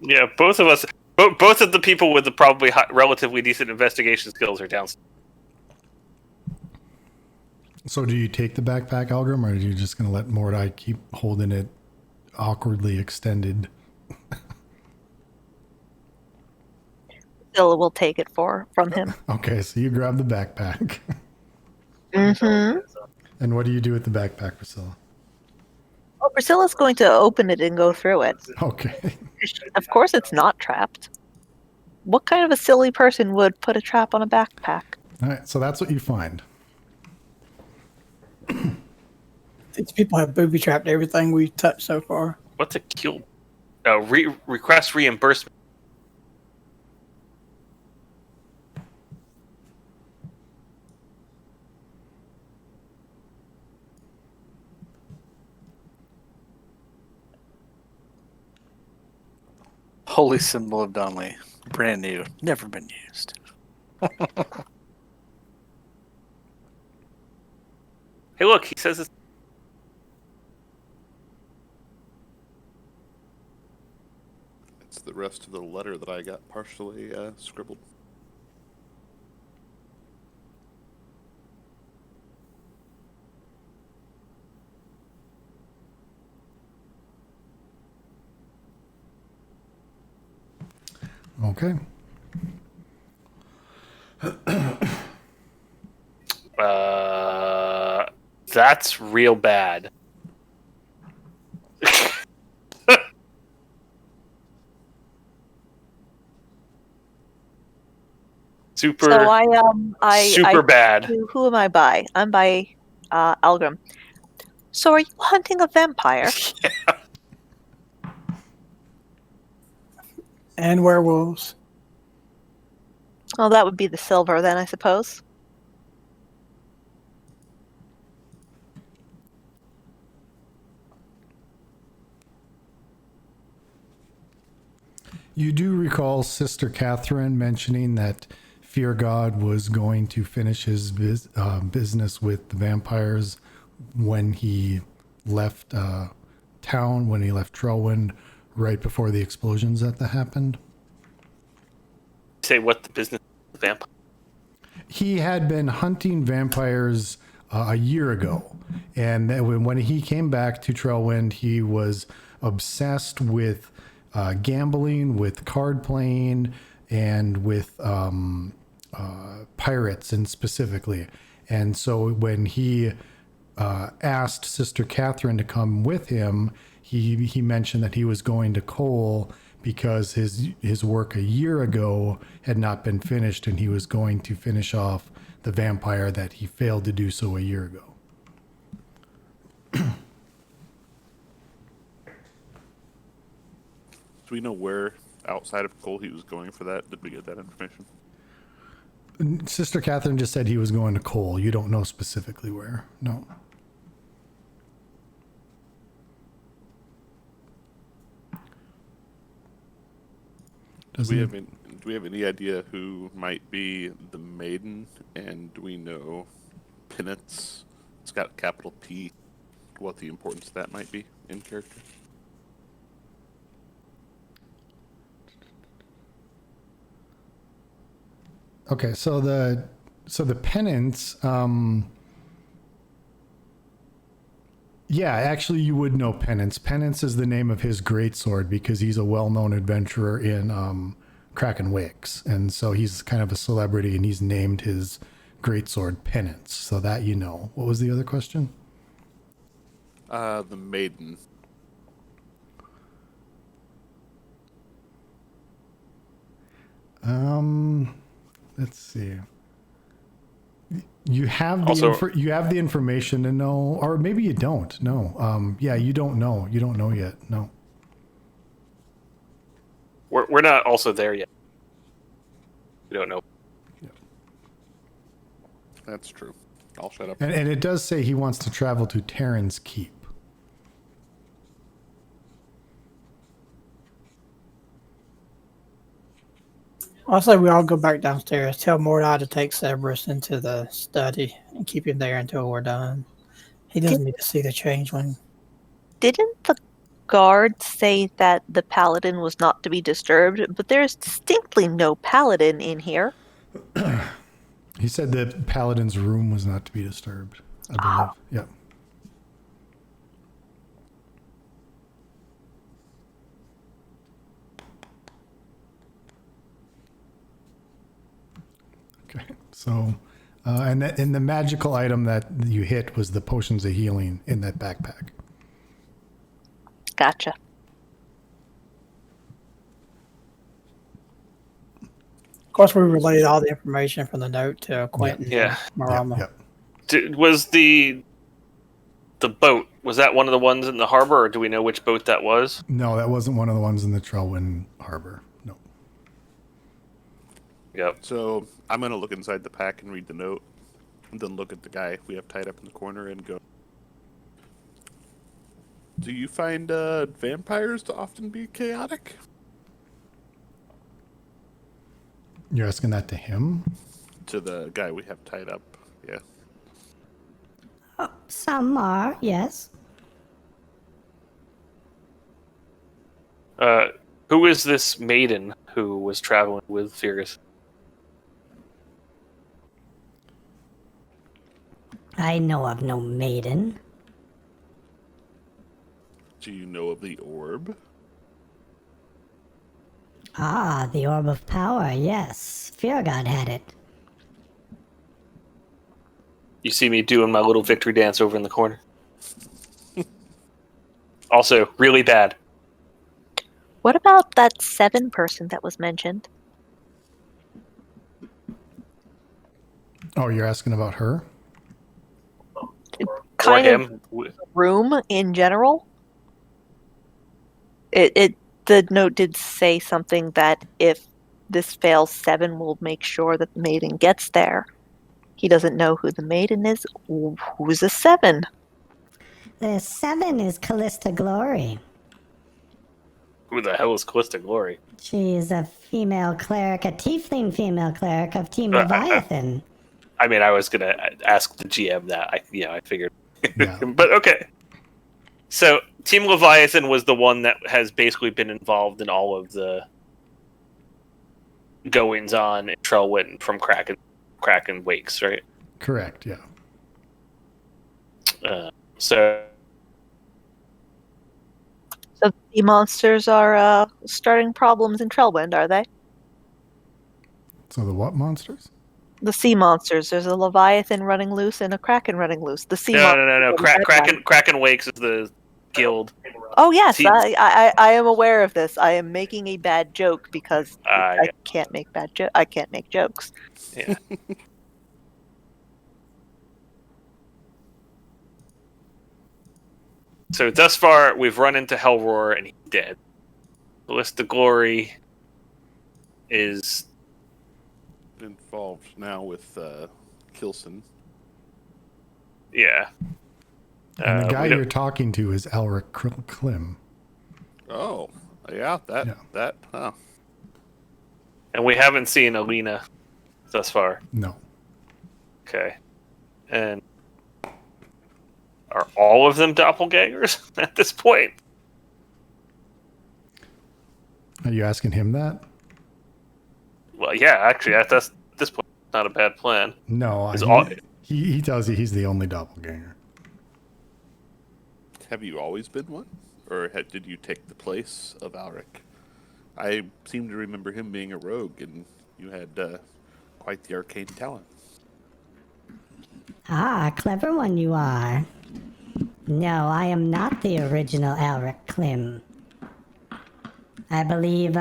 S2: Yeah, both of us, both of the people with the probably relatively decent investigation skills are downstairs.
S1: So, do you take the backpack, Algrim, or are you just going to let Mordai keep holding it awkwardly extended?
S6: Priscilla will take it from him.
S1: Okay, so you grab the backpack.
S6: Mm-hmm.
S1: And what do you do with the backpack, Priscilla?
S6: Oh, Priscilla's going to open it and go through it.
S1: Okay.
S6: Of course it's not trapped. What kind of a silly person would put a trap on a backpack?
S1: All right, so that's what you find.
S4: These people have booby trapped everything we've touched so far.
S2: What's a kill? Request reimbursement.
S5: Holy symbol of Donley. Brand new. Never been used.
S2: Hey, look, he says it's...
S3: It's the rest of the letter that I got partially scribbled.
S1: Okay.
S2: That's real bad. Super.
S6: So I
S2: super bad.
S6: Who am I by? I'm by Algrim. So are you hunting a vampire?
S4: And werewolves.
S6: Well, that would be the silver then, I suppose.
S1: You do recall Sister Catherine mentioning that Fear God was going to finish his business with the vampires when he left town, when he left Trellwind, right before the explosions that happened.
S2: Say what the business of the vampire?
S1: He had been hunting vampires a year ago, and then when he came back to Trellwind, he was obsessed with gambling, with card playing, and with pirates, and specifically. And so when he asked Sister Catherine to come with him, he mentioned that he was going to Cole because his work a year ago had not been finished, and he was going to finish off the vampire that he failed to do so a year ago.
S3: Do we know where outside of Cole he was going for that? Did we get that information?
S1: Sister Catherine just said he was going to Cole. You don't know specifically where. No.
S3: Do we have any idea who might be the maiden? And do we know penance? It's got a capital P. What the importance of that might be in character?
S1: Okay, so the penance, yeah, actually you would know Penance. Penance is the name of his greatsword because he's a well-known adventurer in Kraken Wakes, and so he's kind of a celebrity, and he's named his greatsword Penance. So that you know. What was the other question?
S3: The maiden.
S1: Let's see. You have the
S2: Also-
S1: you have the information to know, or maybe you don't. No. Yeah, you don't know. You don't know yet. No.
S2: We're not also there yet. We don't know.
S3: That's true. I'll shut up.
S1: And it does say he wants to travel to Terran's Keep.
S4: I'll say we all go back downstairs. Tell Mordai to take Cerberus into the study and keep him there until we're done. He doesn't need to see the changeling.
S6: Didn't the guard say that the paladin was not to be disturbed? But there's distinctly no paladin in here.
S1: He said that Paladin's room was not to be disturbed. I believe. Yep. Okay. So, and the magical item that you hit was the potions of healing in that backpack.
S6: Gotcha.
S4: Of course, we relayed all the information from the note to Quentin.
S2: Yeah.
S4: And Marama.
S1: Yep.
S2: Was the boat, was that one of the ones in the harbor, or do we know which boat that was?
S1: No, that wasn't one of the ones in the Trellwind Harbor. No.
S2: Yep.
S3: So I'm gonna look inside the pack and read the note, and then look at the guy we have tied up in the corner and go. Do you find vampires to often be chaotic?
S1: You're asking that to him?
S3: To the guy we have tied up, yeah.
S7: Some are, yes.
S2: Who is this maiden who was traveling with Fergus?
S7: I know of no maiden.
S3: Do you know of the orb?
S7: Ah, the Orb of Power, yes. Feargod had it.
S2: You see me doing my little victory dance over in the corner. Also, really bad.
S6: What about that 7 person that was mentioned?
S1: Oh, you're asking about her?
S2: Or
S6: Kind of
S2: him.
S6: room in general. The note did say something that if this fails, 7 will make sure that the maiden gets there. He doesn't know who the maiden is. Who's a 7?
S7: The 7 is Callista Glory.
S2: Who the hell is Callista Glory?
S7: She is a female cleric, a tiefling female cleric of Team Leviathan.
S2: I mean, I was gonna ask the GM that. I figured.
S1: Yeah.
S2: But okay. So Team Leviathan was the one that has basically been involved in all of the goings on in Trellwind from Kraken Wakes, right?
S1: Correct, yeah.
S2: So
S6: So the monsters are starting problems in Trellwind, are they?
S1: So the what monsters?
S6: The sea monsters. There's a Leviathan running loose and a Kraken running loose. The sea
S2: no.
S6: monsters.
S2: Kraken Wakes is the guild.
S6: Oh yes,
S2: See-
S6: I am aware of this. I am making a bad joke because I
S2: Yeah.
S6: can't make I can't make jokes.
S2: Yeah. So thus far, we've run into Hellroar and he's dead. Callista Glory is
S3: Involved now with Kilson.
S2: yeah.
S1: And the
S2: we
S1: guy
S2: don't-
S1: you're talking to is Elric Klim.
S3: Oh, yeah, that,
S1: Yeah.
S3: that, huh.
S2: And we haven't seen Alina thus far.
S1: No.
S2: Okay. And are all of them doppelgangers at this point?
S1: Are you asking him that?
S2: Well, yeah, actually, that's at this point not a bad plan.
S1: No.
S2: Is all-
S1: He tells you he's the only doppelganger.
S3: Have you always been one? Or did you take the place of Alric? I seem to remember him being a rogue, and you had quite the arcane talent.
S7: Ah, clever one you are. No, I am not the original Alric Klim. I believe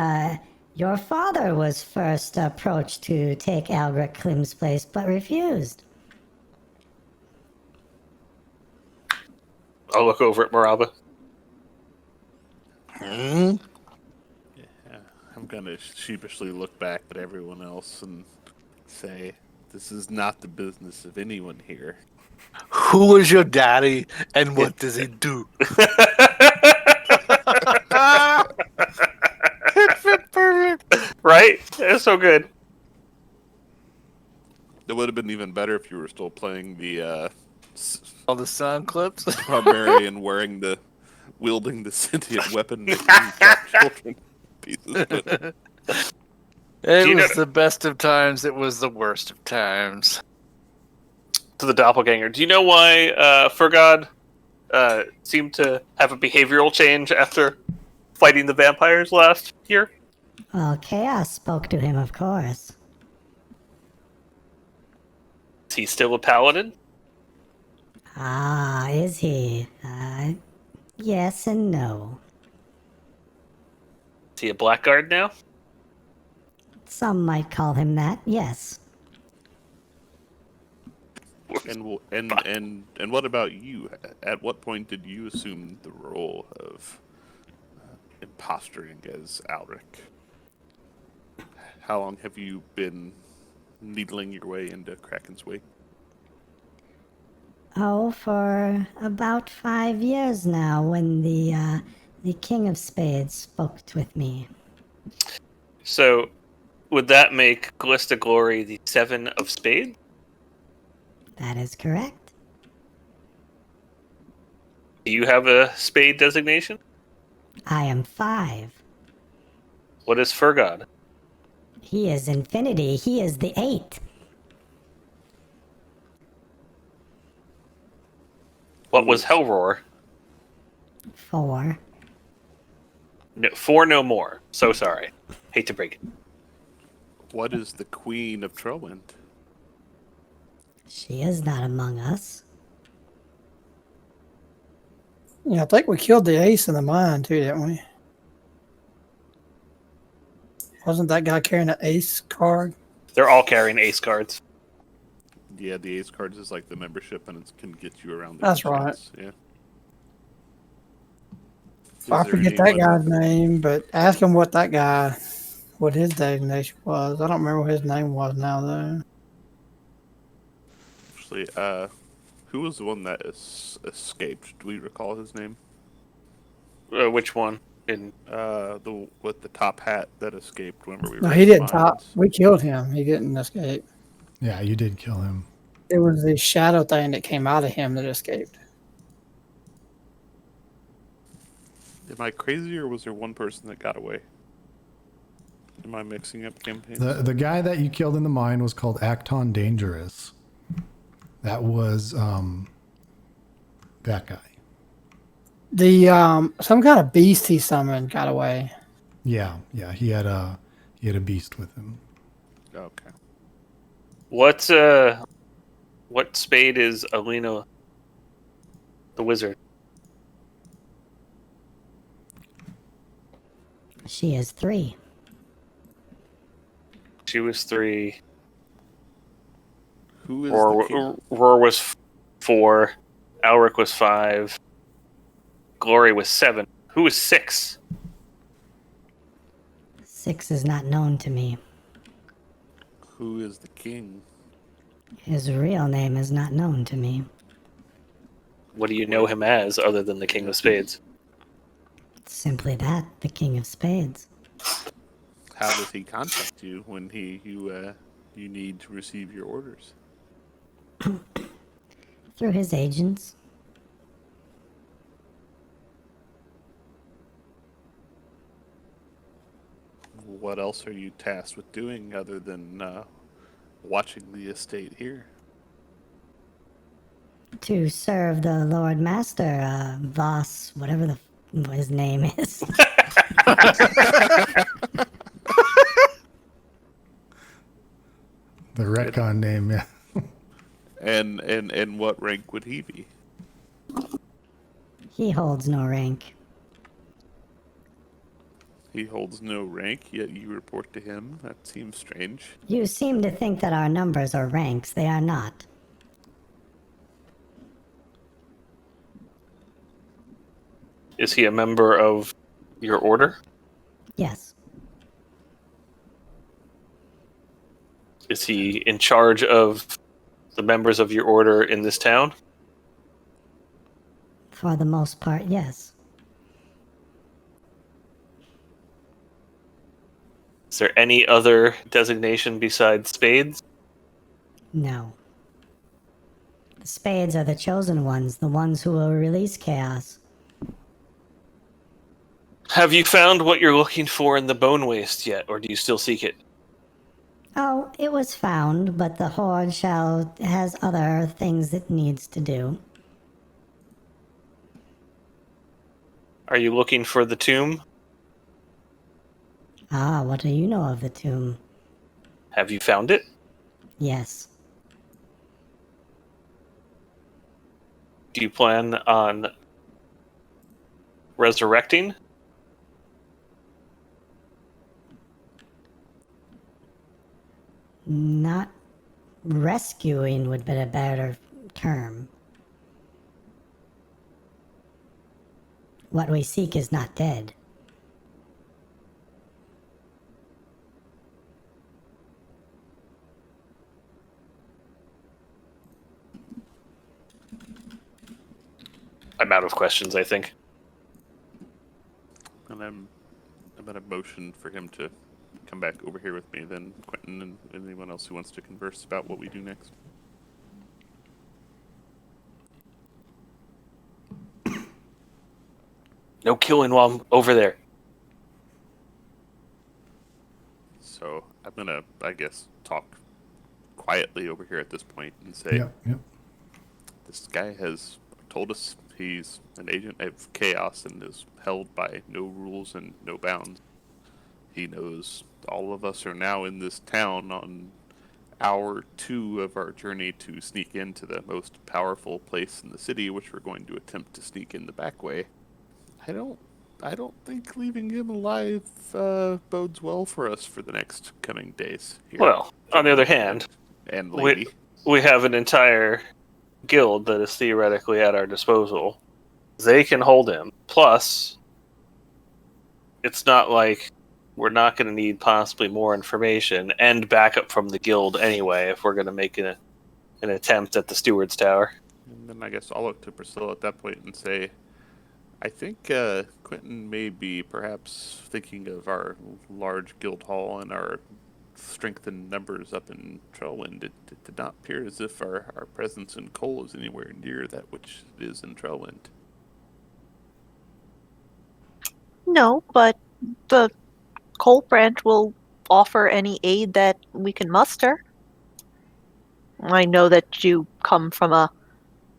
S7: your father was first approached to take Alric Klim's place, but refused.
S2: I'll look over at Maraba.
S3: Yeah, I'm gonna sheepishly look back at everyone else and say, "This is not the business of anyone here."
S5: Who is your daddy and what does he do? It fit perfect.
S2: Right? It's so good.
S3: It would have been even better if you were still playing the
S5: All the sound clips.
S3: barbarian wielding the sentient weapon to chop children to pieces. But
S5: It
S2: you
S5: was
S2: know-
S5: the best of times. It was the worst of times.
S2: To the doppelganger. Do you know why Fergod seemed to have a behavioral change after fighting the vampires last year?
S7: Well, Chaos spoke to him, of course.
S2: Is he still a paladin?
S7: Ah, is he? Yes and no.
S2: Is he a blackguard now?
S7: Some might call him that, yes.
S3: and what about you? At what point did you assume the role of impostoring as Alric? How long have you been needling your way into Kraken's Wake?
S7: Oh, for about 5 years now, when the King of Spades spoke with me.
S2: So, would that make Callista Glory the Seven of Spades?
S7: That is correct.
S2: Do you have a spade designation?
S7: I am 5.
S2: What is Fergod?
S7: He is infinity. He is the 8.
S2: What was Hellroar?
S7: 4.
S2: No, 4 no more. So sorry. Hate to break it.
S3: What is the Queen of Trowend?
S7: She is not among us.
S4: Yeah, I think we killed the ace in the mine too, didn't we? Wasn't that guy carrying an ace card?
S2: They're all carrying ace cards.
S3: Yeah, the Ace cards is like the membership, and it can get you around.
S4: That's
S3: missions. Yeah.
S4: I
S3: Is there
S4: forget that
S3: anyone-
S4: guy's name, but ask him what his designation was. I don't remember what his name was now though.
S3: Actually, who was the one that escaped? Do we recall his name?
S2: Which one? In
S3: The with the top hat that escaped whenever we were.
S4: No,
S3: in
S4: he
S3: the
S4: didn't top.
S3: mines.
S4: We killed him. He didn't escape.
S1: Yeah, you did kill him.
S4: It was the shadow thing that came out of him that escaped.
S3: Am I crazy, or was there one person that got away? Am I mixing up campaigns?
S1: The guy that you killed in the mine was called Acton Dangerous. That was that guy.
S4: The some kind of beast he summoned got away.
S1: Yeah, he had a beast with him.
S3: Okay.
S2: what spade is Alina the wizard?
S7: She is 3.
S2: She was 3.
S3: Who is the king?
S2: Roar was 4. Alric was 5. Glory was 7. Who was 6?
S7: 6 is not known to me.
S3: Who is the king?
S7: His real name is not known to me.
S2: What do you know him as other than the King of Spades?
S7: Simply that, the King of Spades.
S3: how does he contact you when you need to receive your orders?
S7: Through his agents.
S3: What else are you tasked with doing other than watching the estate here?
S7: To serve the Lord Master, Voss, whatever his name is.
S1: The retcon name, yeah.
S3: And what rank would he be?
S7: He holds no rank.
S3: He holds no rank, yet you report to him? That seems strange.
S7: You seem to think that our numbers are ranks. They are not.
S2: Is he a member of your order?
S7: Yes.
S2: Is he in charge of the members of your order in this town?
S7: For the most part, yes.
S2: Is there any other designation besides Spades?
S7: No. The Spades are the chosen ones, the ones who will release chaos.
S2: Have you found what you're looking for in the bone waste yet, or do you still seek it?
S7: Oh, it was found, but the Horde has other things it needs to do.
S2: Are you looking for the tomb?
S7: Ah, what do you know of the tomb?
S2: Have you found it?
S7: Yes.
S2: Do you plan on resurrecting?
S7: Not rescuing would be a better term. What we seek is not dead.
S2: I'm out of questions, I think.
S3: And I'm going to motion for him to come back over here with me, then Quentin and anyone else who wants to converse about what we do next.
S2: No killing while I'm over there.
S3: So I'm going to, I guess, talk quietly over here at this point and say,
S1: Yep.
S3: This guy has told us he's an agent of chaos and is held by no rules and no bounds. He knows all of us are now in this town on hour 2 of our journey to sneak into the most powerful place in the city, which we're going to attempt to sneak in the back way. I don't think leaving him alive bodes well for us for the next coming days. Here.
S2: Well, on the other hand,
S3: and lady,
S2: we have an entire guild that is theoretically at our disposal. They can hold him. Plus, it's not like we're not going to need possibly more information and backup from the guild anyway if we're going to make an attempt at the Steward's Tower.
S3: And then I guess I'll look to Priscilla at that point and say, I think Quentin may be perhaps thinking of our large guild hall and our strengthened numbers up in Trellwind. It did not appear as if our presence in Cole is anywhere near that which is in Trellwind.
S6: No, but the Cole branch will offer any aid that we can muster. I know that you come from a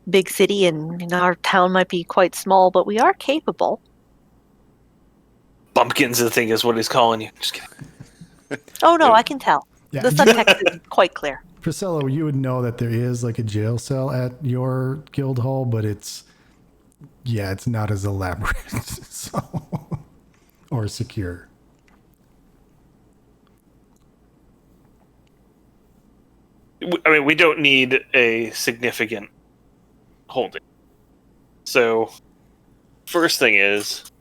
S6: big city and our town might be quite small, but we are capable.
S2: Bumpkins, I think, is what he's calling you. Just kidding.
S6: Oh no, I can tell.
S1: Yeah.
S6: The subtext is quite clear.
S1: Priscilla, you would know that there is like a jail cell at your guild hall, but it's not as elaborate or secure.
S2: I mean, we don't need a significant holding. So, first thing is,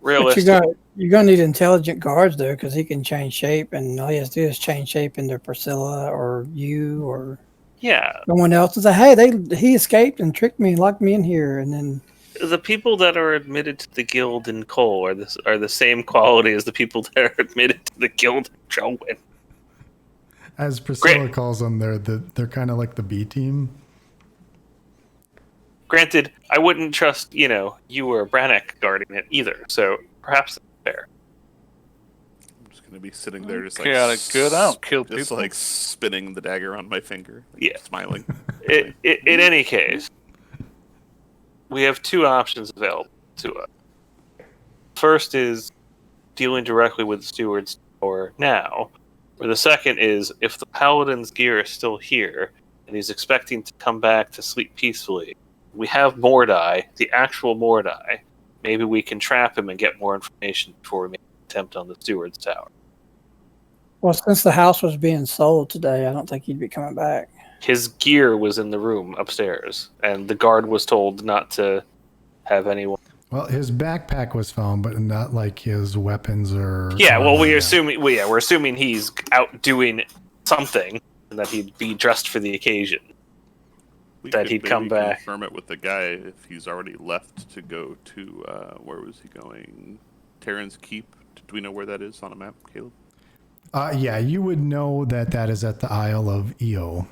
S4: But
S2: realistic.
S4: you're gonna need intelligent guards though, because he can change shape, and all he has to do is change shape into Priscilla or you or
S2: Yeah,
S4: someone else and say, "Hey, he escaped and tricked me and locked me in here," and then
S2: the people that are admitted to the guild in Cole are the same quality as the people that are admitted to the guild in Jolwyn.
S1: As Priscilla
S2: Great.
S1: calls them, they're kind of like the B team.
S2: Granted, I wouldn't trust, you or Brannock guarding it either, so perhaps that's fair.
S3: I'm just gonna be sitting there, just
S5: Chaotic good. I don't kill
S3: just
S5: people.
S3: like spinning the dagger on my finger,
S2: Yeah.
S3: smiling.
S2: In any case, we have two options available to us. First is dealing directly with the steward's tower now, or the second is if the paladin's gear is still here and he's expecting to come back to sleep peacefully. We have Mordai, the actual Mordai. Maybe we can trap him and get more information before we make an attempt on the steward's tower.
S4: Well, since the house was being sold today, I don't think he'd be coming back.
S2: His gear was in the room upstairs, and the guard was told not to have anyone.
S1: Well, his backpack was found, but not like his weapons or.
S2: Yeah, well,
S1: armor.
S2: we're assuming he's out doing something, and that he'd be dressed for the occasion.
S3: We
S2: That
S3: could
S2: he'd come
S3: maybe
S2: back.
S3: Confirm it with the guy if he's already left to go to where was he going? Terran's Keep. Do we know where that is on a map, Caleb?
S1: Yeah, you would know that is at the Isle of Io.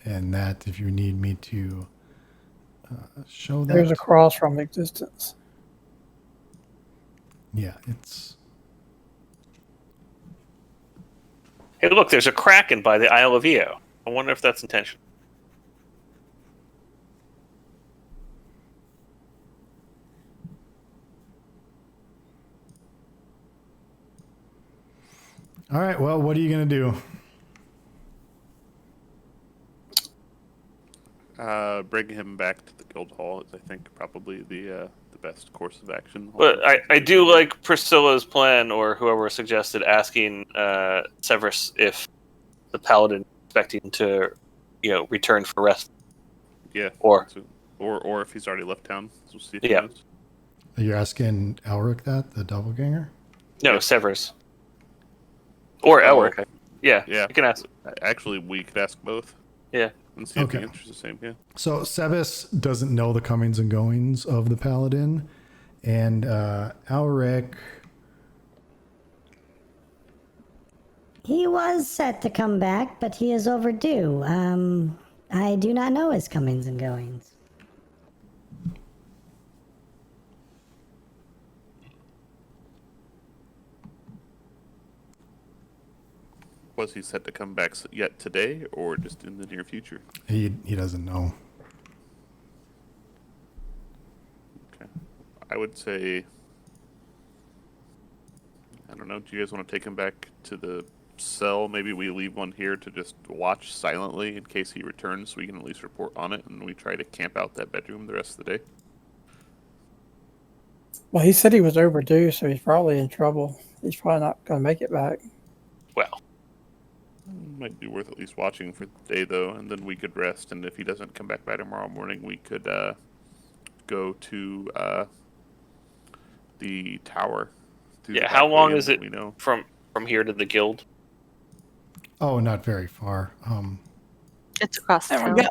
S1: And that, if you need me to show that.
S4: There's a cross from existence.
S1: Yeah, it's.
S2: Hey, look, there's a kraken by the Isle of Io. I wonder if that's intentional.
S1: All right, well, what are you going to do?
S3: Bring him back to the guild hall is, I think, probably the best course of action.
S2: But I do like Priscilla's plan, or whoever suggested asking Severus if the paladin is expecting to, return for rest.
S3: Yeah.
S2: Or
S3: or if he's already left town. We'll see if
S2: Yeah.
S3: he knows.
S1: You're asking Elric that, the doppelganger?
S2: no,
S3: Yeah.
S2: Severus. Or
S3: Oh.
S2: Elric. Yeah,
S3: Yeah.
S2: you can ask.
S3: Actually, we could ask both
S2: Yeah.
S3: and see if the
S1: Okay.
S3: answer's the same. Yeah.
S1: So Sebas doesn't know the comings and goings of the paladin, and Elric.
S7: He was set to come back, but he is overdue. I do not know his comings and goings.
S3: Was he set to come back yet today, or just in the near future?
S1: He doesn't know.
S3: Okay. I would say, I don't know. Do you guys want to take him back to the cell? Maybe we leave one here to just watch silently in case he returns, so we can at least report on it, and we try to camp out that bedroom the rest of the day.
S4: Well, he said he was overdue, so he's probably in trouble. He's probably not going to make it back.
S2: Well,
S3: Might be worth at least watching for the day, though, and then we could rest. And if he doesn't come back by tomorrow morning, we could go to the tower. through the
S2: yeah.
S3: back
S2: How long
S3: way
S2: is
S3: in
S2: it
S3: that we know.
S2: from here to the guild?
S1: Oh, not very far.
S6: It's across the
S4: And
S6: town.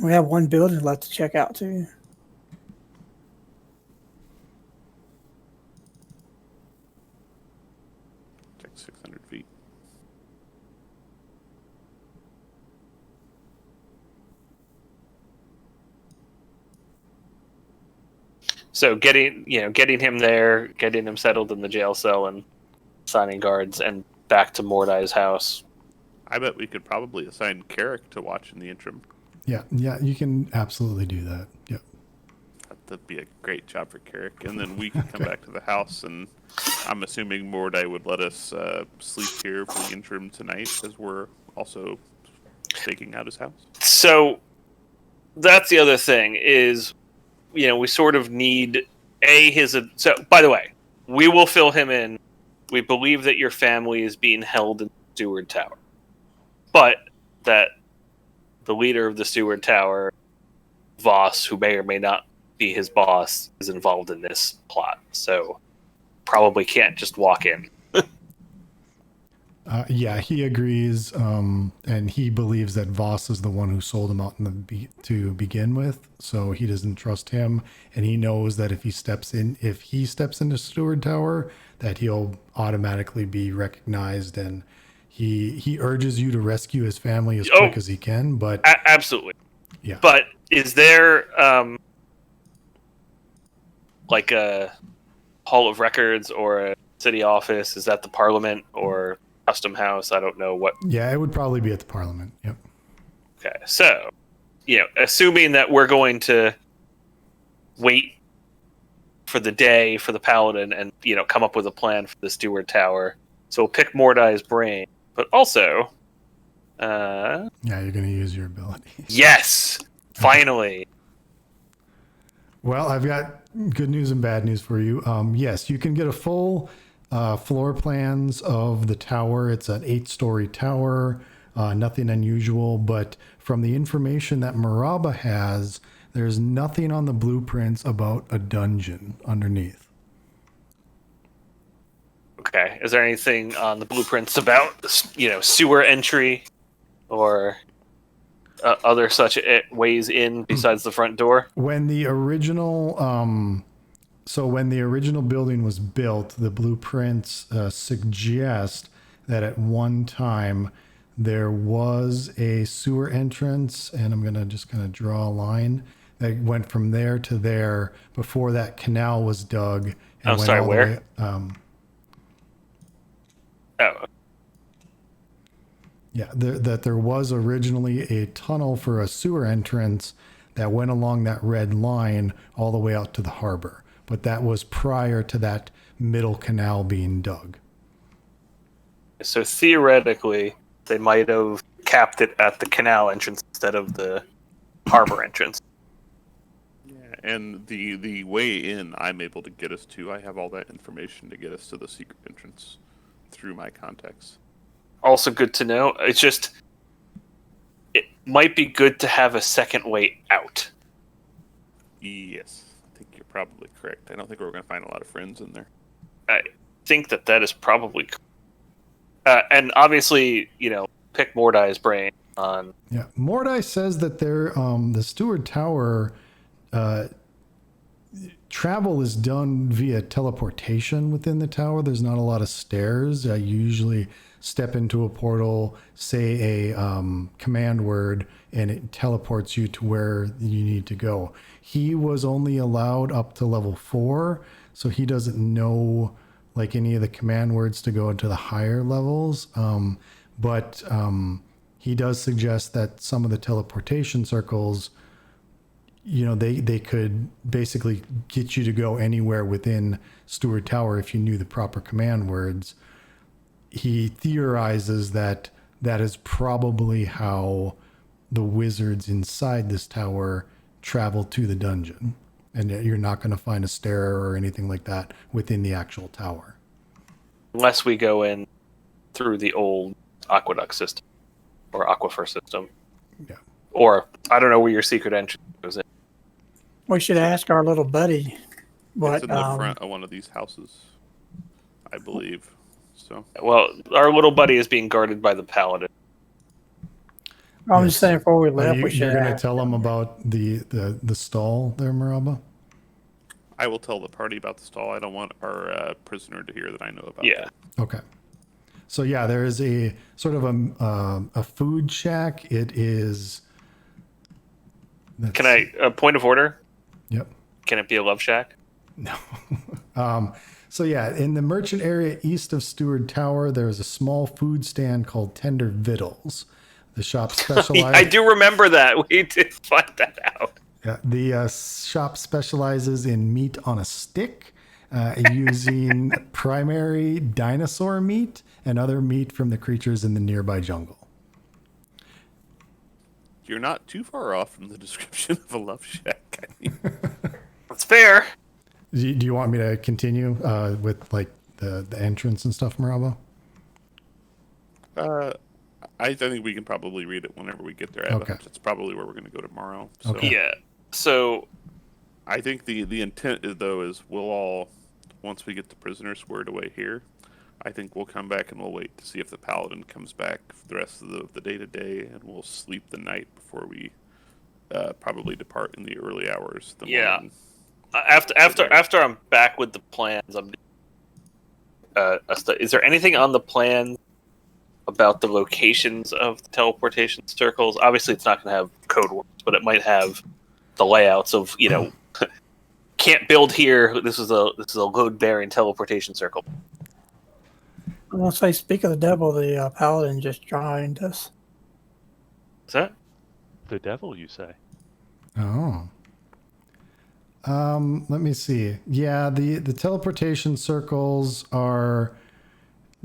S4: we have one building left to check out, too.
S3: It's like 600 feet.
S2: So getting him there, getting him settled in the jail cell, and assigning guards, and back to Mordai's house.
S3: I bet we could probably assign Carrick to watch in the interim.
S1: Yeah, you can absolutely do that. Yep.
S3: That'd be a great job for Carrick. And then we could come back to the house, and I'm assuming Mordai would let us sleep here for the interim tonight, as we're also staking out his house.
S2: So that's the other thing is, we sort of need so by the way, we will fill him in. We believe that your family is being held in the Steward Tower, but that the leader of the Steward Tower, Voss, who may or may not be his boss, is involved in this plot. So probably can't just walk in.
S1: Yeah, he agrees, and he believes that Voss is the one who sold him out to begin with. So he doesn't trust him, and he knows that if he steps into Steward Tower, that he'll automatically be recognized. And he urges you to rescue his family as quick as he can. But
S2: absolutely,
S1: yeah.
S2: But is there like a Hall of Records or a city office? Is that the Parliament or Custom House? I don't know what.
S1: Yeah, it would probably be at the Parliament. Yep.
S2: Okay, so assuming that we're going to wait for the day for the Paladin and come up with a plan for the Steward Tower, so we'll pick Mordai's brain, but also,
S1: yeah, you're going to use your abilities.
S2: Yes, finally.
S1: Well, I've got good news and bad news for you. Yes, you can get a full floor plans of the tower. It's an 8-story tower, nothing unusual, but from the information that Maraba has, there's nothing on the blueprints about a dungeon underneath.
S2: Okay, is there anything on the blueprints about sewer entry or other such ways in besides the front door?
S1: When the original when the original building was built, the blueprints suggest that at one time there was a sewer entrance, and I'm gonna just kind of draw a line that went from there to there before that canal was dug. And
S2: I'm sorry, where?
S1: Yeah, that there was originally a tunnel for a sewer entrance that went along that red line all the way out to the harbor. But that was prior to that middle canal being dug.
S2: So theoretically, they might have capped it at the canal entrance instead of the harbor entrance.
S3: Yeah, and the way in I'm able to get us to, I have all that information to get us to the secret entrance through my contacts.
S2: Also good to know. It's just, it might be good to have a second way out.
S3: Yes, I think you're probably correct. I don't think we're going to find a lot of friends in there.
S2: I think that is probably... and obviously, pick Mordai's brain on...
S1: Yeah, Mordai says that the Steward Tower... travel is done via teleportation within the tower. There's not a lot of stairs. I usually step into a portal, say a command word, and it teleports you to where you need to go. He was only allowed up to level 4, so he doesn't know like any of the command words to go into the higher levels. But he does suggest that some of the teleportation circles, they could basically get you to go anywhere within Steward Tower if you knew the proper command words. He theorizes that is probably how the wizards inside this tower travel to the dungeon, and you're not going to find a stair or anything like that within the actual tower.
S2: Unless we go in through the old aqueduct system or aquifer system.
S1: Yeah.
S2: Or, I don't know where your secret entrance goes in.
S4: We should ask our little buddy.
S3: It's in the front of one of these houses, I believe. So.
S2: Well, our little buddy is being guarded by the paladin.
S4: I'm just saying before we left, we should
S1: You're going to
S4: ask.
S1: tell him about the stall there, Maraba?
S3: I will tell the party about the stall. I don't want our prisoner to hear that I know about
S2: Yeah.
S3: that.
S1: Okay. So yeah, there is a sort of a food shack. It is.
S2: Can I, point of order?
S1: Yep.
S2: Can it be a love shack?
S1: No. So yeah, in the merchant area east of Steward Tower, there is a small food stand called Tender Vittles. The shop specializes.
S2: I do remember that. We did find that out.
S1: Yeah, the shop specializes in meat on a stick, using primary dinosaur meat and other meat from the creatures in the nearby jungle.
S3: You're not too far off from the description of a love shack. I mean,
S2: That's fair.
S1: Do you want me to continue with like the entrance and stuff, Maraba?
S3: I think we can probably read it whenever we get there. I have a
S1: Okay.
S3: hunch it's probably where we're going to go tomorrow. So
S1: Okay.
S2: Yeah. So,
S3: I think the intent is, though, is we'll all, once we get the prisoners squared away here, I think we'll come back and we'll wait to see if the paladin comes back for the rest of the day to day, and we'll sleep the night before we probably depart in the early hours. Of the morning.
S2: After I'm back with the plans, is there anything on the plan about the locations of the teleportation circles? Obviously, it's not going to have code words, but it might have the layouts of can't build here. This is a load bearing teleportation circle.
S4: I want to say, speak of the devil, the paladin just joined us.
S2: Is that?
S8: The devil, you say?
S1: Oh. Let me see. Yeah, the teleportation circles are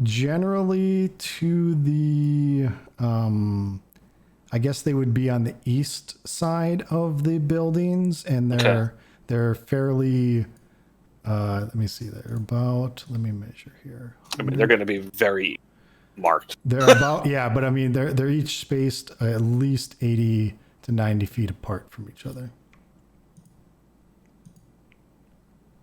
S1: generally to the I guess they would be on the east side of the buildings, and they're fairly let me see, let me measure here.
S2: I mean, they're going to be very marked.
S1: They're about but I mean they're each spaced at least 80 to 90 feet apart from each other.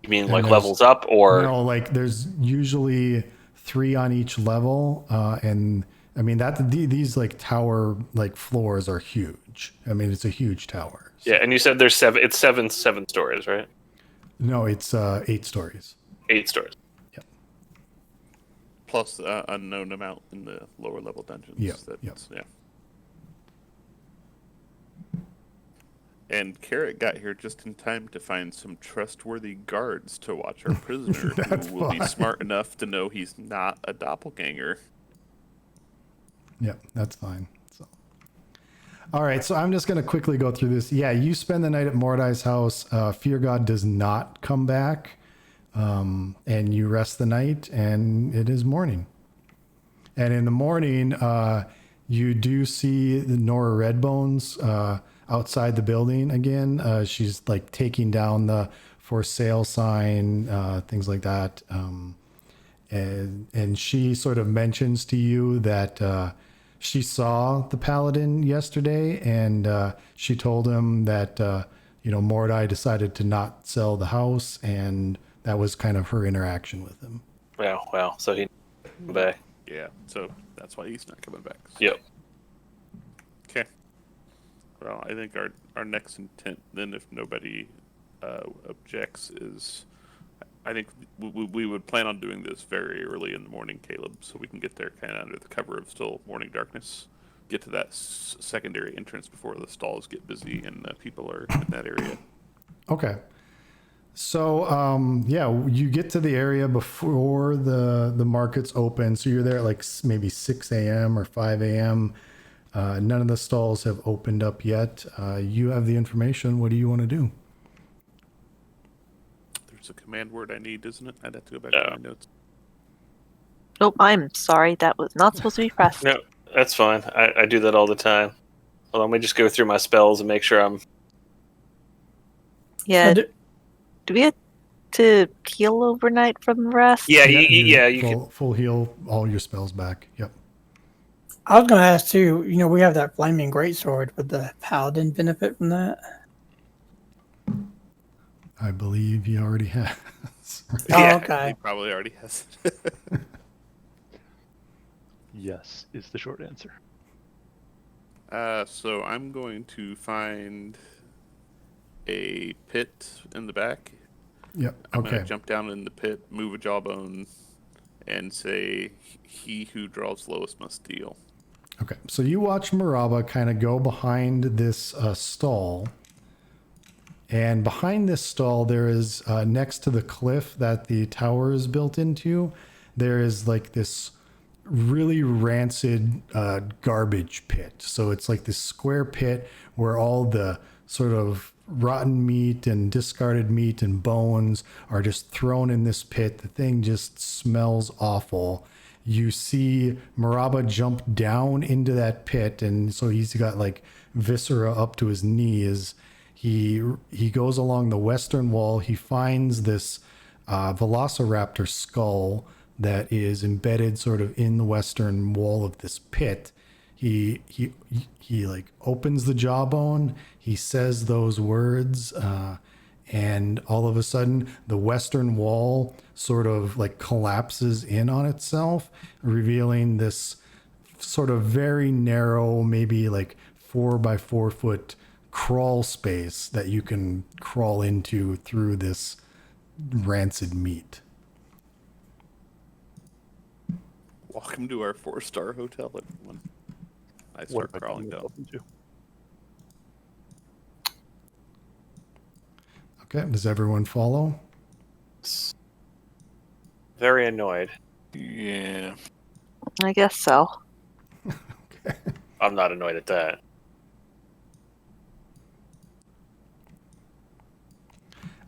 S2: You mean like levels up, or
S1: no? Like there's usually 3 on each level, and I mean these like tower like floors are huge. I mean it's a huge tower. So.
S2: Yeah, and you said there's 7. It's seven stories, right?
S1: No, it's 8 stories.
S2: 8 stories.
S1: Yep.
S3: Plus unknown amount in the lower level dungeons.
S1: Yep.
S3: Yeah. And Carrot got here just in time to find some trustworthy guards to watch our prisoner, who will be smart enough to know he's not a doppelganger.
S1: Yep, that's fine. So, all right, so I'm just going to quickly go through this. Yeah, you spend the night at Mordai's house. Fear God does not come back, and you rest the night, and it is morning. And in the morning, you do see the Nora Redbones outside the building again. She's like taking down the for sale sign, things like that. And she sort of mentions to you that she saw the paladin yesterday, and she told him that Mordai decided to not sell the house, and that was kind of her interaction with him.
S2: Well, so he back.
S3: Yeah, so that's why he's not coming back.
S2: Yep.
S3: Okay. Well, I think our next intent then, if nobody objects, is I think we would plan on doing this very early in the morning, Caleb, so we can get there kind of under the cover of still morning darkness, get to that secondary entrance before the stalls get busy and people are in that area.
S1: Okay. So, you get to the area before the markets open. So you're there at like maybe 6 a.m. or 5 a.m. None of the stalls have opened up yet. You have the information. What do you want to do?
S3: There's a command word I need, isn't it? I'd have to go back to my notes.
S6: Oh, I'm sorry. That was not supposed to be pressed.
S2: No, that's fine. I do that all the time. Well, let me just go through my spells and make sure I'm...
S6: Yeah. Do we have to heal overnight from the rest?
S2: Yeah, you can...
S1: Full heal, all your spells back. Yep.
S4: I was going to ask too, we have that flaming greatsword. Would the paladin benefit from that?
S1: I believe he already has.
S4: Oh, okay.
S3: He probably already has.
S8: Yes, is the short answer.
S3: So I'm going to find a pit in the back.
S1: Yep.
S3: I'm
S1: Okay.
S3: going to jump down in the pit, move a jawbone, and say, "He who draws lowest must deal."
S1: Okay. So you watch Maraba kind of go behind this stall. And behind this stall, there is next to the cliff that the tower is built into, there is like this really rancid garbage pit. So it's like this square pit where all the sort of rotten meat and discarded meat and bones are just thrown in this pit. The thing just smells awful. You see Maraba jump down into that pit, and so he's got like viscera up to his knees. He goes along the western wall. He finds this velociraptor skull that is embedded sort of in the western wall of this pit. He like opens the jawbone. He says those words, and all of a sudden the western wall sort of like collapses in on itself, revealing this sort of very narrow, maybe like 4 by 4 foot crawl space that you can crawl into through this rancid meat.
S3: Welcome to our 4-star hotel, everyone. I start crawling down.
S1: Okay, does everyone follow?
S2: Very annoyed.
S5: Yeah.
S6: I guess so.
S1: Okay.
S2: I'm not annoyed at that.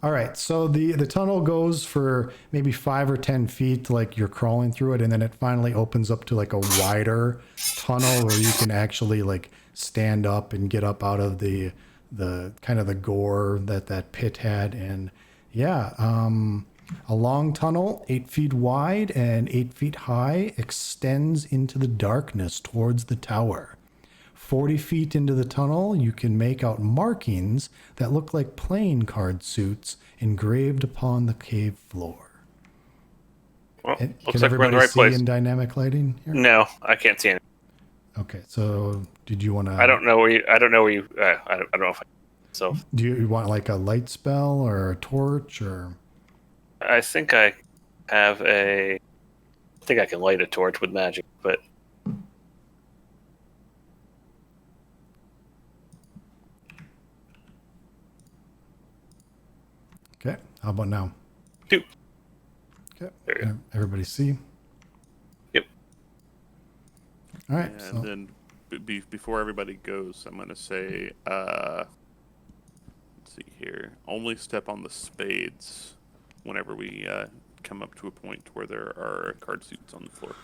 S1: All right, so the tunnel goes for maybe 5 or 10 feet, like you're crawling through it, and then it finally opens up to like a wider tunnel where you can actually like stand up and get up out of the kind of the gore that pit had. And yeah, a long tunnel, 8 feet wide and 8 feet high, extends into the darkness towards the tower. 40 feet into the tunnel, you can make out markings that look like playing card suits engraved upon the cave floor.
S2: Well,
S1: And
S2: looks
S1: can
S2: like we're in
S1: everybody
S2: the right
S1: see
S2: place.
S1: in dynamic lighting here?
S2: No, I can't see anything.
S1: Okay, so did you want to?
S2: I don't know where you. I don't know where you. I don't know if. So
S1: Do you want like a light spell or a torch or?
S2: I think I have a. I think I can light a torch with magic, but
S1: Okay, how about now?
S2: 2.
S1: Okay,
S2: There you go.
S1: everybody see?
S2: Yep.
S1: All right,
S3: And
S1: so
S3: then before everybody goes, I'm going to say, let's see here, only step on the spades whenever we come up to a point where there are card suits on the floor.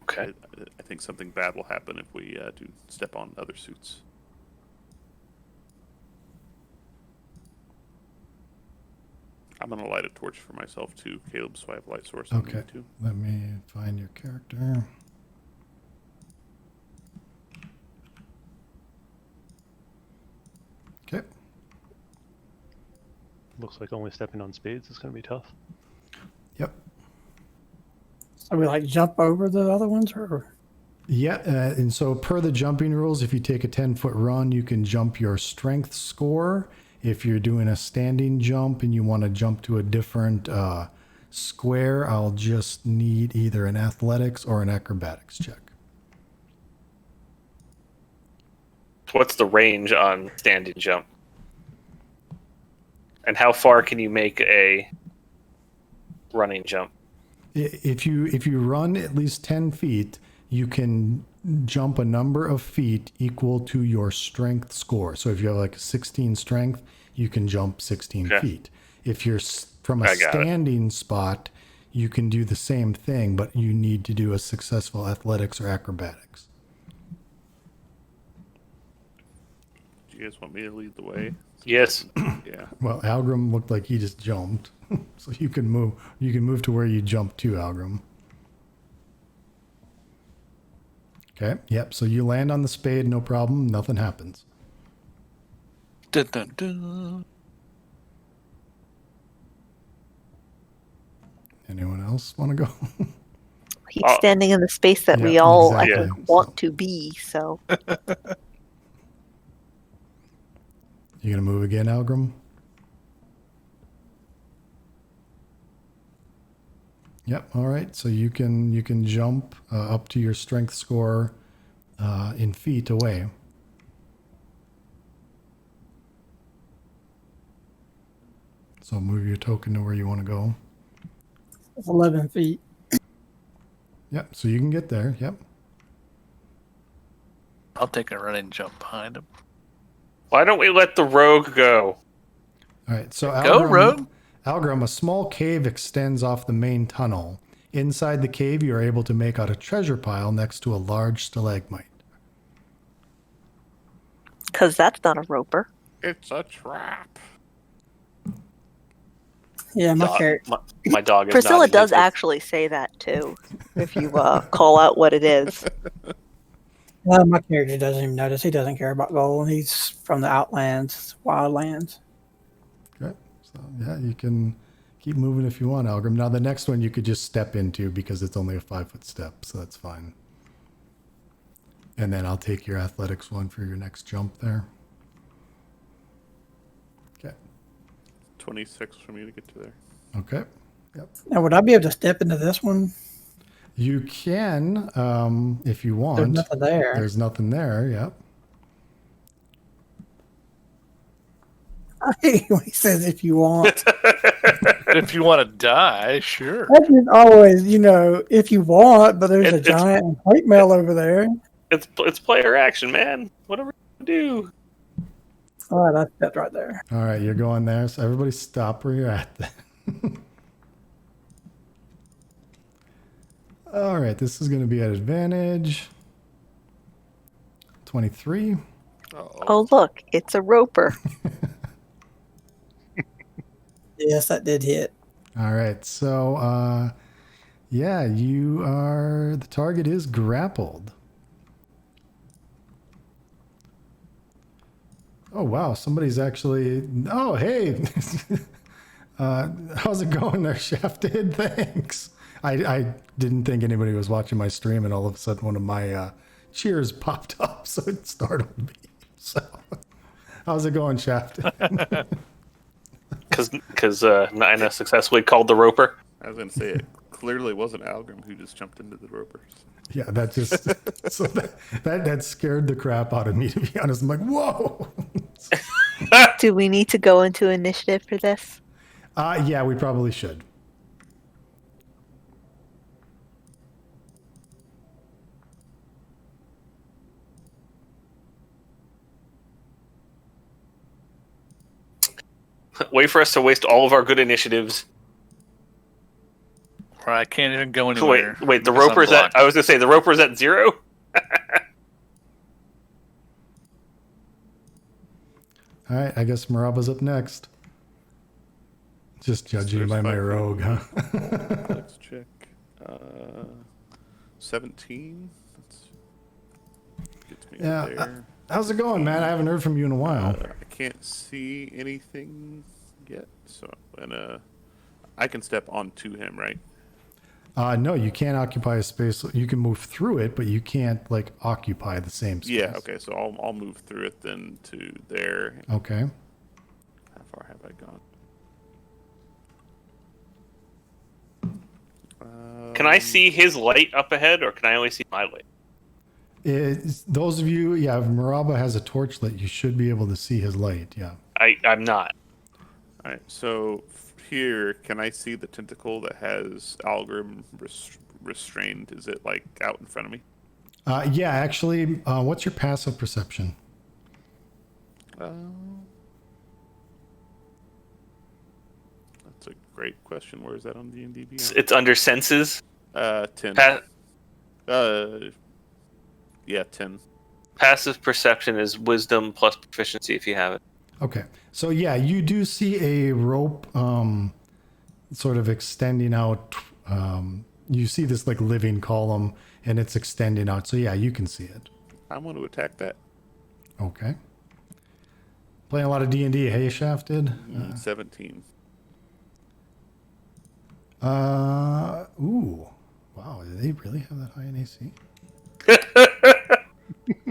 S2: okay.
S3: I think something bad will happen if we do step on other suits. I'm going to light a torch for myself too, Caleb, so I have light source on me
S1: okay,
S3: too.
S1: let me find your character. Okay.
S8: Looks like only stepping on spades is going to be tough.
S1: Yep.
S4: So we like jump over the other ones, or
S1: Yeah, and so per the jumping rules, if you take a 10-foot run, you can jump your strength score. If you're doing a standing jump and you want to jump to a different square, I'll just need either an athletics or an acrobatics check.
S2: What's the range on standing jump? And how far can you make a running jump?
S1: If you run at least 10 feet, you can jump a number of feet equal to your strength score. So if you have like a 16 strength, you can jump 16
S2: Okay.
S1: feet. If you're from a
S2: I got it.
S1: standing spot, you can do the same thing, but you need to do a successful athletics or acrobatics.
S3: Do you guys want me to lead the way?
S2: Yes.
S3: Yeah.
S1: Well, Algrim looked like he just jumped, so you can move. You can move to where you jumped to, Algrim. Okay. Yep. So you land on the spade, no problem. Nothing happens.
S5: Dun, dun, dun.
S1: Anyone else want to go?
S6: He's
S2: Oh.
S6: standing in the space that we
S1: Yeah,
S6: all I
S1: exactly.
S6: think, want to be. So
S1: You gonna move again, Algrim? Yep. All right. So you can jump up to your strength score in feet away. So move your token to where you want to go.
S4: it's 11 feet.
S1: Yep. So you can get there. Yep.
S5: I'll take a running jump behind him.
S2: Why don't we let the rogue go?
S1: All right. So
S5: Go,
S1: Algrim,
S5: rogue.
S1: Algrim, a small cave extends off the main tunnel. Inside the cave, you are able to make out a treasure pile next to a large stalagmite.
S6: because that's not a roper.
S3: It's a trap.
S4: Yeah, my
S2: Dog-
S4: character.
S2: my dog is
S6: Priscilla
S2: nodding
S6: does
S2: his-
S6: actually say that too. If you call out what it is,
S4: Well, my character doesn't even notice. He doesn't care about gold. He's from the Outlands, Wildlands.
S1: Okay. So yeah, you can keep moving if you want, Algrim. Now the next one you could just step into because it's only a 5-foot step, so that's fine. And then I'll take your athletics one for your next jump there. Okay.
S3: 26 for me to get to there.
S1: Okay. Yep.
S4: Now, would I be able to step into this one?
S1: You can, if you want.
S4: There's nothing there.
S1: There's nothing there. Yep.
S4: I hate when he says if you want.
S5: If you want to die, sure.
S4: That's just always, if you want, but there's a
S2: It's-
S4: giant plate mail over there.
S2: It's player action, man. Whatever you do.
S4: All right, I stepped right there.
S1: All right, you're going there. So everybody stop where you're at then. All right, this is going to be at advantage. 23.
S6: Oh, look, it's a roper.
S4: Yes, that did hit.
S1: All right, so yeah, the target is grappled. Oh wow, somebody's actually. Oh hey, how's it going there, Shafted? Thanks. I didn't think anybody was watching my stream, and all of a sudden one of my cheers popped up, so it startled me. So, how's it going, Shafted?
S2: Because Nina successfully called the roper.
S3: I was going to say it clearly wasn't Algrim who just jumped into the ropers.
S1: Yeah, that just so that scared the crap out of me, to be honest. I'm like, whoa.
S6: Do we need to go into initiative for this?
S1: Yeah, we probably should.
S2: Wait for us to waste all of our good initiatives.
S5: Or I can't even go anywhere.
S2: Wait, the
S5: because I'm
S2: roper's at.
S5: blocked.
S2: I was gonna say the roper's at 0.
S1: All right, I guess Maraba's up next. Just judging you by my rogue, huh?
S3: Let's check. 17. Gets me
S1: Yeah,
S3: there.
S1: how's it going, man? I haven't heard from you in a while.
S3: I can't see anything yet, so I can step onto him, right?
S1: No, you can't occupy a space. You can move through it, but you can't occupy the same space.
S3: Yeah. Okay. So I'll move through it then to there.
S1: Okay.
S3: How far have I gone?
S2: Can I see his light up ahead, or can I only see my light?
S1: Those of you, yeah, if Maraba has a torchlight, you should be able to see his light. Yeah.
S2: I'm not.
S3: All right. So here, can I see the tentacle that has Algrim restrained? Is it out in front of me?
S1: Yeah, actually, what's your passive perception?
S3: That's a great question. Where is that on D&D?
S2: It's under senses.
S3: 10. Yeah, 10.
S2: Passive perception is wisdom plus proficiency if you have it.
S1: Okay. So yeah, you do see a rope sort of extending out. You see this living column and it's extending out. So yeah, you can see it.
S3: I'm going to attack that.
S1: Okay. Playing a lot of D&D, hey, Shafted?
S3: 17.
S1: Ooh. Wow, do they really have that high in AC?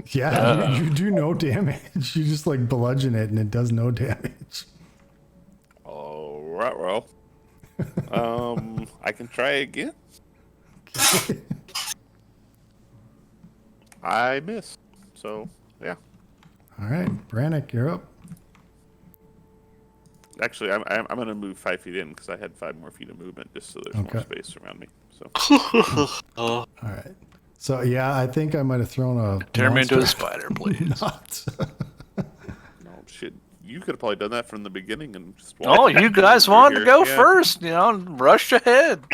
S1: Yeah, you do no damage. You just bludgeon it and it does no damage.
S3: All right, well. I can try again. I miss. So, yeah.
S1: All right, Brannick, you're up.
S3: Actually, I'm going to move 5 feet in because I had 5 more feet of movement just so there's
S1: Okay.
S3: more space around me. So,
S1: All right. So yeah, I think I might have thrown a
S5: Turn me into a
S1: monster
S5: spider, please.
S1: knot.
S3: no shit. You could have probably done that from the beginning and just.
S5: Oh,
S3: walked
S5: you
S3: through
S5: guys wanted to
S3: here.
S5: go
S3: Yeah.
S5: first, rush ahead.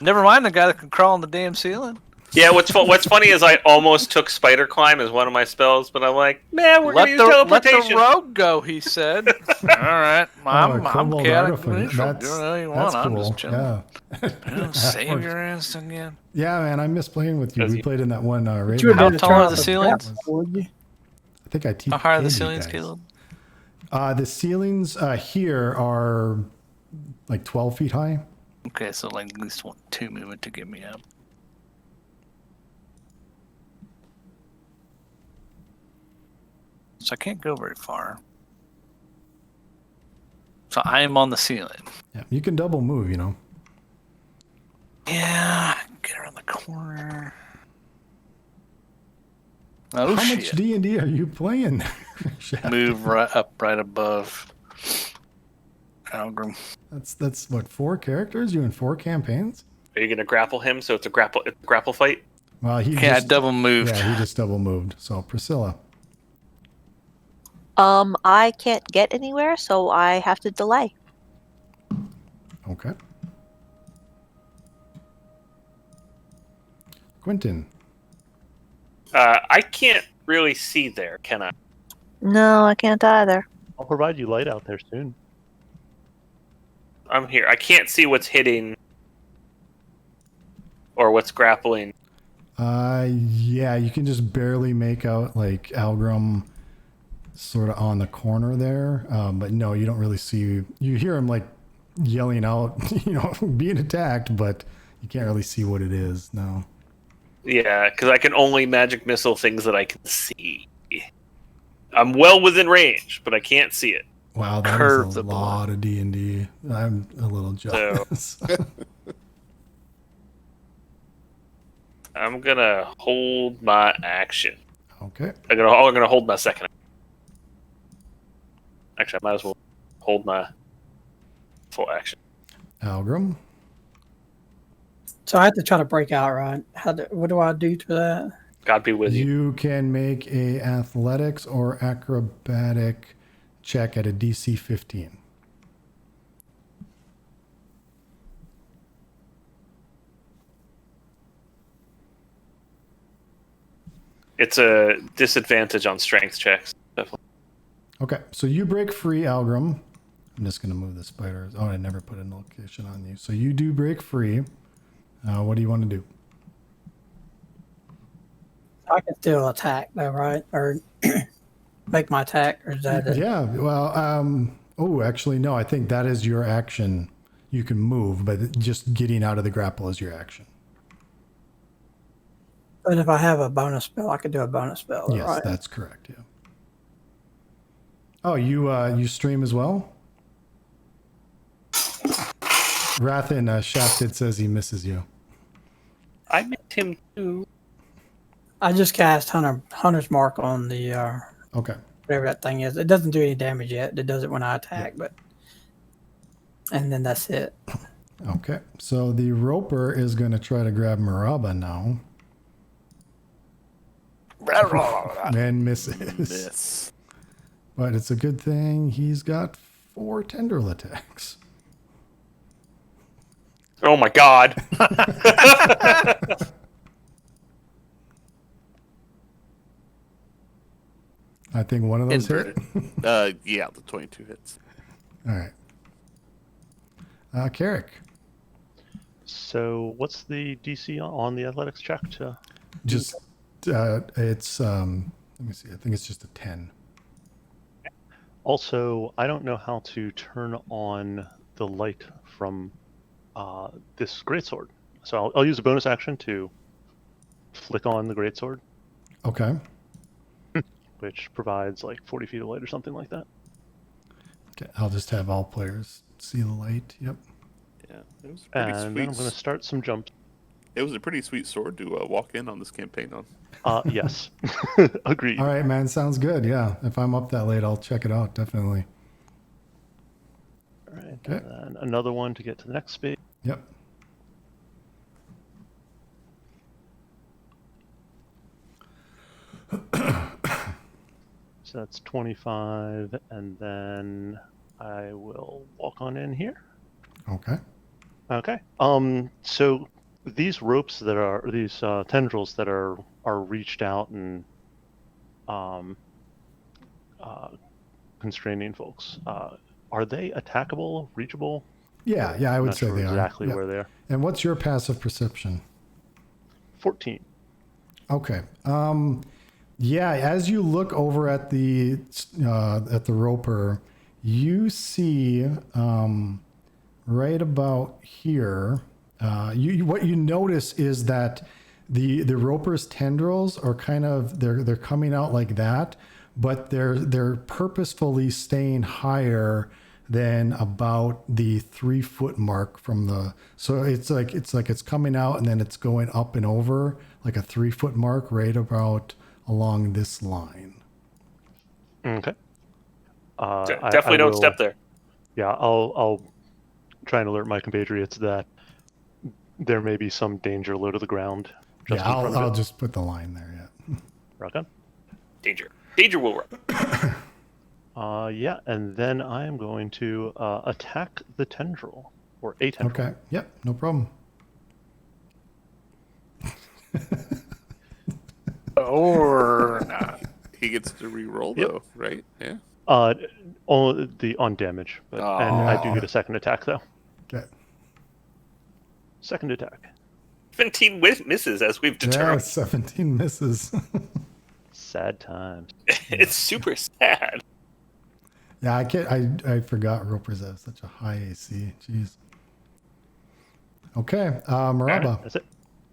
S5: Never mind the guy that can crawl on the damn ceiling.
S2: Yeah, what's funny is I almost took spider climb as one of my spells, but I'm like, nah, we're
S5: Let
S2: gonna use
S5: the
S2: teleportation.
S5: rogue go, he said. All right, I'm
S1: Kobold
S5: chaotic
S1: Artificer.
S5: neutral.
S1: That's,
S5: Do whatever you
S1: that's
S5: want. I'm
S1: cool.
S5: just chilling.
S1: Yeah.
S5: Save your ass again.
S1: Yeah, man, I miss playing with you.
S2: As
S1: We
S2: you-
S1: played in that one
S4: You would
S1: raid.
S5: How
S4: have
S5: tall
S4: tried
S5: are the
S4: to
S5: ceilings?
S4: trap, would you?
S1: I think I
S5: How high are the
S1: TPK'd you
S5: ceilings,
S1: guys.
S5: Caleb?
S1: The ceilings here are like 12 feet high.
S5: Okay, so like at least 2 movement to get me up. So I can't go very far. So I am on the ceiling.
S1: Yeah, you can double move, you know.
S5: Yeah, get around the corner. Oh
S1: How
S5: shit!
S1: much D&D are you playing?
S5: Move right up, right above Algrim.
S1: That's what, 4 characters? You in 4 campaigns?
S2: Are you gonna grapple him? So it's a grapple fight.
S1: Well, he
S5: Yeah, I
S1: just
S5: double moved.
S1: Yeah, he just double moved. So Priscilla.
S6: I can't get anywhere, so I have to delay.
S1: Okay. Quentin.
S2: I can't really see there, can I?
S6: No, I can't either.
S8: I'll provide you light out there soon.
S2: I'm here. I can't see what's hitting or what's grappling.
S1: Yeah, you can just barely make out like Algrim sort of on the corner there. But no, you don't really see. You hear him like yelling out, you know, being attacked, but you can't really see what it is. No.
S2: Yeah, because I can only magic missile things that I can see. I'm well within range, but I can't see it.
S1: Wow, that
S5: Curve
S1: is
S5: the
S1: a lot of D&D. I'm a little jealous.
S2: I'm gonna hold my action.
S1: Okay.
S2: I'm gonna hold my second. Actually, I might as well hold my full action.
S1: Algrim.
S4: So I have to try to break out, right? What do I do to that?
S2: God be with you.
S1: You can make a athletics or acrobatic check at a DC 15.
S2: It's a disadvantage on strength checks. Definitely.
S1: Okay, so you break free, Algrim. I'm just going to move the spider. Oh, I never put a location on you. So you do break free. What do you want to do?
S4: I can still attack, though, right? Or make my attack, or is that it?
S1: Yeah, well, actually, no, I think that is your action. You can move, but just getting out of the grapple is your action.
S4: And if I have a bonus spell, I could do a bonus spell,
S1: Yes,
S4: right?
S1: that's correct, yeah. Oh, you stream as well? Rathan Shafted says he misses you.
S2: I missed him too.
S4: I just cast Hunter's Mark on the
S1: Okay.
S4: whatever that thing is. It doesn't do any damage yet. It does it when I attack, but and then that's it.
S1: Okay. So the Roper is going to try to grab Maraba now. And misses.
S3: Miss.
S1: But it's a good thing he's got 4 tendril attacks.
S2: Oh my god.
S1: I think one of those hit.
S3: Yeah, the 22 hits.
S1: All right. Carrick.
S8: So, what's the DC on the athletics check?
S1: Just, it's, let me see. I think it's just a 10.
S8: Also, I don't know how to turn on the light from this greatsword. So I'll use a bonus action to flick on the greatsword,
S1: Okay.
S8: which provides like 40 feet of light or something like that.
S1: Okay. I'll just have all players see the light. Yep.
S3: Yeah, it was a pretty
S8: And
S3: sweet.
S8: then I'm going to start some jumps.
S3: It was a pretty sweet sword to walk in on this campaign on.
S8: Yes. Agreed.
S1: All right, man. Sounds good. Yeah. If I'm up that late, I'll check it out. Definitely.
S8: All right.
S1: Okay.
S8: And then another one to get to the next space.
S1: Yep.
S8: So that's 25, and then I will walk on in here.
S1: Okay.
S8: Okay. So these ropes that are these tendrils that are reached out and constraining folks, are they attackable, reachable?
S1: Yeah. Yeah. I would
S8: Not
S1: say
S8: sure
S1: they
S8: exactly
S1: are. Yep.
S8: where they are.
S1: And what's your passive perception?
S8: 14.
S1: Okay. Yeah, as you look over at the roper, you see right about here. What you notice is that the roper's tendrils are kind of they're coming out like that, but they're purposefully staying higher than about the 3-foot mark from the. So it's like it's coming out and then it's going up and over like a 3-foot mark right about along this line.
S8: Okay.
S2: Definitely don't
S8: will-
S2: step there.
S8: Yeah, I'll try and alert my compatriots that there may be some danger low to the ground. Just
S1: Yeah,
S8: in front
S1: I'll
S8: of it.
S1: just put the line there. Yeah.
S8: Rock on.
S2: Danger. Danger will run.
S8: Yeah, and then I am going to attack the tendril, or a tendril.
S1: Okay. Yep. No problem.
S5: Or not.
S3: He gets to re-roll
S8: Yep.
S3: though, right? Yeah.
S8: On damage, and I do
S1: Aw.
S8: get a second attack though.
S1: Okay.
S8: Second attack.
S2: 17 misses, as we've
S1: Yeah,
S2: determined.
S1: 17 misses.
S8: Sad times.
S2: It's super sad.
S1: Yeah, I forgot Roper's have such a high AC. Jeez. Okay, Maraba.
S8: That's it.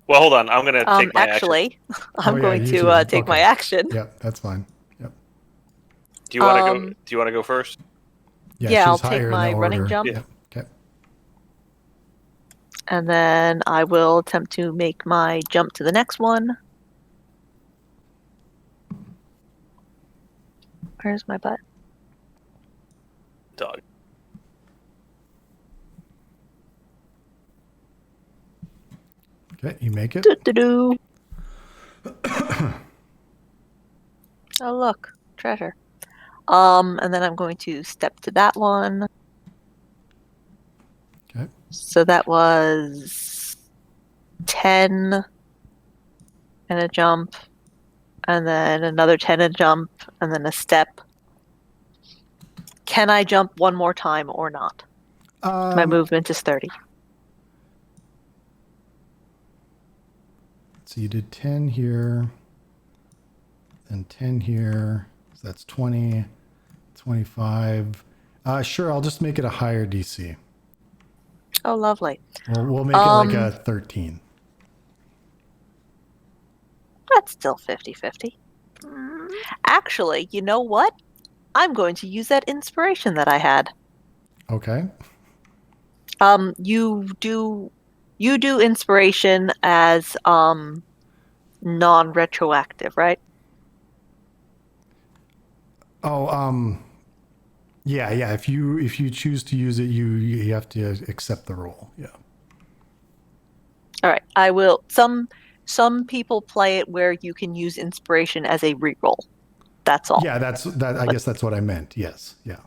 S2: Well, hold on. I'm going to take my action.
S6: Actually, I'm
S1: yeah,
S6: going
S1: you
S6: to
S1: too.
S6: take my
S1: Okay.
S6: action.
S1: Yep, that's fine. Yep.
S2: Do you want to
S6: Um,
S2: go? Do you want to go first?
S6: Yeah, I'll
S1: she's
S6: take
S1: higher in the
S6: my running
S1: order.
S6: jump.
S1: Yep. Okay.
S6: And then I will attempt to make my jump to the next one. Where's my butt?
S2: Dog.
S1: Okay, you make it.
S6: Doo-doo-doo. Oh, look, treasure. And then I'm going to step to that one.
S1: Okay.
S6: So that was 10 and a jump, and then another 10 and a jump, and then a step. Can I jump one more time or not? My movement is 30.
S1: So you did 10 here, and 10 here. So that's 20, 25. Sure, I'll just make it a higher DC.
S6: Oh, lovely.
S1: We'll make it like a 13.
S6: That's still 50-50. Actually, you know what? I'm going to use that inspiration that I had.
S1: Okay.
S6: You do inspiration as non-retroactive, right?
S1: Oh, yeah. If you choose to use it, you have to accept the roll. Yeah.
S6: All right. I will. Some people play it where you can use inspiration as a reroll. That's all.
S1: Yeah, I guess that's what I meant. Yes. Yeah.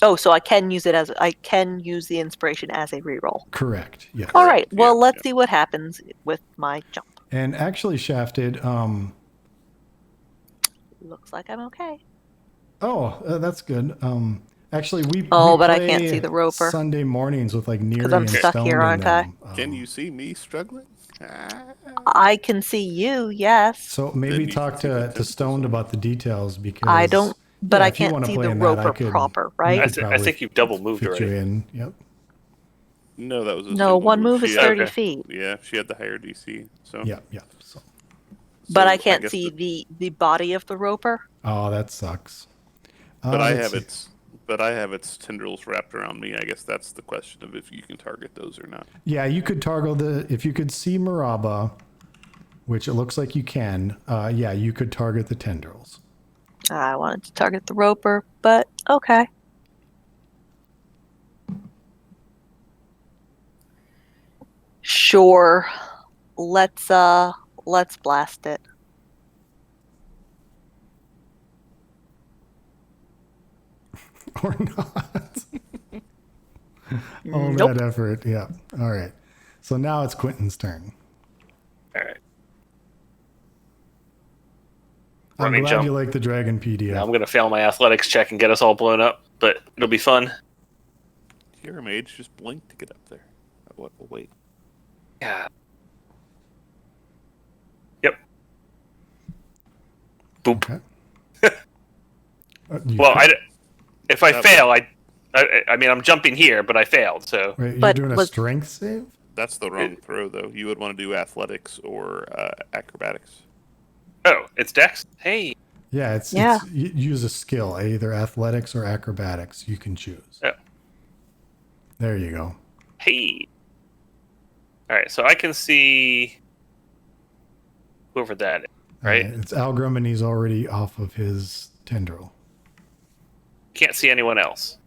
S6: Oh, so I can use the inspiration as a reroll.
S1: Correct. Yeah.
S6: All right. Well,
S3: Yeah,
S6: let's
S3: yeah.
S6: see what happens with my jump.
S1: And actually, Shafted.
S6: Looks like I'm okay.
S1: That's good. Actually, we.
S6: Oh,
S1: we
S6: but I
S1: play
S6: can't see the roper.
S1: Sunday mornings with like Neri
S6: I'm
S1: and
S6: stuck
S1: Stone
S6: here,
S1: in
S6: aren't I?
S1: them.
S3: Can you see me struggling? Ah.
S6: I can see you. Yes.
S1: So maybe
S3: Then you
S1: talk
S3: can see the
S1: to
S3: tentacles
S1: Stone
S3: on it.
S1: about the details because
S6: I don't. But
S1: yeah,
S6: I
S1: if you
S6: can't
S1: wanna
S6: see
S1: play
S6: the
S1: in that, I
S6: roper
S1: could-
S6: proper,
S1: we
S6: right?
S1: could
S2: I
S1: probably
S2: think you've double moved
S1: fit you
S2: already.
S1: in. Yep.
S3: No, that was a
S6: No,
S3: single
S6: one move is
S3: She
S6: 30
S3: had-
S6: feet.
S3: Yeah, she had the higher DC. So.
S1: Yep. So,
S6: But
S3: so
S6: I can't
S3: guess
S6: see the body of the roper.
S1: oh, that sucks.
S3: But I
S1: let's
S3: have
S1: see.
S3: its tendrils wrapped around me. I guess that's the question of if you can target those or not.
S1: Yeah, you could target if you could see Maraba, which it looks like you can. Yeah, you could target the tendrils.
S6: I wanted to target the roper, but okay. Sure. Let's blast it.
S1: Or not. All
S6: Nope.
S1: that effort. Yeah. All right. So now it's Quentin's turn.
S2: All right.
S1: I'm
S2: Running
S1: glad
S2: jump.
S1: you like the Dragon PDF.
S2: Now I'm going to fail my athletics check and get us all blown up, but it'll be fun.
S3: You're a mage. Just blink to get up there. What? Wait.
S2: Yeah. Yep. Boop.
S1: Okay.
S2: Well, if I fail, I mean, I'm jumping here, but I failed. So
S1: Wait, you're
S6: But
S1: doing a
S6: was-
S1: strength save?
S3: That's the wrong throw, though. You would want to do athletics or acrobatics.
S2: oh, it's Dex. Hey,
S1: Yeah, it's use a skill, either athletics or acrobatics. You can choose.
S2: Oh.
S1: There you go.
S2: hey. All right, so I can see whoever that is, right?
S1: It's Algrim, and he's already off of his tendril.
S2: Can't see anyone else.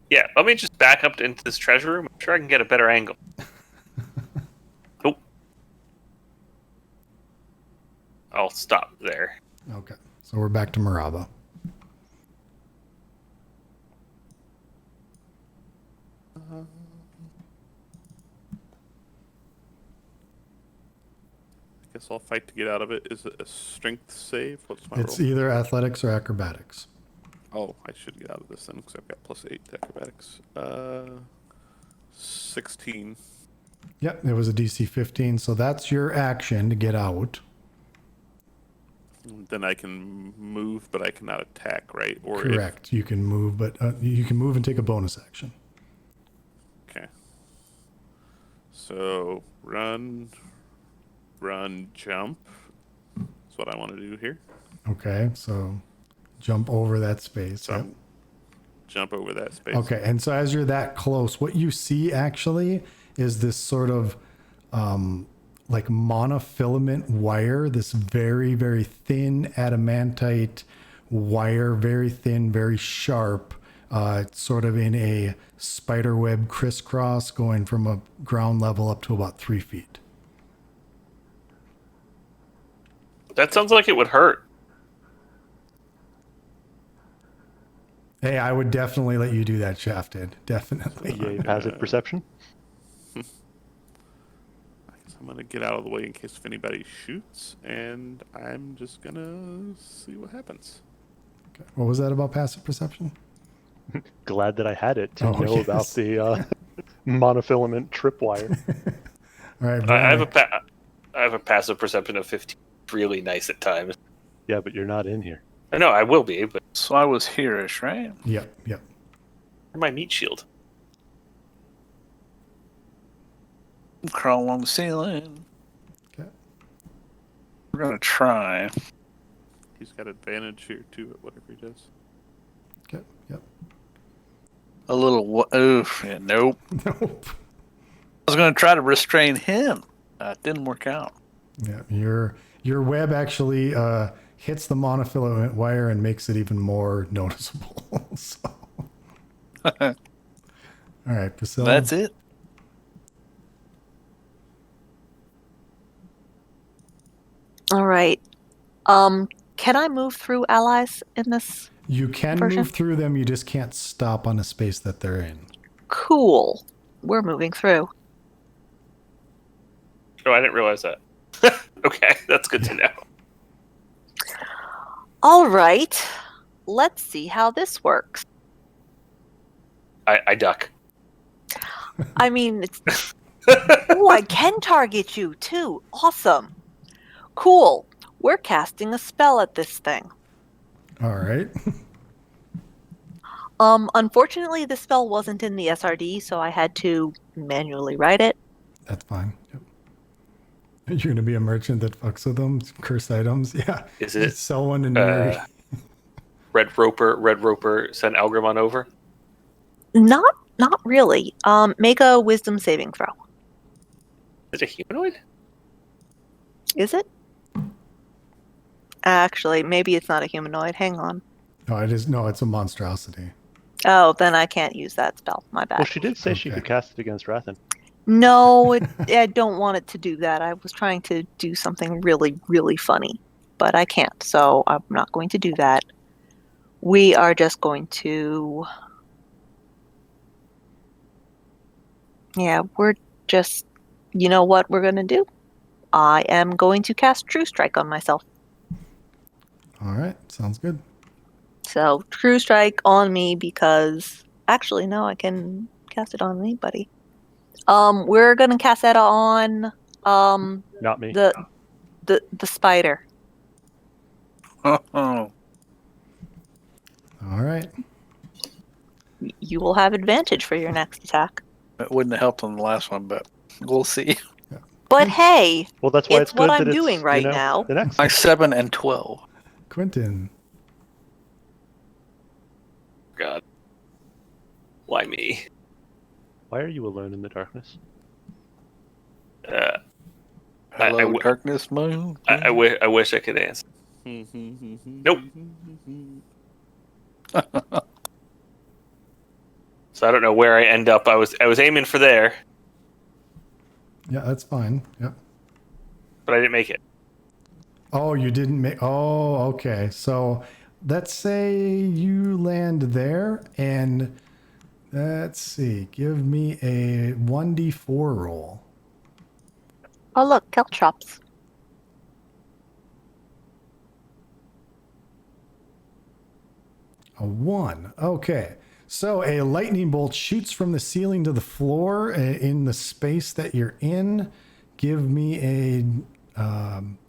S2: Yeah, let me just back up into this treasure room. I'm sure I can get a better angle. Oh. I'll stop there.
S1: Okay, so we're back to Maraba.
S3: I guess I'll fight to get out of it. Is it a strength save? What's my
S1: It's
S3: roll?
S1: either athletics or acrobatics.
S3: Oh, I should get out of this then because I've got +8 to acrobatics. 16.
S1: Yep, it was a DC 15, so that's your action to get out.
S3: Then I can move, but I cannot attack, right? Or
S1: Correct. You can move, but you can move and take a bonus action.
S3: Okay. So run, jump. That's what I want to do here.
S1: Okay, so jump over that space.
S3: So
S1: Yep.
S3: jump over that space.
S1: Okay, and so as you're that close, what you see actually is this sort of like monofilament wire, this very, very thin adamantite wire, very thin, very sharp, sort of in a spiderweb crisscross going from a ground level up to about 3 feet.
S2: That sounds like it would hurt.
S1: Hey, I would definitely let you do that, Shafted. Definitely.
S8: Yay, passive perception.
S3: I'm going to get out of the way in case if anybody shoots, and I'm just going to see what happens.
S1: Okay. What was that about passive perception?
S8: Glad that I had it to
S1: Oh,
S8: know
S1: yes.
S8: about the monofilament tripwire.
S1: All right,
S2: I have
S1: Brian.
S2: I have a passive perception of 15. Really nice at times.
S8: Yeah, but you're not in here.
S2: I know I will be, but
S5: So I was here-ish, right?
S1: Yep, yep.
S2: my meat shield.
S5: Crawl along the ceiling.
S1: Okay.
S5: We're gonna try.
S3: He's got advantage here, too, at whatever he does.
S1: Okay, yep.
S5: A little. Oof. Yeah, nope.
S1: Nope.
S5: I was gonna try to restrain him. It didn't work out.
S1: Yeah, your web actually hits the monofilament wire and makes it even more noticeable. So. All right, Priscilla.
S5: That's it.
S6: All right. Can I move through allies in this?
S1: You can
S6: version?
S1: move through them, you just can't stop on the space that they're in.
S6: Cool. We're moving through.
S2: Oh, I didn't realize that. Okay, that's good to know.
S6: All right. Let's see how this works.
S2: I duck.
S6: I mean, it's. Oh, I can target you too. Awesome. Cool. We're casting a spell at this thing.
S1: All right.
S6: Unfortunately, the spell wasn't in the SRD, so I had to manually write it.
S1: That's fine. Yep. You're going to be a merchant that fucks with them? Cursed items? Yeah.
S2: Is
S1: You
S2: it
S1: sell one to nerd.
S2: Red Roper, send Algrim on over?
S6: Not really. Make a wisdom saving throw.
S2: Is it a humanoid?
S6: Is it? Actually, maybe it's not a humanoid. Hang on.
S1: No, it is. No, it's a monstrosity.
S6: Oh, then I can't use that spell. My bad.
S8: Well, she did say she
S1: Okay.
S8: could cast it against Rathan.
S6: No, I don't want it to do that. I was trying to do something really, really funny, but I can't. So I'm not going to do that. We are just going to. Yeah, we're just. You know what we're going to do? I am going to cast True Strike on myself.
S1: All right. Sounds good.
S6: So True Strike on me because actually no, I can cast it on anybody. We're gonna cast that on
S8: Not me.
S6: the spider.
S1: All right.
S6: You will have advantage for your next attack.
S5: It wouldn't have helped on the last one, but we'll see.
S6: But hey,
S8: Well, that's why
S6: it's
S8: it's good
S6: what
S8: that
S6: I'm
S8: it's,
S6: doing right now.
S8: the next.
S5: My 7 and 12.
S1: Quentin.
S2: God. Why me?
S8: Why are you alone in the darkness?
S5: Hello,
S2: w-
S5: darkness, my old
S2: I wish I could answer. Nope. So I don't know where I end up. I was aiming for there,
S1: Yeah, that's fine. Yep.
S2: but I didn't make it.
S1: Oh, you didn't make. Oh, okay. So let's say you land there, and let's see. Give me a 1d4 roll.
S6: Oh look, Caltrops.
S1: A 1. Okay. So a lightning bolt shoots from the ceiling to the floor in the space that you're in. Give me a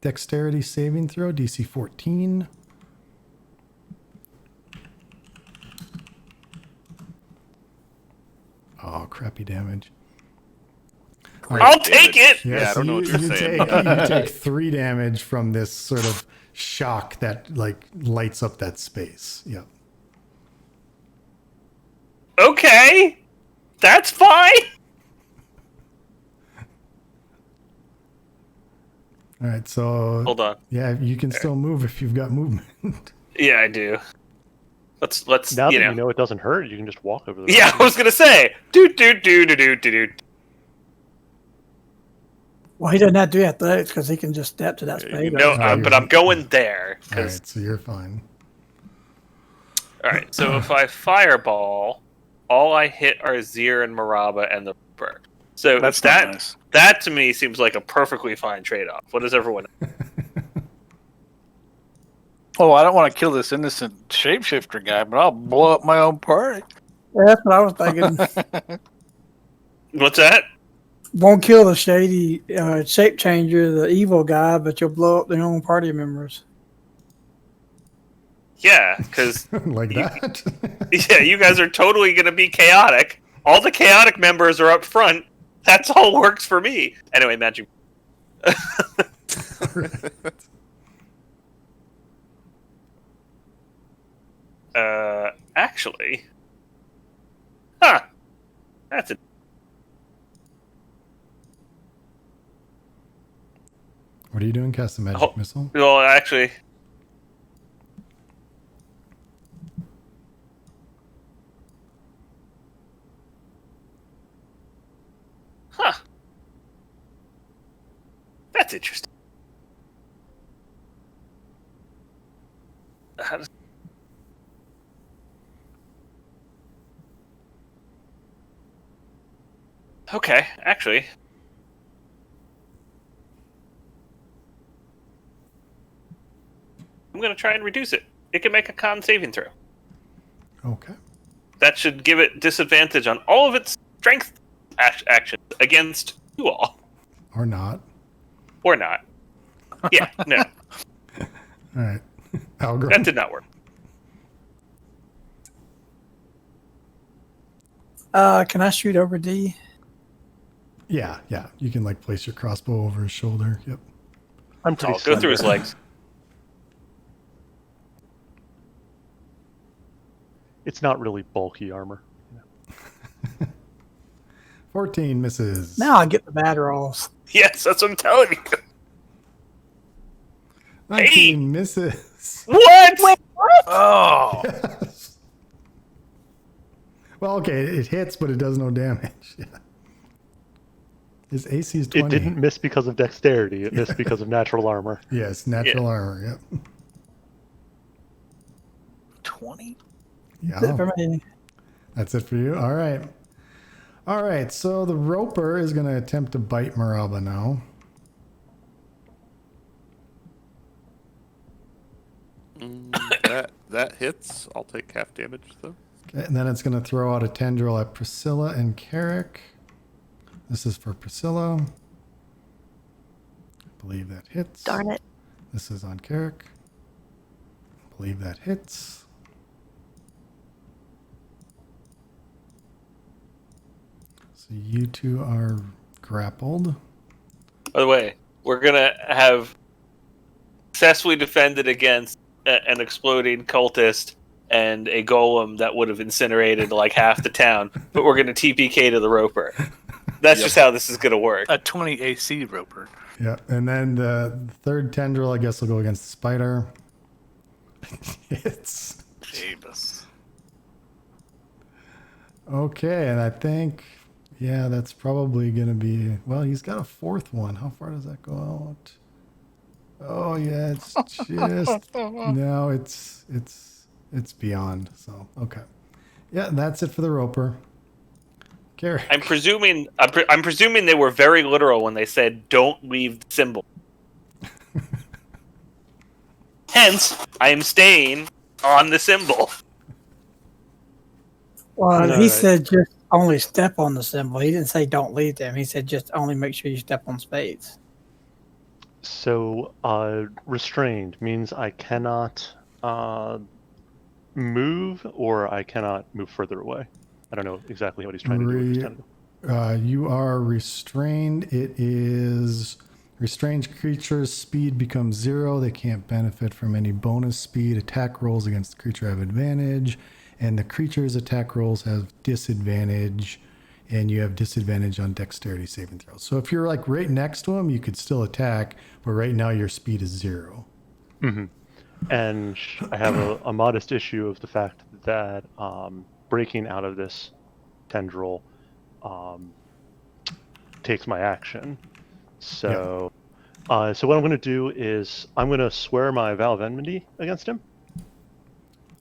S1: dexterity saving throw, DC 14. Oh, crappy damage.
S2: I'll take it.
S3: Yeah, I don't know what you're saying.
S1: You take 3 damage from this sort of shock that like lights up that space. Yep.
S2: Okay, that's fine.
S1: All right. So
S2: Hold on.
S1: yeah, you can still move if you've got movement.
S2: Yeah, I do. Let's
S8: Now
S2: you
S8: that
S2: know.
S8: you know it doesn't hurt, you can just walk over the
S2: Yeah, I was gonna say. Do.
S4: Well, he doesn't have to do athletics because he can just step to that
S3: Yeah,
S4: space.
S2: No,
S1: Oh,
S2: but I'm going there.
S1: All
S2: 'Cause-
S1: right. So you're fine.
S2: all right, so if I fireball, all I hit are Zir and Maraba and the Reaper. So
S5: That's
S2: that
S5: not nice.
S2: that to me seems like a perfectly fine trade-off. What does everyone?
S5: Oh, I don't want to kill this innocent shapeshifter guy, but I'll blow up my own party.
S4: Yeah, that's what I was thinking.
S2: What's that?
S4: Won't kill the shady shape changer, the evil guy, but you'll blow up their own party members.
S2: Yeah, because
S1: Like that.
S2: yeah, you guys are totally gonna be chaotic. All the chaotic members are up front. That's all works for me. Anyway, magic. Actually, that's it.
S1: What are you doing? Cast a magic
S2: Oh.
S1: missile?
S2: Well, actually, that's interesting. How does... Okay, actually. I'm going to try and reduce it. It can make a con saving throw.
S1: Okay.
S2: That should give it disadvantage on all of its strength actions against you all.
S1: Or not.
S2: Or not. Yeah, no.
S1: All right. Algor.
S2: That did not work.
S4: Can I shoot over D?
S1: Yeah. You can like place your crossbow over his shoulder. Yep.
S8: I'm pretty
S2: I'll go through his
S8: slender.
S2: legs.
S8: It's not really bulky armor.
S1: 14 misses.
S4: Now I get the bad rolls.
S2: Yes, that's what I'm telling you.
S1: 19 misses.
S2: What?
S6: Wait, what?
S5: Oh,
S1: Yes. Well, okay, it hits, but it does no damage. Yeah. His AC is 20.
S8: It didn't miss because of dexterity. It missed because of natural armor.
S1: Yes, natural armor. Yep.
S5: 20?
S1: Yeah.
S4: That's it for me.
S1: That's it for you. All right. All right. So the Roper is going to attempt to bite Maraba now.
S3: That hits. I'll take half damage though.
S1: Okay, and then it's going to throw out a tendril at Priscilla and Carrick. This is for Priscilla. I believe that hits.
S6: Darn it.
S1: This is on Carrick. believe that hits. So you two are grappled.
S2: By the way, we're gonna have successfully defended against an exploding cultist and a golem that would have incinerated like half the town, but we're gonna TPK to the Roper. That's just how this is gonna work.
S5: A 20 AC roper.
S1: Yeah, and then the third tendril, I guess, will go against the spider. It's
S5: Jeebus.
S1: okay, and I think, yeah, that's probably gonna be. Well, he's got a fourth one. How far does that go out? Oh yeah, it's just no, it's beyond. So okay, yeah, that's it for the Roper. Carrie.
S2: I'm presuming they were very literal when they said "don't leave the symbol." Hence, I am staying on the symbol.
S4: Well,
S8: No,
S4: he
S8: I-
S4: said just only step on the symbol. He didn't say don't leave them. He said just only make sure you step on spades.
S8: So, restrained means I cannot move, or I cannot move further away. I don't know exactly what he's trying to do with his tentacle.
S1: You are restrained. It is restrained creatures' speed becomes 0. They can't benefit from any bonus speed. Attack rolls against the creature have advantage, and the creature's attack rolls have disadvantage, and you have disadvantage on dexterity saving throws. So if you're like right next to him, you could still attack, but right now your speed is 0.
S8: And I have a modest issue of the fact that breaking out of this tendril takes my action. So, so what I'm going to do is I'm going to swear my vow of enmity against him.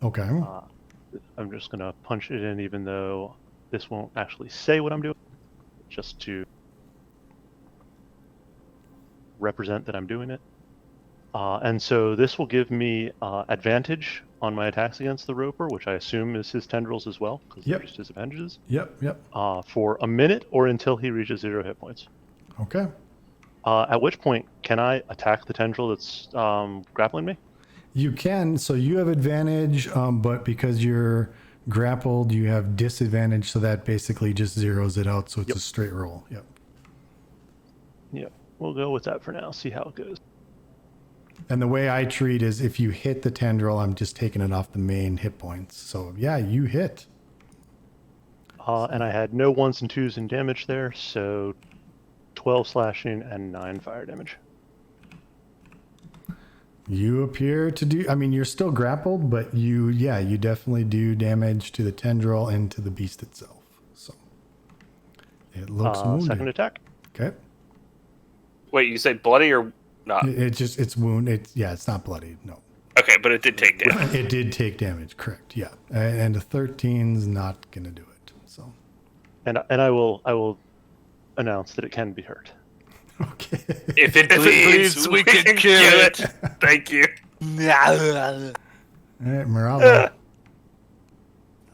S1: Okay.
S8: I'm just going to punch it in, even though this won't actually say what I'm doing, just to represent that I'm doing it. And so this will give me advantage on my attacks against the Roper, which I assume is his tendrils as well, because
S1: Yep.
S8: they're just disadvantages,
S1: Yep.
S8: for a minute or until he reaches 0 hit points.
S1: Okay.
S8: At which point, can I attack the tendril that's grappling me?
S1: You can. So you have advantage, but because you're grappled, you have disadvantage. So that basically just zeroes it out. So it's a straight roll. Yep.
S8: Yep. We'll go with that for now, see how it goes.
S1: And the way I treat is if you hit the tendril, I'm just taking it off the main hit points. So yeah, you hit.
S8: And I had no 1s and 2s in damage there, so 12 slashing and 9 fire damage.
S1: You appear to do, I mean, you're still grappled, but you definitely do damage to the tendril and to the beast itself. So it looks wounded.
S8: Second attack.
S1: Okay.
S2: Wait, you said bloody or not?
S1: It's wound. It's not bloody. No.
S2: Okay, but it did take damage.
S1: It did take damage. Correct. Yeah. And a 13's not going to do it. So.
S8: And I will announce that it can be hurt.
S1: Okay.
S2: If it
S5: bleeds, we can kill it.
S2: Thank you.
S1: All right, Morava.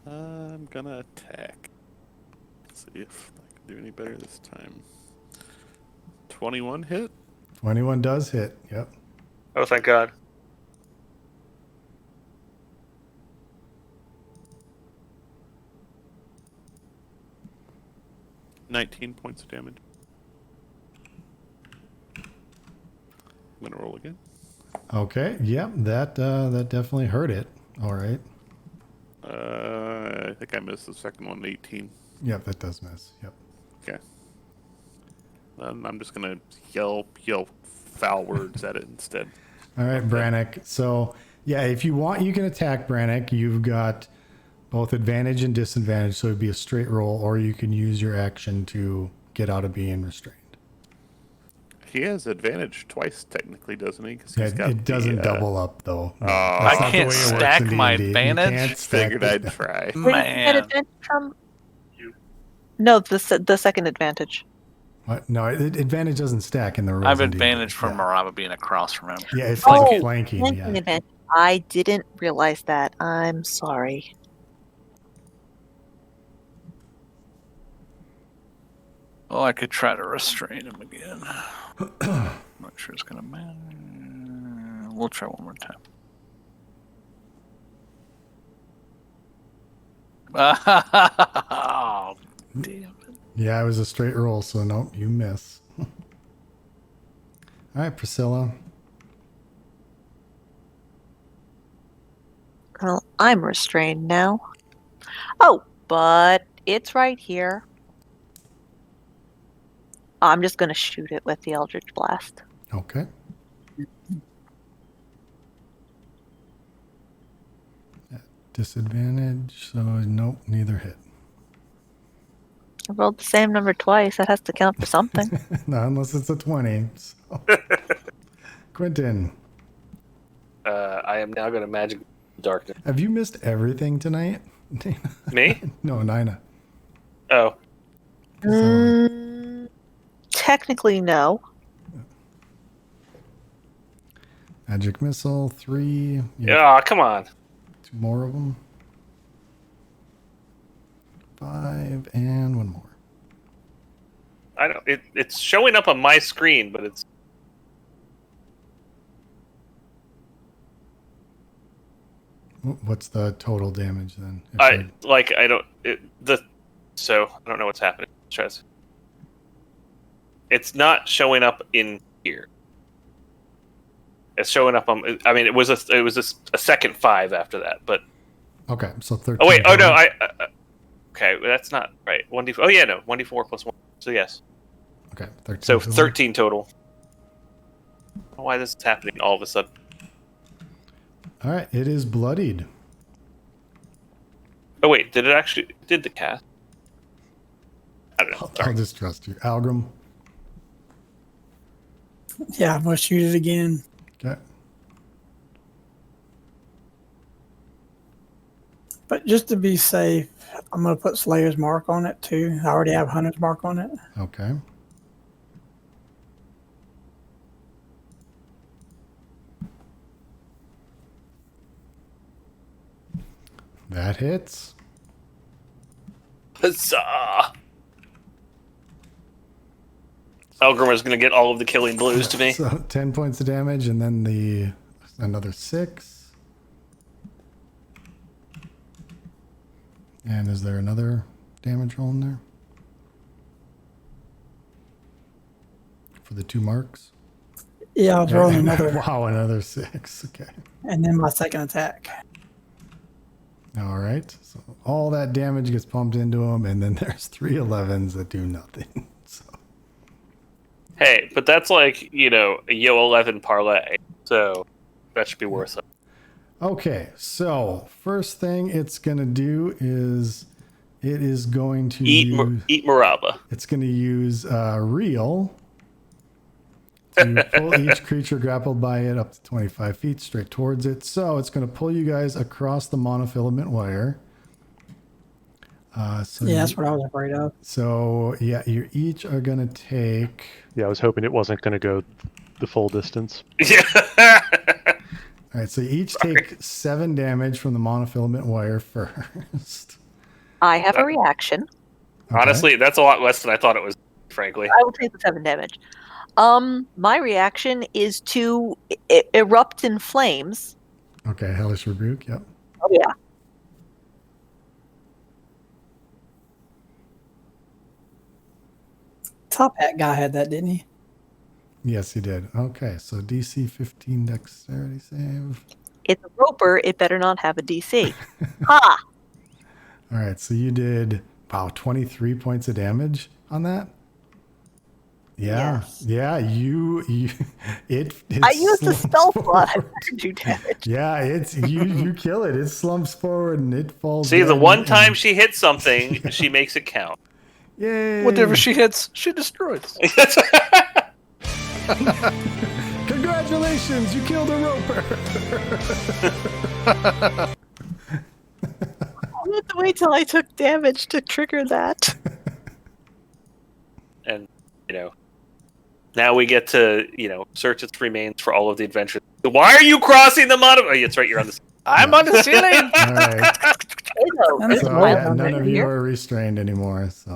S3: I'm gonna attack. Let's see if I can do any better this time. 21 hit.
S1: 21 does hit. Yep.
S2: Oh, thank God.
S3: $19 points of damage. I'm gonna roll again.
S1: Okay. Yep. That definitely hurt it. All right.
S3: I think I missed the second one, 18.
S1: Yep. That does miss. Yep.
S3: Okay. I'm just gonna yell foul words at it instead.
S1: All right, Brannick. So yeah, if you want, you can attack Brannick. You've got both advantage and disadvantage, so it'd be a straight roll, or you can use your action to get out of being restrained.
S3: He has advantage twice, technically, doesn't he? 'Cause
S1: It doesn't double up though. No,
S3: I
S1: that's not the
S5: can't
S1: way it works
S5: stack
S1: in
S5: my
S1: D&D. You
S5: advantage?
S1: can't stack
S3: Figured
S1: the-
S3: I'd try.
S6: Where did you get
S5: Man.
S6: advantage from? No, the second advantage.
S1: What? No, advantage doesn't stack in the rules.
S5: I have
S1: in D&D.
S5: advantage from
S1: yeah.
S5: Marava being across from him.
S1: Yeah, it's
S6: Oh,
S1: like flanking.
S6: Flanking
S1: Yeah.
S6: advantage. I didn't realize that. I'm sorry.
S5: Well, I could try to restrain him again. Not sure it's gonna matter. We'll try one more time. Oh, damn it.
S1: Yeah, it was a straight roll, so nope, you miss. All right, Priscilla.
S6: Well, I'm restrained now. Oh, but it's right here. I'm just going to shoot it with the Eldritch Blast.
S1: Okay. At disadvantage, so nope, neither hit.
S6: I rolled the same number twice. That has to count for something.
S1: No, unless it's a 20. So. Quentin,
S2: I am now going to magic darkness.
S1: have you missed everything tonight?
S2: Me?
S1: No, Nina.
S2: Oh,
S6: Technically, no.
S1: Magic missile, 3.
S2: yeah. Come on.
S1: 2 more of them. 5 and 1 more.
S2: I don't. It's showing up on my screen, but it's.
S1: What's the total damage then? If
S2: I like. I don't. So I don't know what's happening. Stress. It's not showing up in here. It's showing up on. I mean, it was a second 5 after that, but.
S1: Okay, so 13.
S2: Oh wait! Oh no!
S1: total.
S2: Okay, that's not right. 1d4. Oh yeah, no. 1d4 plus 1. So yes.
S1: Okay, 13.
S2: So
S1: total.
S2: 13 total. I don't know why this is happening all of a sudden.
S1: All right, it is bloodied.
S2: Oh wait, did the cast? I don't know.
S1: I'll
S2: Sorry.
S1: just trust you. Algrim.
S4: Yeah, I'm gonna shoot it again.
S1: Okay.
S4: But just to be safe, I'm gonna put Slayer's Mark on it too. I already have Hunter's Mark on it.
S1: Okay. That hits.
S2: Huzzah! Elgrim is going to get all of the killing blows to me.
S1: So 10 points of damage, and then another 6. And is there another damage roll in there? For the 2 marks?
S4: Yeah, I was rolling another,
S1: Wow, another 6. Okay.
S4: and then my second attack.
S1: All right. So all that damage gets pumped into him, and then there's 3 11s that do nothing. So
S2: Hey, but that's like, a Yo 11 parlay. So that should be worth it.
S1: okay. So first thing it's gonna do is it is going to
S2: Eat Maraba.
S1: It's going to use Reel to pull each creature grappled by it up to 25 feet straight towards it. So it's going to pull you guys across the monofilament wire.
S4: That's what I was afraid of.
S1: So yeah, you each are going to take.
S8: Yeah, I was hoping it wasn't going to go the full distance.
S2: Yeah.
S1: All right, so you each take 7 damage from the monofilament wire first.
S6: I have a reaction.
S1: Okay.
S2: Honestly, that's a lot less than I thought it was, frankly.
S6: I will take the 7 damage. My reaction is to erupt in flames.
S1: Okay, Hellish Rebuke. Yep.
S6: Oh yeah.
S4: Top Hat guy had that, didn't he?
S1: Yes, he did. Okay, so DC 15 Dexterity save.
S6: It's a roper. It better not have a DC. Ha!
S1: All right, so you did 23 points of damage on that. Yeah,
S6: Yes.
S1: yeah. You
S6: I used the
S1: slumps
S6: spell slot. I
S1: forward.
S6: better do damage.
S1: Yeah, it's you kill it. It slumps forward and it falls.
S2: See, the
S1: down
S2: one
S1: and-
S2: time she hits something, she makes it count.
S1: Yay!
S5: Whatever she hits, she destroys.
S1: Congratulations, you killed a roper.
S6: I had to wait till I took damage to trigger that.
S2: And, now we get to, search its remains for all of the adventures. Why are you crossing the Oh, that's right, you're on the...
S5: I'm on the ceiling.
S1: All right,
S4: That's
S1: so
S4: wild.
S1: yeah, none of you
S6: here.
S1: are restrained anymore. So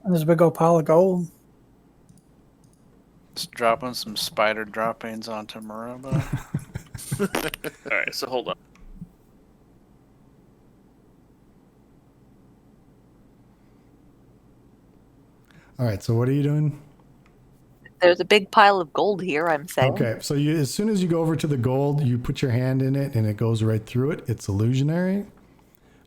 S4: And there's a big old pile of gold.
S5: Just dropping some spider droppings onto Maraba.
S2: All right, so hold on.
S1: All right. So what are you doing?
S6: There's a big pile of gold here, I'm saying.
S1: Okay. So you, as soon as you go over to the gold, you put your hand in it and it goes right through it. It's illusionary.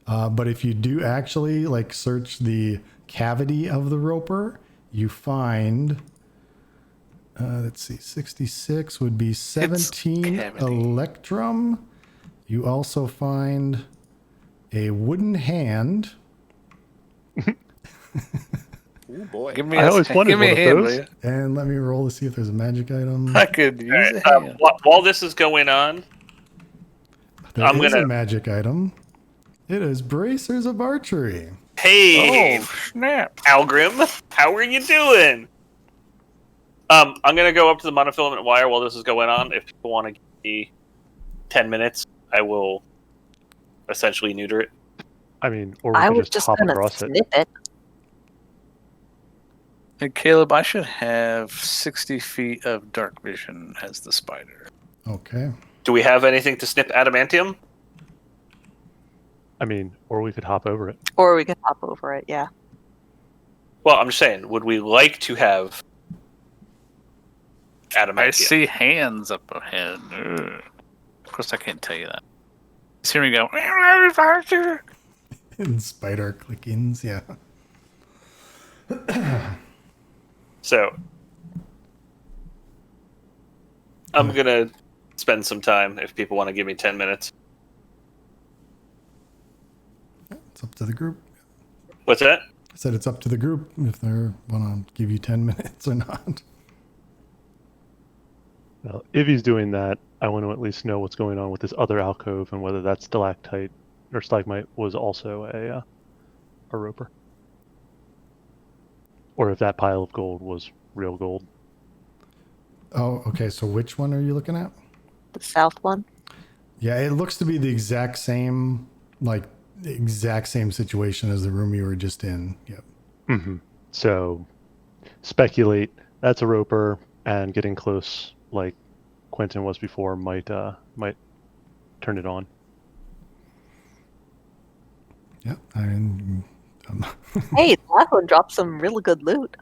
S1: But if you do actually like search the cavity of the roper, you find, let's see, 66 would be 17
S5: cavity.
S1: electrum. You also find a wooden hand.
S3: Oh boy.
S5: Give me
S8: I always wanted
S5: give me
S8: one
S5: a
S8: of
S5: hand,
S8: those.
S5: will ya?
S1: And let me roll to see if there's a magic item.
S5: I could use
S2: Alright,
S5: a hand.
S2: while this is going on,
S1: There
S2: I'm
S1: is
S2: gonna-
S1: a magic item. It is bracers of archery.
S2: hey,
S5: Oh, snap.
S2: Algrim, how are you doing? I'm gonna go up to the monofilament wire while this is going on. If people want to give me 10 minutes, I will essentially neuter it.
S8: I mean, or we
S6: I
S8: could
S6: was
S8: just
S6: just
S8: hop
S6: gonna
S8: across it.
S6: snip it.
S5: Hey, Caleb, I should have 60 feet of dark vision as the spider.
S1: Okay.
S2: Do we have anything to snip adamantium?
S8: I mean, or we could hop over it.
S6: Or we could hop over it, yeah.
S2: Well, I'm just saying, would we like to have adamantium?
S5: I see hands up ahead. Ugh. Of course, I can't tell you that. Just hear me go.
S1: And spider clickings, yeah.
S2: So, I'm gonna spend some time if people want to give me 10 minutes.
S1: It's up to the group.
S2: What's that?
S1: I said it's up to the group if they want to give you 10 minutes or not.
S8: Well, if he's doing that, I want to at least know what's going on with this other alcove and whether that stalactite or stalagmite was also a roper, or if that pile of gold was real gold.
S1: Oh, okay. So which one are you looking at?
S6: The south one.
S1: Yeah, it looks to be the exact same, like the exact same situation as the room you were just in. Yep.
S8: Mm-hmm. So, speculate that's a roper, and getting close, like Quentin was before, might turn it on.
S1: Yep. I mean,
S6: Hey, the last one dropped some really good loot.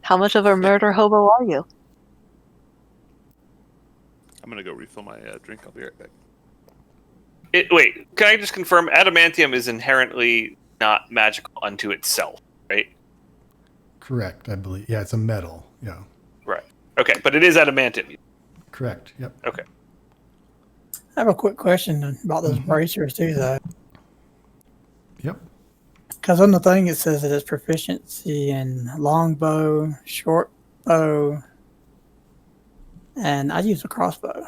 S6: How much of a murder hobo are you?
S3: I'm gonna go refill my drink. I'll be right back.
S2: Wait, can I just confirm? Adamantium is inherently not magical unto itself, right?
S1: correct, I believe. Yeah, it's a metal. Yeah.
S2: Right. Okay, but it is adamantium.
S1: Correct. Yep.
S2: Okay.
S4: I have a quick question about those bracers too, though.
S1: Yep.
S4: Because on the thing it says that it's proficiency in longbow, short bow, and I use a crossbow.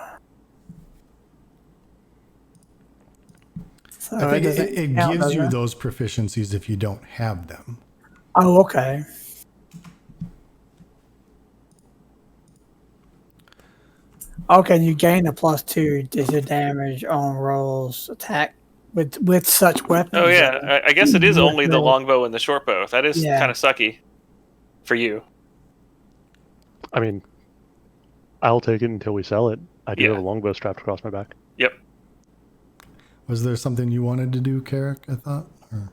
S4: So
S1: I think
S4: doesn't
S1: it
S4: count,
S1: gives
S4: does
S1: you
S4: it?
S1: those proficiencies if you don't have them.
S4: Oh, okay. Okay, you gain a +2 to your damage on rolls attack with such weapons.
S2: Oh yeah, I guess it is only the
S4: Well,
S2: longbow and the shortbow. That is
S4: Yeah.
S2: kind of sucky for you.
S8: I mean, I'll take it until we sell it. I do
S2: Yeah.
S8: have a longbow strapped across my back.
S2: Yep.
S1: Was there something you wanted to do, Carrick, I thought? Or...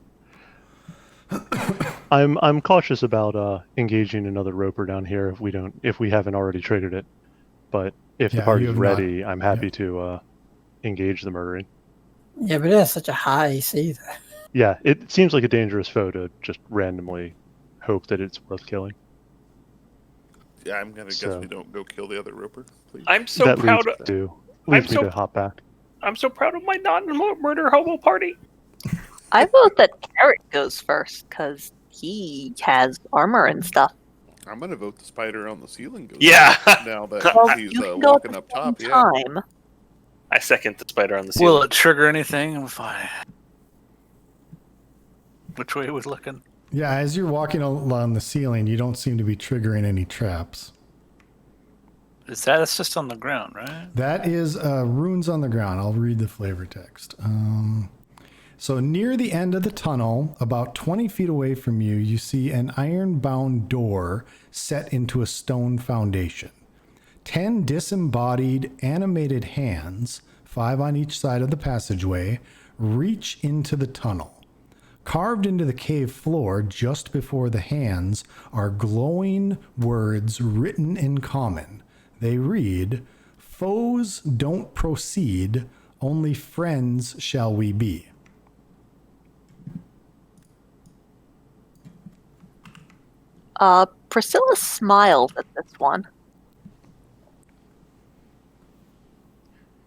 S8: I'm cautious about engaging another roper down here if we haven't already triggered it. But if
S1: Yeah,
S8: the party's
S1: you have
S8: ready, I'm happy to engage the murdering.
S4: Yeah, but it has such a high AC. Though.
S8: Yeah, it seems like a dangerous foe to just randomly hope that it's worth killing.
S3: Yeah, I'm gonna guess
S8: So-
S3: we don't go kill the other roper, please.
S2: I'm so
S8: that
S2: proud
S8: leads
S2: of
S8: to
S2: I'm
S8: leads me
S2: so-
S8: to hop back.
S2: I'm so proud of my non-murder hobo party.
S6: I vote that Carrot goes first because he has armor and stuff.
S3: I'm gonna vote the spider on the ceiling goes.
S2: Yeah.
S3: Now that
S6: Well,
S3: he's
S6: you can go at
S3: walking
S6: the
S3: up
S6: same
S3: top, yeah.
S6: time.
S2: I second the spider on the ceiling.
S5: Will it trigger anything if I? Which way are we looking?
S1: Yeah, as you're walking along the ceiling, you don't seem to be triggering any traps.
S5: It's just on the ground, right?
S1: That is runes on the ground. I'll read the flavor text. So near the end of the tunnel, about 20 feet away from you, you see an iron-bound door set into a stone foundation. 10 disembodied, animated hands, 5 on each side of the passageway, reach into the tunnel. Carved into the cave floor just before the hands are glowing words written in common. They read, "Foes don't proceed, only friends shall we be."
S6: Priscilla smiled at this one.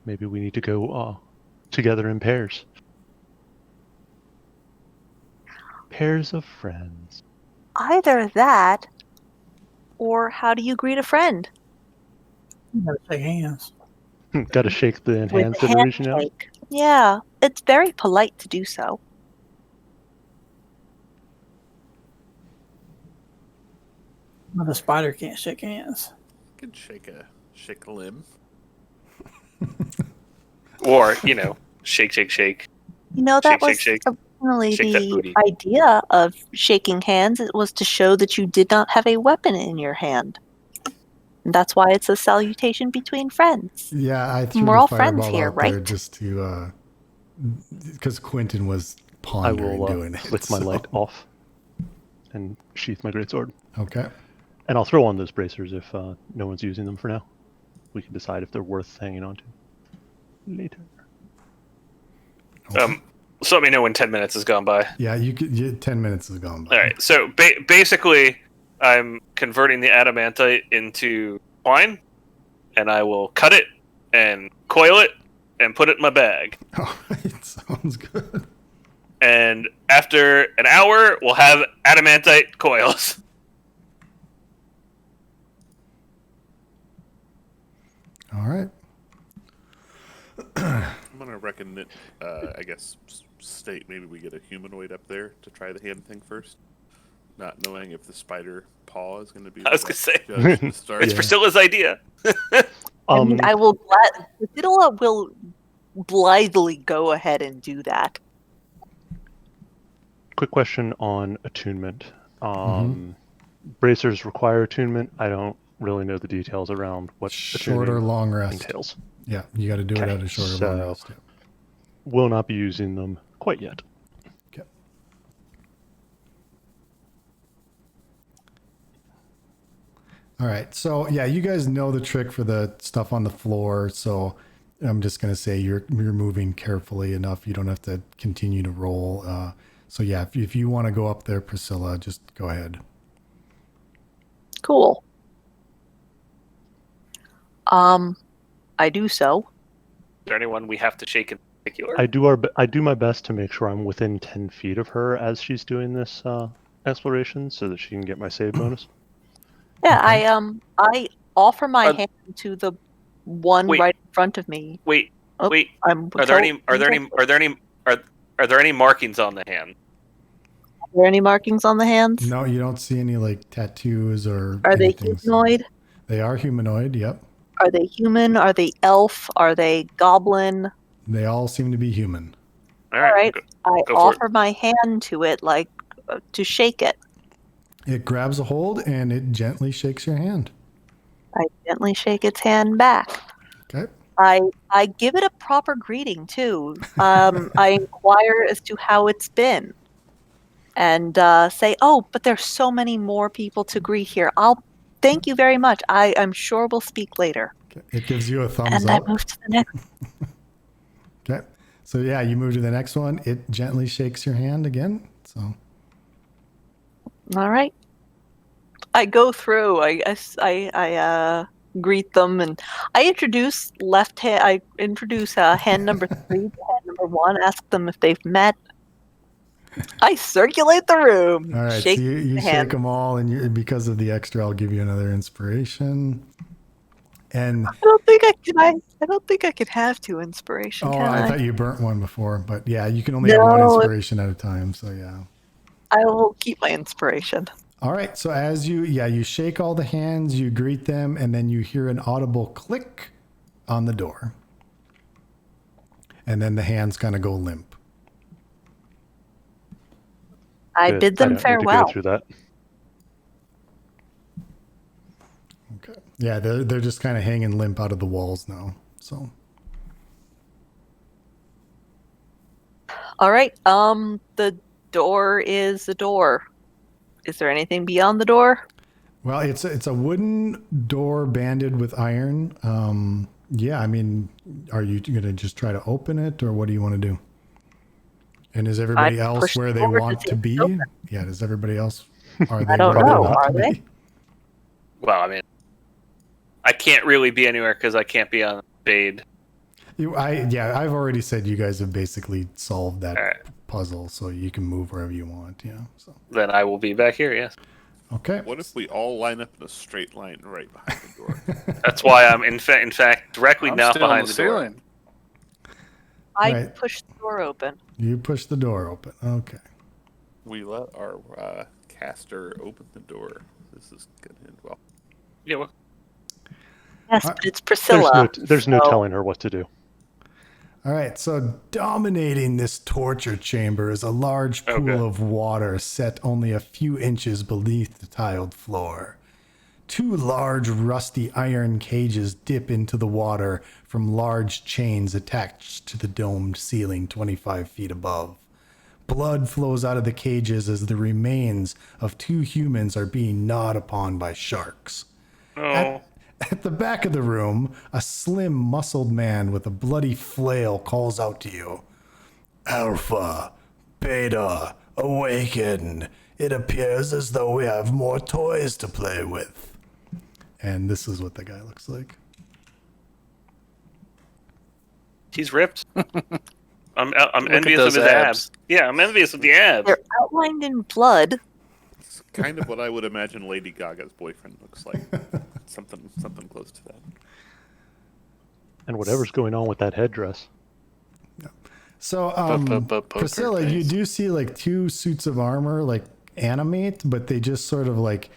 S8: Maybe we need to go together in pairs. Pairs of friends.
S6: Either that, or how do you greet a friend?
S4: You gotta shake hands.
S8: Got to shake the
S6: With
S8: hands
S6: a
S8: that are reaching out.
S6: handshake. Yeah, it's very polite to do so.
S4: But the spider can't shake hands.
S3: Could shake a limb.
S2: Or, you know, shake, shake, shake.
S6: You know, that
S2: Shake,
S6: was
S2: shake,
S6: originally
S2: Shake that
S6: the
S2: booty.
S6: idea of shaking hands. It was to show that you did not have a weapon in your hand. And that's why it's a salutation between friends.
S1: Yeah, I threw
S6: We're
S1: the
S6: all friends
S1: fireball
S6: here,
S1: out there
S6: right?
S1: just to, because Quentin was
S8: I
S1: pondering
S8: will
S1: doing it.
S8: flick my
S1: so-
S8: light off and sheath my greatsword.
S1: Okay.
S8: And I'll throw on those bracers if no one's using them for now. We can decide if they're worth hanging on to later.
S2: So let me know when 10 minutes has gone by.
S1: Yeah, 10 minutes has gone by.
S2: All right. So basically, I'm converting the adamantite into twine, and I will cut it and coil it and put it in my bag.
S1: All right, sounds good.
S2: And after an hour, we'll have adamantite coils.
S1: All right.
S3: I'm gonna reckon it. I guess state maybe we get a humanoid up there to try the hand thing first, not knowing if the spider paw is gonna be.
S2: I was
S3: the
S2: gonna say.
S3: judge to start.
S2: It's Priscilla's idea.
S6: I mean, I will Priscilla will blithely go ahead and do that.
S8: Quick question on attunement. Bracers require attunement. I don't really know the details around what
S1: Short or
S8: attuning
S1: long rest.
S8: entails.
S1: Yeah, you got to do it
S8: Okay,
S1: at a short or long
S8: so-
S1: rest. Yeah.
S8: Will not be using them quite yet.
S1: Okay. All right. So yeah, you guys know the trick for the stuff on the floor. So I'm just gonna say you're moving carefully enough. You don't have to continue to roll. So yeah, if you want to go up there, Priscilla, just go ahead.
S6: Cool. I do so.
S2: Is there anyone we have to shake in particular?
S8: I do my best to make sure I'm within 10 feet of her as she's doing this exploration, so that she can get my save bonus.
S6: Yeah,
S1: Okay.
S6: I offer my
S2: Are-
S6: hand to the one
S2: Wait.
S6: right in front of me.
S2: Wait,
S6: Oh,
S2: wait.
S6: I'm
S2: Are there any markings on the hand?
S6: Are there any markings on the hands?
S1: No, you don't see any like tattoos or.
S6: Are they
S1: anything.
S6: humanoid?
S1: They are humanoid. Yep.
S6: Are they human? Are they elf? Are they goblin?
S1: They all seem to be human.
S2: All right.
S6: right.
S2: go-
S6: I
S2: Go for it.
S6: offer my hand to it, like to shake it.
S1: It grabs a hold and it gently shakes your hand.
S6: I gently shake its hand back.
S1: Okay.
S6: I give it a proper greeting too. I inquire as to how it's been, and say, "Oh, but there's so many more people to greet here. I'll thank you very much. I'm sure we'll speak later."
S1: Okay. It gives you a thumbs
S6: And
S1: up.
S6: I move to the next.
S1: Okay. So yeah, you move to the next one. It gently shakes your hand again. So
S6: All right. I go through. I greet them, and I introduce left hand. I introduce hand number 3 to hand number 1. Ask them if they've met. I circulate the room.
S1: all right,
S6: Shake
S1: so you
S6: the
S1: shake
S6: hand.
S1: them all, and because of the extra, I'll give you another inspiration. And
S6: I don't think I can have 2 inspiration.
S1: oh,
S6: Can
S1: I
S6: I?
S1: thought you burnt one before, but yeah, you can only have one
S6: No,
S1: inspiration at a time. So yeah.
S6: I will keep my inspiration.
S1: All right. So as you shake all the hands, you greet them, and then you hear an audible click on the door, and then the hands kind of go limp.
S6: I
S8: Good.
S6: bid them
S8: don't need to
S6: farewell.
S8: go through that.
S1: Okay. Yeah, they're just kind of hanging limp out of the walls now. So
S6: All right. The door is the door. Is there anything beyond the door?
S1: Well, it's a wooden door banded with iron. Yeah, I mean, are you gonna just try to open it, or what do you want to do? And is everybody
S6: I'd
S1: else
S6: push
S1: where
S6: the
S1: they
S6: door to
S1: want
S6: see
S1: to
S6: if it's
S1: be?
S6: open.
S1: Yeah, does everybody else? Are they
S6: don't
S1: where they
S6: know,
S1: want
S6: are
S1: to
S6: they?
S1: be?
S2: Well, I mean, I can't really be anywhere because I can't be on Bade.
S1: I've already said you guys have basically solved that
S2: All right.
S1: puzzle, so you can move wherever you want. Yeah. So
S2: Then I will be back here. Yes,
S1: okay.
S3: What if we all line up in a straight line right behind the door?
S2: that's why I'm in fact directly
S5: I'm
S2: now
S5: still on
S2: behind
S5: the
S2: the door.
S5: ceiling.
S6: I
S1: Right.
S6: push the door open.
S1: You push the door open. Okay.
S3: We let our caster open the door. This is gonna end well.
S2: Yeah, well,
S6: Yes, but it's Priscilla.
S8: There's no
S6: so-
S8: telling her what to do.
S1: All right, so dominating this torture chamber is a large pool
S2: Okay.
S1: of water set only a few inches beneath the tiled floor. Two large rusty iron cages dip into the water from large chains attached to the domed ceiling 25 feet above. Blood flows out of the cages as the remains of two humans are being gnawed upon by sharks.
S2: no.
S1: At the back of the room, a slim, muscled man with a bloody flail calls out to you. Alpha, Beta, awaken. It appears as though we have more toys to play with. And this is what the guy looks like.
S2: He's ripped. I'm
S5: Look at
S2: envious of
S5: those
S2: his abs. Yeah, I'm envious of the abs.
S6: They're outlined in blood.
S3: It's kind of what I would imagine Lady Gaga's boyfriend looks like. something close to that.
S8: And whatever's going on with that headdress.
S1: So,
S5: Poker
S1: Priscilla, you
S5: face.
S1: do see like two suits of armor like animate, but they just sort of like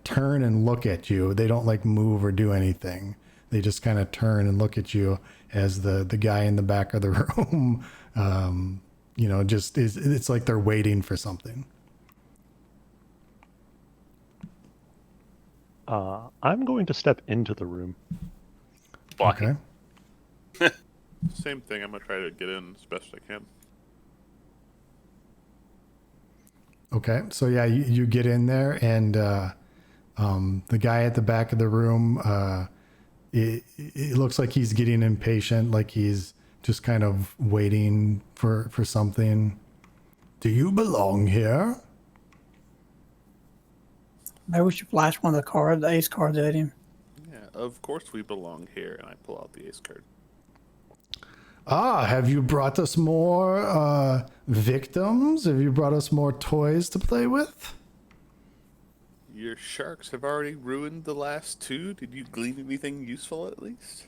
S1: turn and look at you. They don't like move or do anything. They just kind of turn and look at you as the guy in the back of the room, just it's like they're waiting for something.
S8: I'm going to step into the room.
S2: Blocking.
S1: Okay.
S3: Same thing. I'm gonna try to get in as best I can.
S1: Okay. So yeah, you get in there, and the guy at the back of the room, it looks like he's getting impatient, like he's just kind of waiting for something. Do you belong here?
S4: Maybe we should flash one of the ace cards at him.
S3: Yeah, of course we belong here, and I pull out the ace card.
S1: Ah, have you brought us more victims? Have you brought us more toys to play with?
S3: Your sharks have already ruined the last two. Did you glean anything useful at least?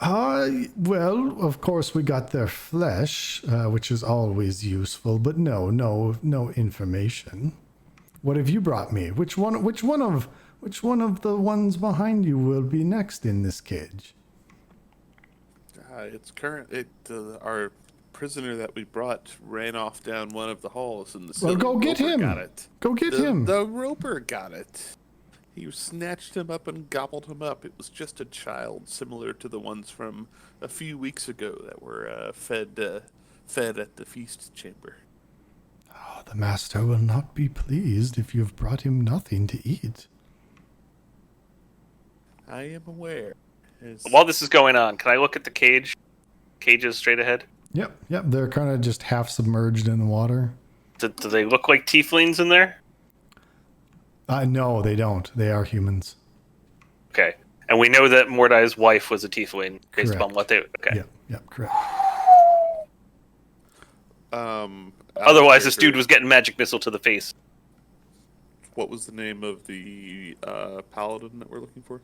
S1: Well, of course we got their flesh, which is always useful, but no information. What have you brought me? Which one of the ones behind you will be next in this cage?
S3: Our prisoner that we brought ran off down one of the halls in the
S1: Well,
S3: city.
S1: go get
S3: Roper
S1: him.
S3: Got it.
S1: Go get him.
S3: The roper got it. He snatched him up and gobbled him up. It was just a child, similar to the ones from a few weeks ago that were fed at the feast chamber.
S1: Oh, the master will not be pleased if you've brought him nothing to eat.
S3: I am aware.
S2: While this is going on, can I look at the cages straight ahead?
S1: Yep, they're kind of just half submerged in the water.
S2: Do they look like tieflings in there?
S1: No, they don't. They are humans.
S2: Okay. And we know that Mordai's wife was a tiefling based
S1: Correct.
S2: upon what they. Okay.
S1: Yep, correct.
S2: Otherwise, this dude was getting magic missile to the face.
S3: What was the name of the paladin that we're looking for?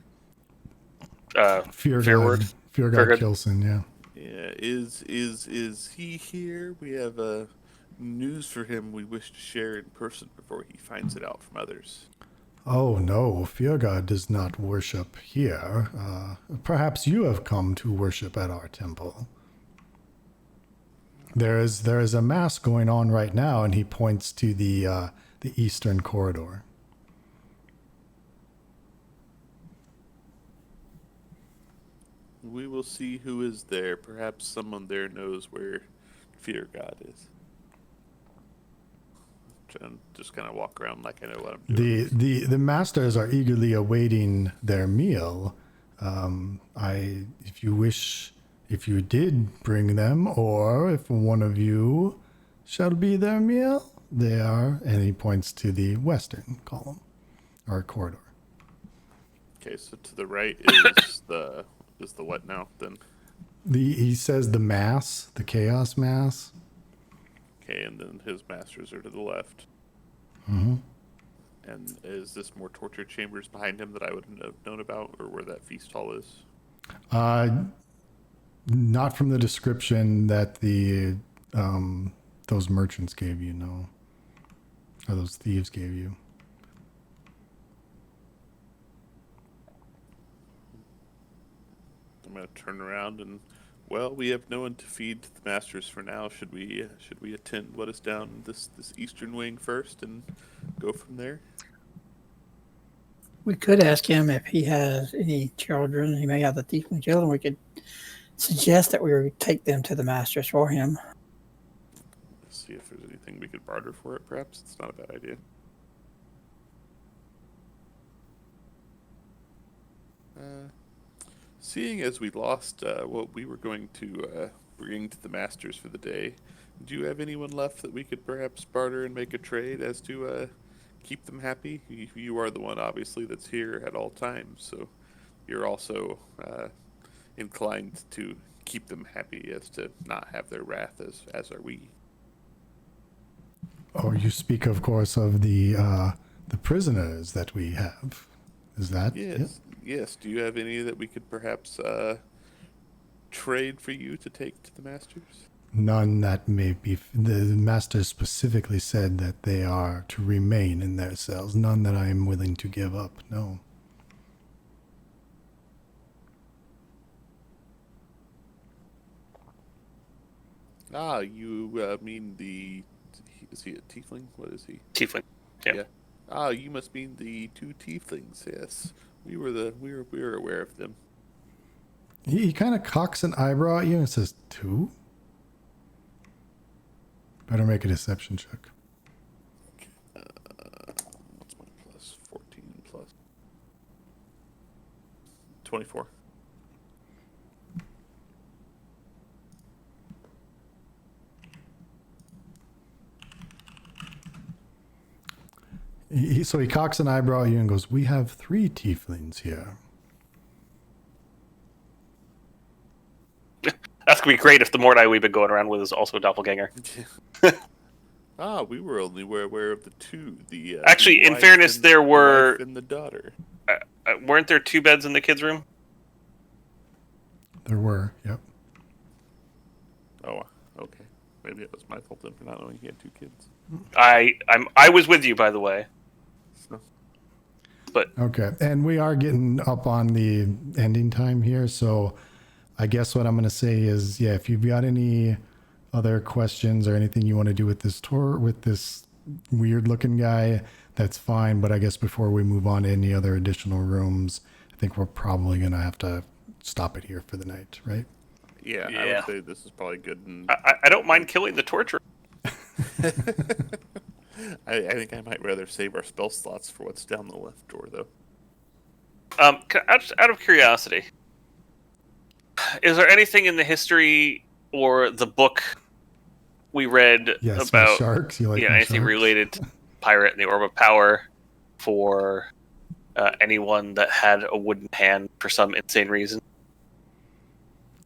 S2: Fearward.
S1: Feargod Kilson, yeah.
S3: Yeah, is he here? We have news for him we wish to share in person before he finds it out from others.
S1: Oh no, Feargod does not worship here. Perhaps you have come to worship at our temple. There is a mass going on right now, and he points to the eastern corridor.
S3: We will see who is there. Perhaps someone there knows where fear god is. And just kind of walk around like I know what I'm doing.
S1: The masters are eagerly awaiting their meal. If you did bring them, or if one of you shall be their meal, they are. And he points to the western column or corridor.
S3: Okay, so to the right is the what now then?
S1: He says the mass, the chaos mass.
S3: Okay, and then his masters are to the left.
S1: Mm-hmm.
S3: And is this more torture chambers behind him that I wouldn't have known about, or where that feast hall is?
S1: Not from the description that the those merchants gave you, no, or those thieves gave you.
S3: I'm gonna turn around and, well, we have no one to feed the masters for now. Should we attend what is down this eastern wing first and go from there?
S4: We could ask him if he has any children. He may have the tiefling children. We could suggest that we would take them to the masters for him.
S3: See if there's anything we could barter for it, perhaps. It's not a bad idea. Seeing as we lost what we were going to bring to the masters for the day, do you have anyone left that we could perhaps barter and make a trade as to keep them happy? You are the one, obviously, that's here at all times, so you're also inclined to keep them happy as to not have their wrath, as are we.
S1: Oh, you speak, of course, of the prisoners that we have. Is that
S3: Yes.
S1: it?
S3: Yes. Do you have any that we could perhaps trade for you to take to the masters?
S1: None that may be. The master specifically said that they are to remain in their cells. None that I am willing to give up. No.
S3: Ah, you mean the? Is he a tiefling? What is he?
S2: Tiefling. Yeah.
S3: Ah, you must mean the two tieflings. Yes, we were aware of them.
S1: He kind of cocks an eyebrow at you and says, 2? Better make a deception check.
S3: What's my plus? 14 plus 24.
S1: So he cocks an eyebrow at you and goes, "We have 3 tieflings here."
S2: That's gonna be great if the Mordai we've been going around with is also a doppelganger.
S3: Ah, we were only aware of the 2. The
S2: Actually,
S3: the
S2: in
S3: wife
S2: fairness,
S3: and-
S2: there
S3: the
S2: were-
S3: wife and the daughter.
S2: Weren't there 2 beds in the kids' room?
S1: There were, yep.
S3: Oh, okay. Maybe it was my fault then for not knowing he had 2 kids.
S2: I was with you, by the way.
S3: So,
S1: Okay, and we are getting up on the ending time here, so I guess what I'm going to say is, yeah, if you've got any other questions or anything you want to do with this tour, with this weird-looking guy, that's fine, but I guess before we move on to any other additional rooms, I think we're probably going to have to stop it here for the night, right?
S3: yeah, I
S2: Yeah.
S3: would say this is probably good. And
S2: I don't mind killing the torturer.
S3: I think I might rather save our spell slots for what's down the left door, though.
S2: Out of curiosity, is there anything in the history or the book we read
S1: Yes, my
S2: about
S1: sharks. You like my
S2: anything
S1: sharks?
S2: related to Pirate and the Orb of Power for anyone that had a wooden hand for some insane reason,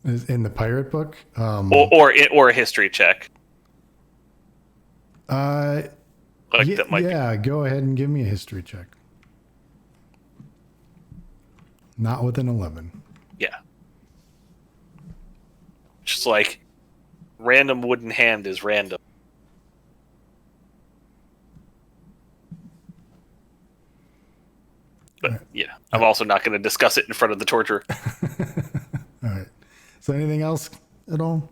S1: In the pirate book?
S2: or a history check? That might be.
S1: Yeah, go ahead and give me a history check. Not with an 11.
S2: Yeah. Just like random wooden hand is random. But
S1: Right.
S2: yeah, I'm also not going to discuss it in front of the torturer.
S1: All right. So anything else at all?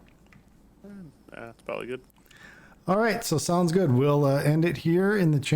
S3: That's probably good.
S1: All right. So sounds good. We'll end it here in the chamber.